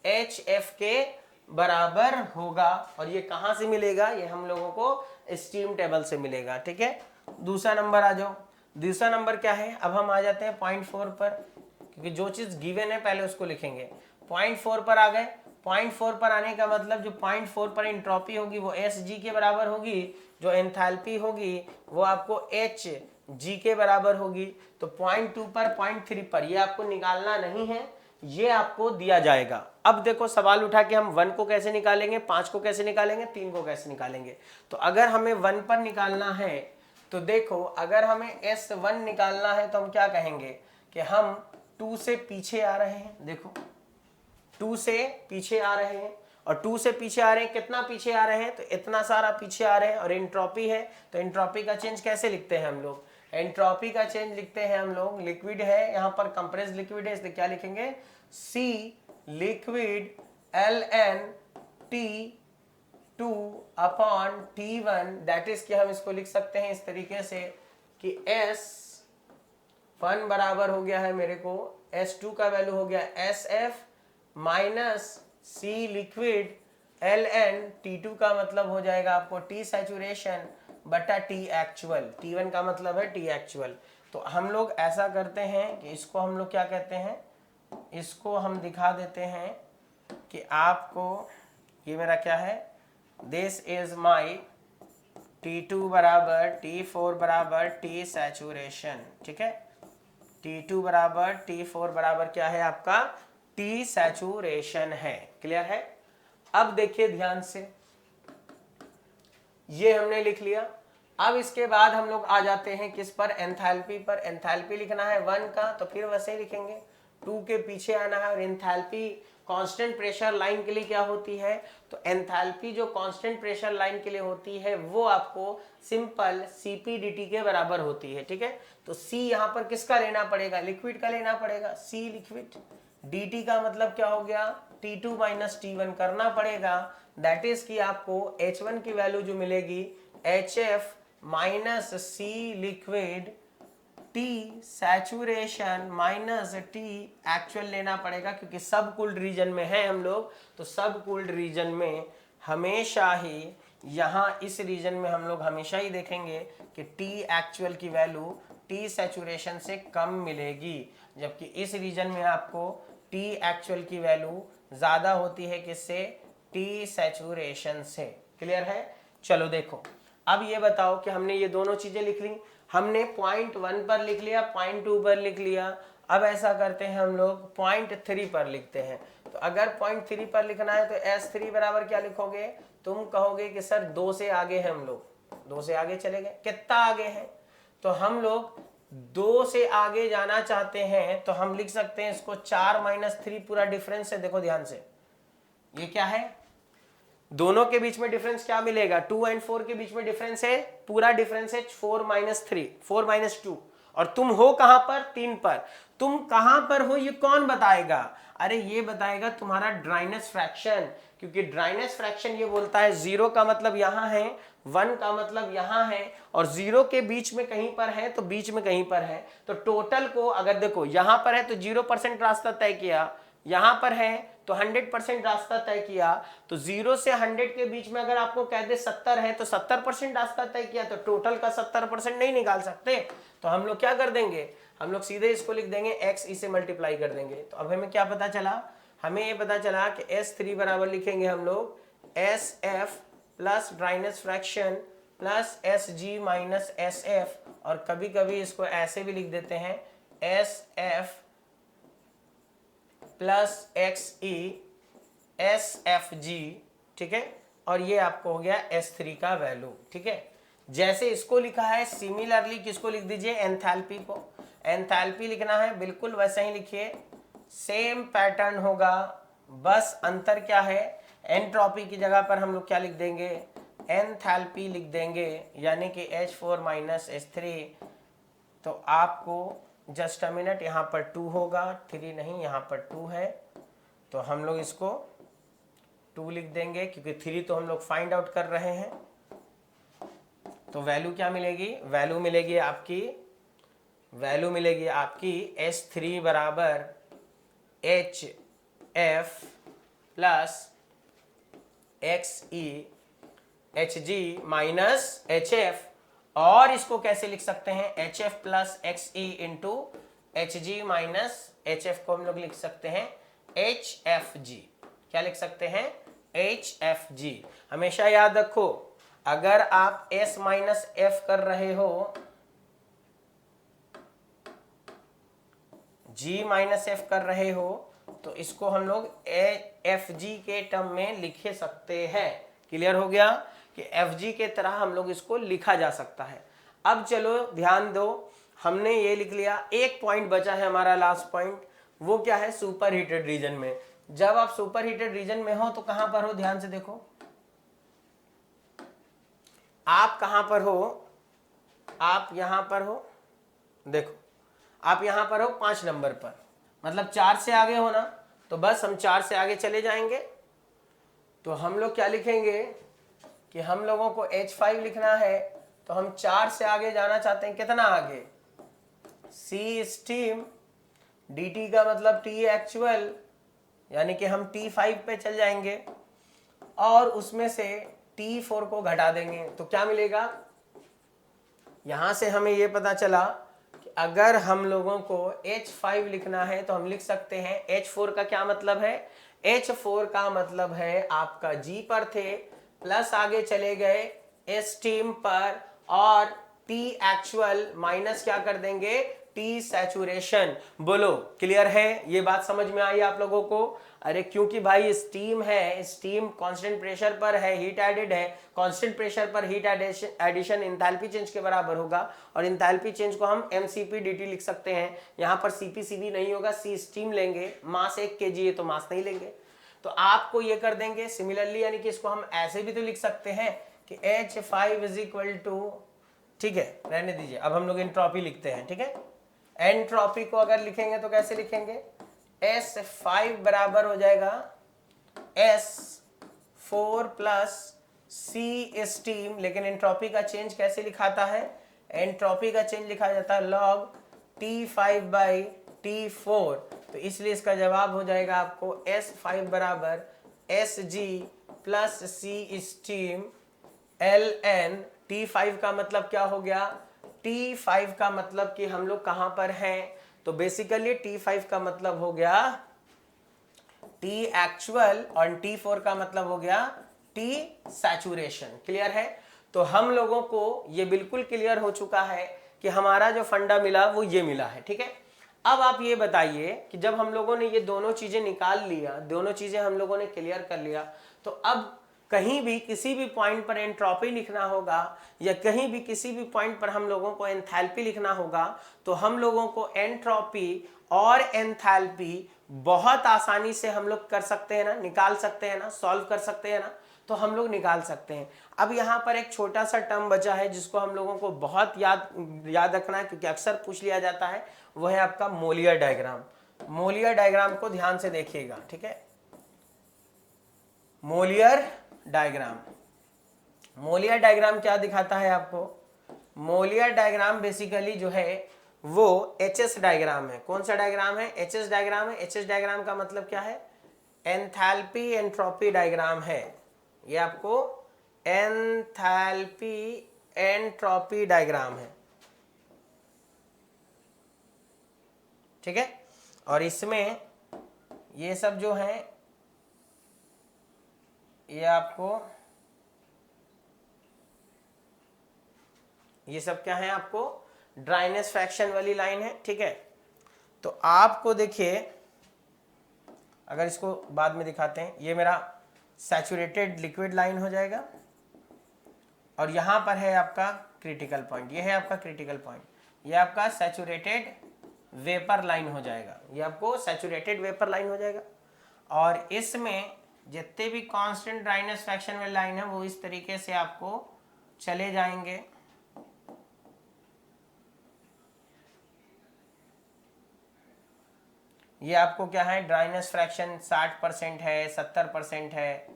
HF के बराबर होगा। और ये कहाँ से मिलेगा, ये हम लोगों को स्टीम टेबल से मिलेगा, ठीक है। दूसरा नंबर आ जाओ, दूसरा नंबर क्या है, अब हम आ जाते हैं पॉइंट 4 पर, क्योंकि जो चीज गिवन है पहले उसको लिखेंगे। पॉइंट 4 पर आ गए, पॉइंट 4 पर आने का मतलब जो पॉइंट 4 पर एंट्रोपी होगी वो SG के बराबर होगी, जो एंथैल्पी होगी वो आपको HG के बराबर होगी। तो पॉइंट 2 पर पॉइंट 3 पर ये आपको निकालना नहीं है, ये आपको दिया जाएगा। अब देखो सवाल उठा कि हम 1 को कैसे निकालेंगे, 5 को कैसे निकालेंगे, 3 को कैसे निकालेंगे। तो अगर हमें 1 पर निकालना है तो देखो, अगर हमें S1 निकालना है तो हम क्या कहेंगे कि हम 2 से पीछे आ रहे हैं, देखो 2 से पीछे आ रहे हैं, और 2 से पीछे आ रहे हैं, कितना पीछे आ रहे हैं, तो इतना सारा पीछे आ रहे हैं। और एंट्रोपी है तो एंट्रोपी का चेंज कैसे लिखते हैं हम लोग, एंट्रोपी का चेंज लिखते हैं हम लोग, लिक्विड है यहाँ पर, कंप्रेस्ड लिक्विड है, इसलिए क्या लिखेंगे, C liquid ln T2 upon T1, that is कि हम इसको लिख सकते हैं इस तरीके से कि S1 बराबर हो गया है मेरे को, S2 का वैल्यू हो गया SF minus C liquid ln T2 का मतलब हो जाएगा आपको T सैचुरेशन बटा T एक्चुअल, T1 का मतलब है T एक्चुअल। तो हम लोग ऐसा करते हैं कि इसको हम लोग क्या कहते हैं, इसको हम दिखा देते हैं कि आपको ये मेरा क्या है, दिस इज माई T2 बराबर T4 बराबर T सैचुरेशन, ठीक है। T2 बराबर T4 बराबर क्या है आपका, T सैचुरेशन है, क्लियर है। अब देखिए ध्यान से, ये हमने लिख लिया। अब इसके बाद हम लोग आ जाते हैं किस पर, एंथैल्पी पर। एंथैल्पी लिखना है 1 का, तो फिर वैसे ही लिखेंगे, 2 के पीछे आना है। और एंथैल्पी कांस्टेंट प्रेशर लाइन के लिए क्या होती है, तो एंथैल्पी जो कांस्टेंट प्रेशर लाइन के लिए होती है वो आपको सिंपल CP/dT के बराबर होती है, ठीक है। तो C यहाँ पर किसका लेना पड़ेगा, लिक्विड का लेना पड़ेगा, C लिक्विड, dt का मतलब क्या हो गया, T2 माइनस T1 करना पड़ेगा, दैट इज कि आपको H1 की वैल्यू जो मिलेगी HF minus C liquid T saturation minus T actual लेना पड़ेगा, क्योंकि सब कूल्ड रीजन में है हम लोग। तो सब कूल्ड रीजन में हमेशा ही, यहाँ इस रीजन में हम लोग हमेशा ही देखेंगे कि T एक्चुअल की वैल्यू T सैचुरेशन से कम मिलेगी, जबकि इस रीजन में आपको T एक्चुअल की वैल्यू ज्यादा होती है किससे, T सैचुरेशन से, क्लियर है। चलो देखो, अब ये बताओ कि हमने ये दोनों चीजें लिख ली, हमने पॉइंट 1 पर लिख लिया, पॉइंट 2 पर लिख लिया। अब ऐसा करते हैं हम लोग पॉइंट 3 पर लिखते हैं। तो अगर पॉइंट 3 पर लिखना है तो S3 बराबर क्या लिखोगे, तुम कहोगे कि सर 2 से आगे हैं हम लोग, 2 से आगे चले गए, कितना आगे हैं, तो हम लोग 2 से आगे जाना चाहते हैं तो हम लिख सकते हैं इसको 4 माइनस 3, पूरा डिफरेंस है, देखो ध्यान से, ये क्या है, दोनों के बीच में डिफरेंस क्या मिलेगा, 2 एंड 4 के बीच में डिफरेंस है, पूरा डिफरेंस है 4 माइनस 3, 4 माइनस 2। और तुम हो कहां पर, 3 पर। तुम कहां पर हो ये कौन बताएगा, अरे ये बताएगा तुम्हारा ड्राइनेस फ्रैक्शन, क्योंकि ड्राइनेस फ्रैक्शन ये बोलता है 0 का मतलब यहां है, 1 का मतलब यहां है, और 0 के बीच में कहीं पर है तो बीच में कहीं पर है। तो टोटल को अगर देखो यहां पर है तो 0% रास्ता तय किया, यहां पर है तो 100% रास्ता तय किया। तो 0 से 100 के बीच में अगर आपको कह दे 70 है तो 70% रास्ता तय किया, तो टोटल का 70% नहीं निकाल सकते। तो हम लोग क्या कर देंगे, हम लोग सीधे इसको लिख देंगे x इसे मल्टीप्लाई कर देंगे। तो अब हमें क्या पता चला, हमें ये पता चला कि S3 बराबर लिखेंगे हम लोग SF plus dryness fraction plus SG minus SF, और कभी कभी इसको ऐसे भी लिख देते हैं SF प्लस XE SFG, ठीक है, और ये आपको हो गया S3 का वैल्यू, ठीक है। जैसे इसको लिखा है सिमिलरली किसको लिख दीजिए, एंथैल्पी को। एंथैल्पी लिखना है बिल्कुल वैसा ही लिखिए, सेम पैटर्न होगा, बस अंतर क्या है, एंट्रोपी की जगह पर हम लोग क्या लिख देंगे, एंथैल्पी लिख देंगे, यानी कि H4 - H3। तो आपको जस्ट अ मिनट, यहाँ पर 2 होगा, 3 नहीं, यहाँ पर 2 है, तो हम लोग इसको 2 लिख देंगे, क्योंकि 3 तो हम लोग फाइंड आउट कर रहे हैं। तो वैल्यू क्या मिलेगी, वैल्यू मिलेगी आपकी H3 बराबर HF plus XE HG minus HF, और इसको कैसे लिख सकते हैं, HF plus XE into HG minus HF को हम लोग लिख सकते हैं HFG। क्या लिख सकते हैं, HFG। हमेशा याद रखो, अगर आप S माइनस F कर रहे हो, G माइनस F कर रहे हो, तो इसको हम लोग FG के टर्म में लिख सकते हैं। क्लियर हो गया कि FG के तरह हम लोग इसको लिखा जा सकता है। अब चलो ध्यान दो, हमने ये लिख लिया, एक पॉइंट बचा है हमारा लास्ट पॉइंट, वो क्या है, सुपर हीटेड रीजन में। जब आप सुपर हीटेड रीजन में हो तो कहां पर हो, ध्यान से देखो, आप कहां पर हो, आप यहां पर हो, देखो आप यहां पर हो 5 नंबर पर, मतलब 4 से आगे हो ना, तो बस हम 4 से आगे चले जाएंगे। तो हम लोग क्या लिखेंगे कि हम लोगों को H5 लिखना है, तो हम 4 से आगे जाना चाहते हैं, कितना आगे, C स्टीम, DT का मतलब T एक्चुअल, यानी कि हम T5 पे चल जाएंगे और उसमें से T4 को घटा देंगे, तो क्या मिलेगा, यहां से हमें यह पता चला कि अगर हम लोगों को H5 लिखना है तो हम लिख सकते हैं, H4 का क्या मतलब है, H4 का मतलब है आपका G पर थे प्लस आगे चले गए स्टीम पर, और T एक्चुअल माइनस क्या कर देंगे, T सैचुरेशन। बोलो क्लियर है, ये बात समझ में आई आप लोगों को। अरे क्योंकि भाई स्टीम है, स्टीम कांस्टेंट प्रेशर पर है, हीट एडेड है, कांस्टेंट प्रेशर पर हीट एडिशन एंथैल्पी चेंज के बराबर होगा, और एंथैल्पी चेंज को हम mCp dt लिख सकते हैं। यहाँ पर CpCv नहीं होगा, C स्टीम लेंगे, मास 1 kg है तो मास नहीं लेंगे, तो आपको ये कर देंगे सिमिलरली, यानी कि इसको हम ऐसे भी तो लिख सकते हैं कि H5 इज इक्वल टू, ठीक है रहने दीजिए, अब हम लोग एंट्रोपी लिखते हैं, ठीक है। एंट्रोपी को अगर लिखेंगे तो कैसे लिखेंगे, S5 बराबर हो जाएगा S4 प्लस C स्टीम, लेकिन एंट्रोपी का चेंज कैसे लिखाता है, एंट्रोपी का चेंज लिखा जाता है log T5 बाई T4, तो इसलिए इसका जवाब हो जाएगा आपको S5 बराबर SG plus C steam ln T5 का मतलब क्या हो गया, T5 का मतलब कि हम लोग कहां पर हैं, तो बेसिकली T5 का मतलब हो गया T एक्चुअल और T4 का मतलब हो गया T सैचुरेशन। क्लियर है, तो हम लोगों को ये बिल्कुल क्लियर हो चुका है कि हमारा जो फंडा मिला वो ये मिला है, ठीक है। अब आप ये बताइए कि जब हम लोगों ने ये दोनों चीजें निकाल लिया, दोनों चीजें हम लोगों ने क्लियर कर लिया, तो अब कहीं भी किसी भी पॉइंट पर एंट्रोपी लिखना होगा, या कहीं भी किसी भी पॉइंट पर हम लोगों को एंथैल्पी लिखना होगा, तो हम लोगों को एंट्रोपी और एंथैल्पी बहुत आसानी से हम लोग कर सकते हैं ना, निकाल सकते हैं ना, सॉल्व कर सकते हैं ना, तो हम लोग निकाल सकते हैं। अब यहाँ पर एक छोटा सा टर्म बचा है जिसको हम लोगों को बहुत याद रखना है, क्योंकि अक्सर पूछ लिया जाता है, वो है आपका मोलियर डायग्राम। मोलियर डायग्राम को ध्यान से देखिएगा, ठीक है। मोलियर डायग्राम, मोलियर डायग्राम क्या दिखाता है आपको, मोलियर डायग्राम बेसिकली जो है वो HS डायग्राम है। कौन सा डायग्राम है, HS डायग्राम है। HS डायग्राम का मतलब क्या है, एंथैल्पी एंट्रोपी डायग्राम है, ये आपको एंथैल्पी एंट्रोपी डायग्राम है, ठीक है। और इसमें ये सब जो है ये आपको, ये सब क्या है, आपको ड्राइनेस फ्रैक्शन वाली लाइन है, ठीक है। तो आपको देखिए, अगर इसको बाद में दिखाते हैं, ये मेरा सैचुरेटेड लिक्विड लाइन हो जाएगा और यहाँ पर है आपका क्रिटिकल पॉइंट, ये है आपका क्रिटिकल पॉइंट, ये आपका सैचुरेटेड वेपर लाइन हो जाएगा, ये आपको सैचुरेटेड वेपर लाइन हो जाएगा। और इसमें जितने भी कांस्टेंट ड्राइनेस फ्रैक्शन में लाइन है वो इस तरीके से आपको चले जाएंगे। ये आपको क्या है, ड्राइनेस फ्रैक्शन 60% है, 70% है,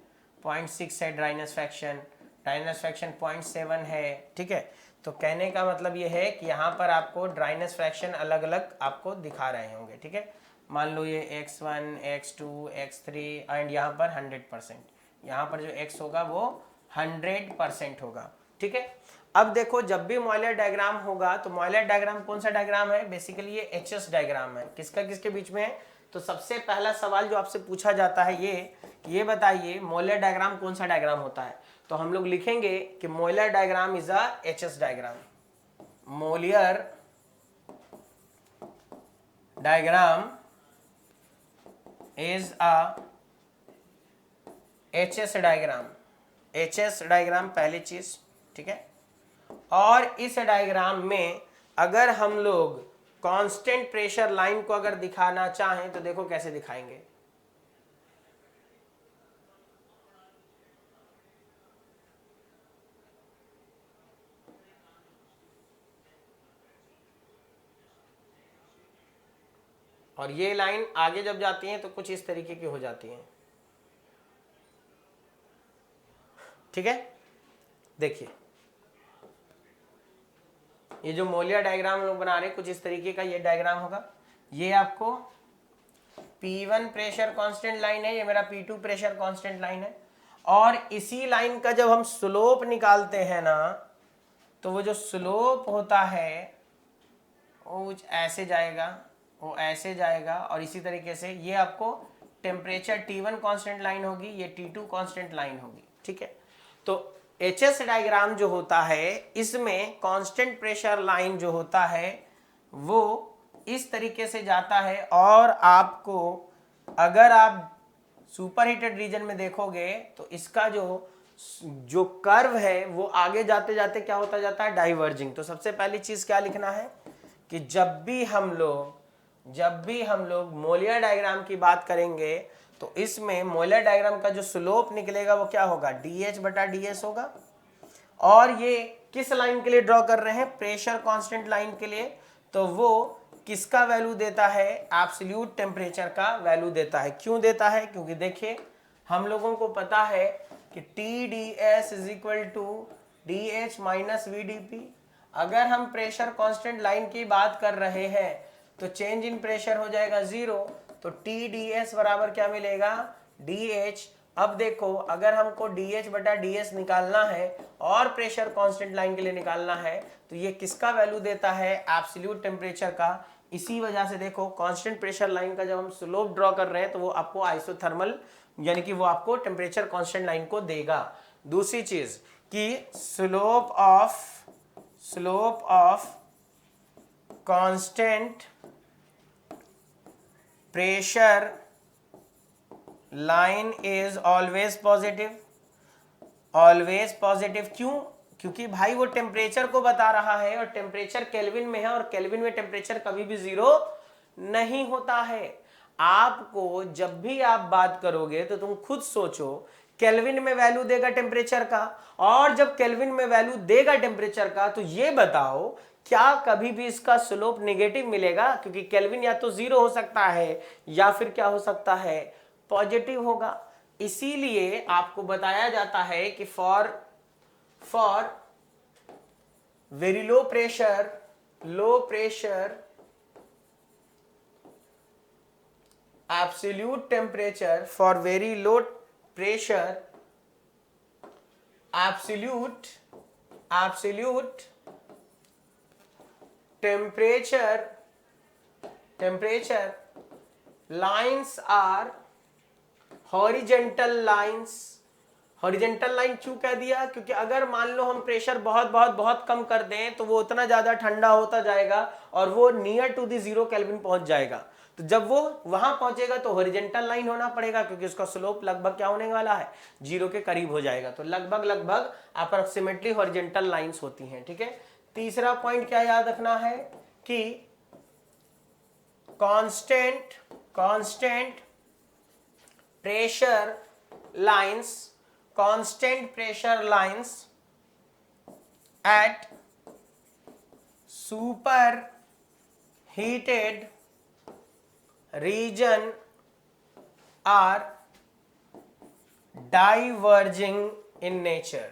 0.6 है ड्राइनेस फ्रैक्शन 0.7 है, ठीक है। तो कहने का मतलब ये है कि यहाँ पर आपको ड्राइनेस फ्रैक्शन अलग अलग आपको दिखा रहे होंगे, ठीक है। मान लो ये x1, x2, x3 एंड यहाँ पर 100%, यहाँ पर जो x होगा वो 100% होगा, ठीक है। अब देखो जब भी मॉइलर डायग्राम होगा तो मॉइलर डायग्राम कौन सा डायग्राम है, बेसिकली ये एचएस डायग्राम है। किसका किसके बीच में है, तो सबसे पहला सवाल जो आपसे पूछा जाता है ये बताइए मॉइलर डायग्राम कौन सा डायग्राम होता है। तो हम लोग लिखेंगे कि Mollier diagram is a HS diagram, Mollier diagram is a HS diagram, HS diagram पहली चीज, ठीक है। और इस डायग्राम में अगर हम लोग कांस्टेंट प्रेशर लाइन को अगर दिखाना चाहें तो देखो कैसे दिखाएंगे। और ये लाइन आगे जब जाती है तो कुछ इस तरीके की हो जाती है, ठीक है। देखिए ये जो मोलियर डायग्राम लोग बना रहे हैं कुछ इस तरीके का ये डायग्राम होगा। ये आपको P1 प्रेशर कांस्टेंट लाइन है, ये मेरा P2 प्रेशर कांस्टेंट लाइन है। और इसी लाइन का जब हम स्लोप निकालते हैं ना तो वो जो स्लोप होता है वो ऐसे जाएगा, वो ऐसे जाएगा और इसी तरीके से ये आपको टेम्परेचर T1 कांस्टेंट लाइन होगी, ये T2 कांस्टेंट लाइन होगी, ठीक है। तो एचएस डायग्राम जो होता है इसमें कांस्टेंट प्रेशर लाइन जो होता है वो इस तरीके से जाता है और आपको अगर आप सुपर हीटेड रीजन में देखोगे तो इसका जो कर्व है वो आगे जाते जाते क्या होता जाता है, डाइवर्जिंग। तो सबसे पहली चीज क्या लिखना है कि जब भी हम लोग मोलियर डायग्राम की बात करेंगे तो इसमें मोलियर डायग्राम का जो स्लोप निकलेगा वो क्या होगा, dH/ds होगा। और ये किस लाइन के लिए ड्रॉ कर रहे हैं, प्रेशर कांस्टेंट लाइन के लिए। तो वो किसका वैल्यू देता है, एब्सोल्यूट टेम्परेचर का वैल्यू देता है। क्यों देता है, क्योंकि देखिए हम लोगों को पता है कि TdS = dH - VdP। अगर हम प्रेशर कांस्टेंट लाइन की बात कर रहे हैं तो चेंज इन प्रेशर हो जाएगा 0, तो TdS बराबर क्या मिलेगा, dH। अब देखो अगर हमको dH/ds निकालना है और प्रेशर कांस्टेंट लाइन के लिए निकालना है तो ये किसका वैल्यू देता है, एब्सोल्यूट टेम्परेचर का। इसी वजह से देखो कांस्टेंट प्रेशर लाइन का जब हम स्लोप ड्रॉ कर रहे हैं तो वो आपको आइसोथर्मल यानी कि वो आपको टेम्परेचर कांस्टेंट लाइन को देगा। दूसरी चीज कि slope of constant pressure line is always positive. क्यों, क्योंकि भाई वो टेम्परेचर को बता रहा है और टेम्परेचर केल्विन में है और केल्विन में टेम्परेचर कभी भी 0 नहीं होता है। आपको जब भी आप बात करोगे तो तुम खुद सोचो केल्विन में वैल्यू देगा टेम्परेचर का, और जब केल्विन में वैल्यू देगा टेम्परेचर का तो ये बताओ क्या कभी भी इसका स्लोप नेगेटिव मिलेगा, क्योंकि केल्विन या तो 0 हो सकता है या फिर क्या हो सकता है, पॉजिटिव होगा। इसीलिए आपको बताया जाता है कि for very low pressure absolute temperature, for very low pressure absolute temperature lines are horizontal lines। Horizontal line क्यों कह दिया, क्योंकि अगर मान लो हम प्रेशर बहुत कम कर दें तो वो उतना ज्यादा ठंडा होता जाएगा और वो नियर टू द 0 केल्विन पहुंच जाएगा। तो जब वो वहां पहुंचेगा तो हॉरिजॉन्टल लाइन होना पड़ेगा, क्योंकि उसका स्लोप लगभग क्या होने वाला है, 0 के करीब हो जाएगा। तो लगभग लगभग अप्रोक्सीमेटली हॉरिजॉन्टल लाइंस होती हैं, ठीक है। तीसरा पॉइंट क्या याद रखना है कि constant pressure lines at superheated region are diverging in nature।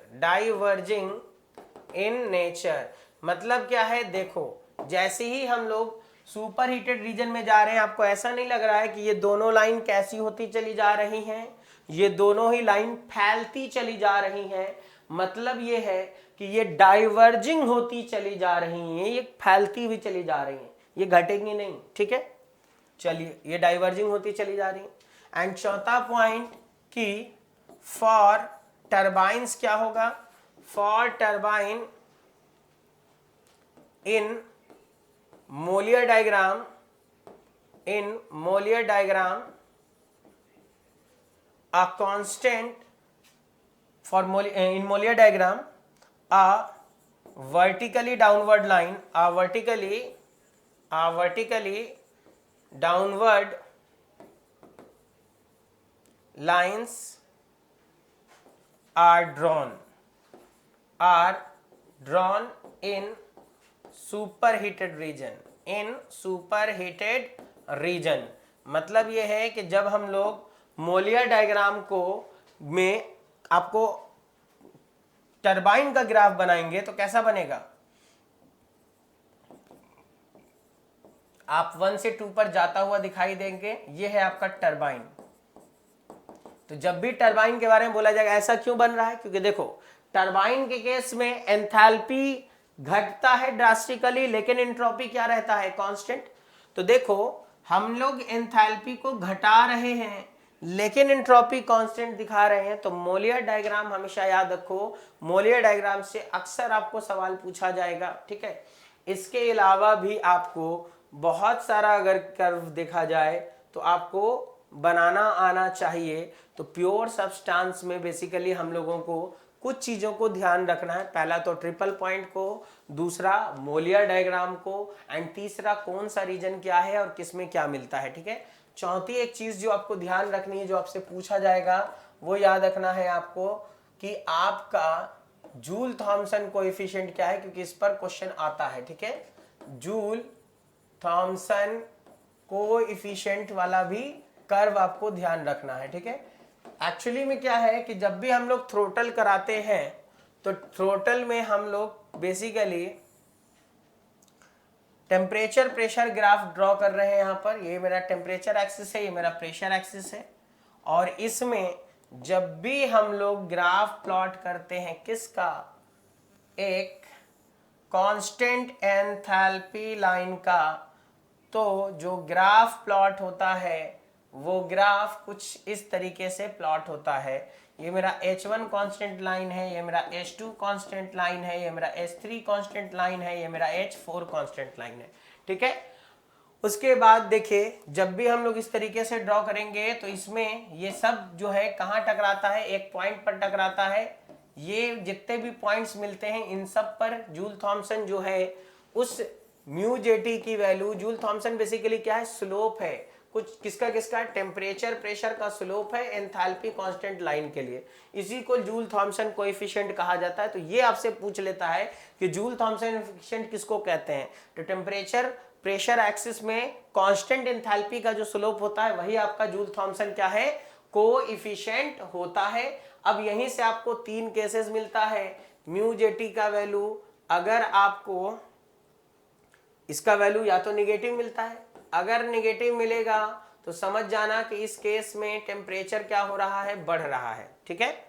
मतलब क्या है, देखो जैसे ही हम लोग सुपर हीटेड रीजन में जा रहे हैं, आपको ऐसा नहीं लग रहा है कि ये दोनों लाइन कैसी होती चली जा रही हैं, ये दोनों ही लाइन फैलती चली जा रही हैं। मतलब ये है कि ये डाइवर्जिंग होती चली जा रही हैं, ये फैलती हुई चली जा रही हैं, ये घटेंगी नहीं, ठीक है। चलिए, ये डाइवर्जिंग होती चली जा रही है। एंड चौथा पॉइंट कि फॉर टरबाइन्स क्या होगा, for turbine in Molière diagram a constant for in Mollier diagram a vertically downward lines are drawn in superheated region। मतलब ये है कि जब हम लोग मोलियर डायग्राम को में आपको टरबाइन का ग्राफ बनाएंगे तो कैसा बनेगा, आप 1 से 2 पर जाता हुआ दिखाई देंगे, ये है आपका टरबाइन। तो जब भी टरबाइन के बारे में बोला जाएगा, ऐसा क्यों बन रहा है, क्योंकि देखो टरबाइन के केस में एंथैल्पी घटता है ड्रास्टिकली, लेकिन एंट्रोपी क्या रहता है, कांस्टेंट। तो देखो हम लोग एंथैल्पी को घटा रहे हैं लेकिन एंट्रोपी कांस्टेंट दिखा रहे हैं। तो मोलियर डायग्राम हमेशा याद रखो, मोलियर डायग्राम से अक्सर आपको सवाल पूछा जाएगा, ठीक है। इसके अलावा भी आपको बहुत सारा अगर कर्व देखा जाए तो आपको बनाना आना चाहिए। तो प्योर सब्सटेंस में बेसिकली हम लोगों को कुछ चीजों को ध्यान रखना है। पहला तो ट्रिपल पॉइंट को, दूसरा मोलियर डायग्राम को, एंड तीसरा कौन सा रीजन क्या है और किसमें क्या मिलता है, ठीक है। चौथी एक चीज जो आपको ध्यान रखनी है, जो आपसे पूछा जाएगा, वो याद रखना है आपको कि आपका जूल थॉमसन कोएफिशिएंट क्या है, क्योंकि इस पर क्वेश्चन आता है, ठीक है। जूल थॉमसन कोएफिशिएंट वाला भी कर्व आपको ध्यान रखना है, ठीक है। एक्चुअली में क्या है कि जब भी हम लोग थ्रोटल कराते हैं तो थ्रोटल में हम लोग basically temperature pressure graph draw कर रहे हैं। यहाँ पर ये मेरा टेम्परेचर एक्सिस है, ये मेरा प्रेशर एक्सिस है, और इसमें जब भी हम लोग ग्राफ प्लॉट करते हैं किसका, एक कांस्टेंट एंथैल्पी लाइन का, तो जो ग्राफ प्लॉट होता है वो ग्राफ कुछ इस तरीके से प्लॉट होता है। ये मेरा H1 कांस्टेंट लाइन है, ये मेरा H2 कांस्टेंट लाइन है, ये मेरा H3 कांस्टेंट लाइन है, ये मेरा H4 कांस्टेंट लाइन है, ठीक है। उसके बाद देखिए जब भी हम लोग इस तरीके से ड्रॉ करेंगे तो इसमें ये सब जो है कहाँ टकराता है, एक पॉइंट पर टकराता है। ये जितने भी पॉइंट्स मिलते हैं इन सब पर जूल थॉमसन जो है उस म्यू जेटी की वैल्यू, जूल थॉमसन बेसिकली क्या है, स्लोप है, कुछ किसका टेम्परेचर प्रेशर का स्लोप है एंथैल्पी कांस्टेंट लाइन के लिए, इसी को जूल थॉमसन कोएफिशिएंट कहा जाता है। तो ये आपसे पूछ लेता है कि जूल थॉमसन कोएफिशिएंट किसको कहते हैं, तो टेम्परेचर प्रेशर एक्सिस में कांस्टेंट एंथैल्पी का जो स्लोप होता है वही आपका जूल थॉमसन क्या है, कोएफिशिएंट होता है। अब यहीं से आपको 3 केसेस मिलता है। म्यू जेटी का वैल्यू अगर आपको इसका वैल्यू या तो निगेटिव मिलता है, अगर निगेटिव मिलेगा तो समझ जाना कि इस केस में टेम्परेचर क्या हो रहा है, बढ़ रहा है, ठीक है।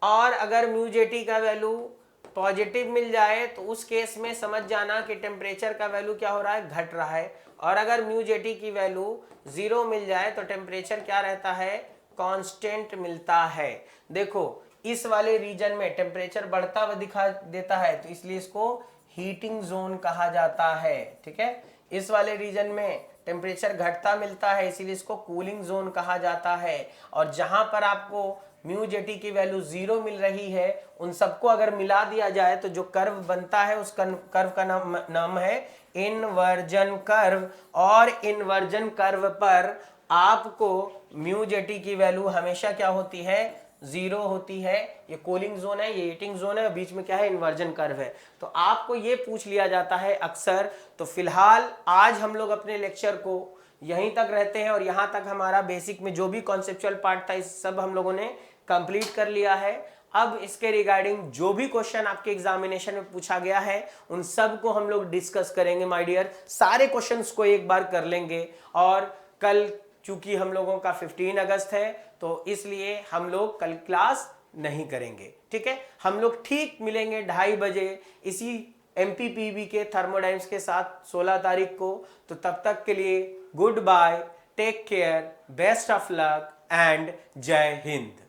और अगर म्यू जेटी का वैल्यू पॉजिटिव मिल जाए तो उस केस में समझ जाना कि टेम्परेचर का वैल्यू क्या हो रहा है, घट रहा है। और अगर म्यू जेटी की वैल्यू 0 मिल जाए तो टेम्परेचर क्या रहता है, कांस्टेंट मिलता है। देखो इस वाले रीजन में टेम्परेचर बढ़ता हुआ दिखा देता है तो इसलिए इसको हीटिंग जोन कहा जाता है, ठीक है। इस वाले रीजन में टेम्परेचर घटता मिलता है, इसीलिए इसको कूलिंग जोन कहा जाता है। और जहां पर आपको म्यू जेटी की वैल्यू 0 मिल रही है, उन सबको अगर मिला दिया जाए तो जो कर्व बनता है उस कर्व का नाम है इन्वर्जन कर्व। और इन्वर्जन कर्व पर आपको म्यू जेटी की वैल्यू हमेशा क्या होती है, 0 होती है। ये कूलिंग जोन है, ये हीटिंग जोन है, बीच में क्या है, इन्वर्जन कर्व है। तो आपको ये पूछ लिया जाता है अक्सर। तो फिलहाल आज हम लोग अपने लेक्चर को यहीं तक रहते हैं, और यहां तक हमारा बेसिक में जो भी कॉन्सेप्चुअल पार्ट था इस सब हम लोगों ने कंप्लीट कर लिया है। अब इसके रिगार्डिंग जो भी क्वेश्चन आपके एग्जामिनेशन में पूछा गया है उन सब को हम लोग डिस्कस करेंगे माय डियर। सारे क्वेश्चंस को एक बार कर लेंगे। और कल चूंकि हम लोगों का 15 अगस्त है तो इसलिए हम लोग कल क्लास नहीं करेंगे, ठीक है। हम लोग ठीक मिलेंगे 2:30 बजे इसी MPPB के थर्मोडाइनमिक्स के साथ 16 तारीख को। तो तब तक के लिए goodbye, take care, best of luck and जय हिंद।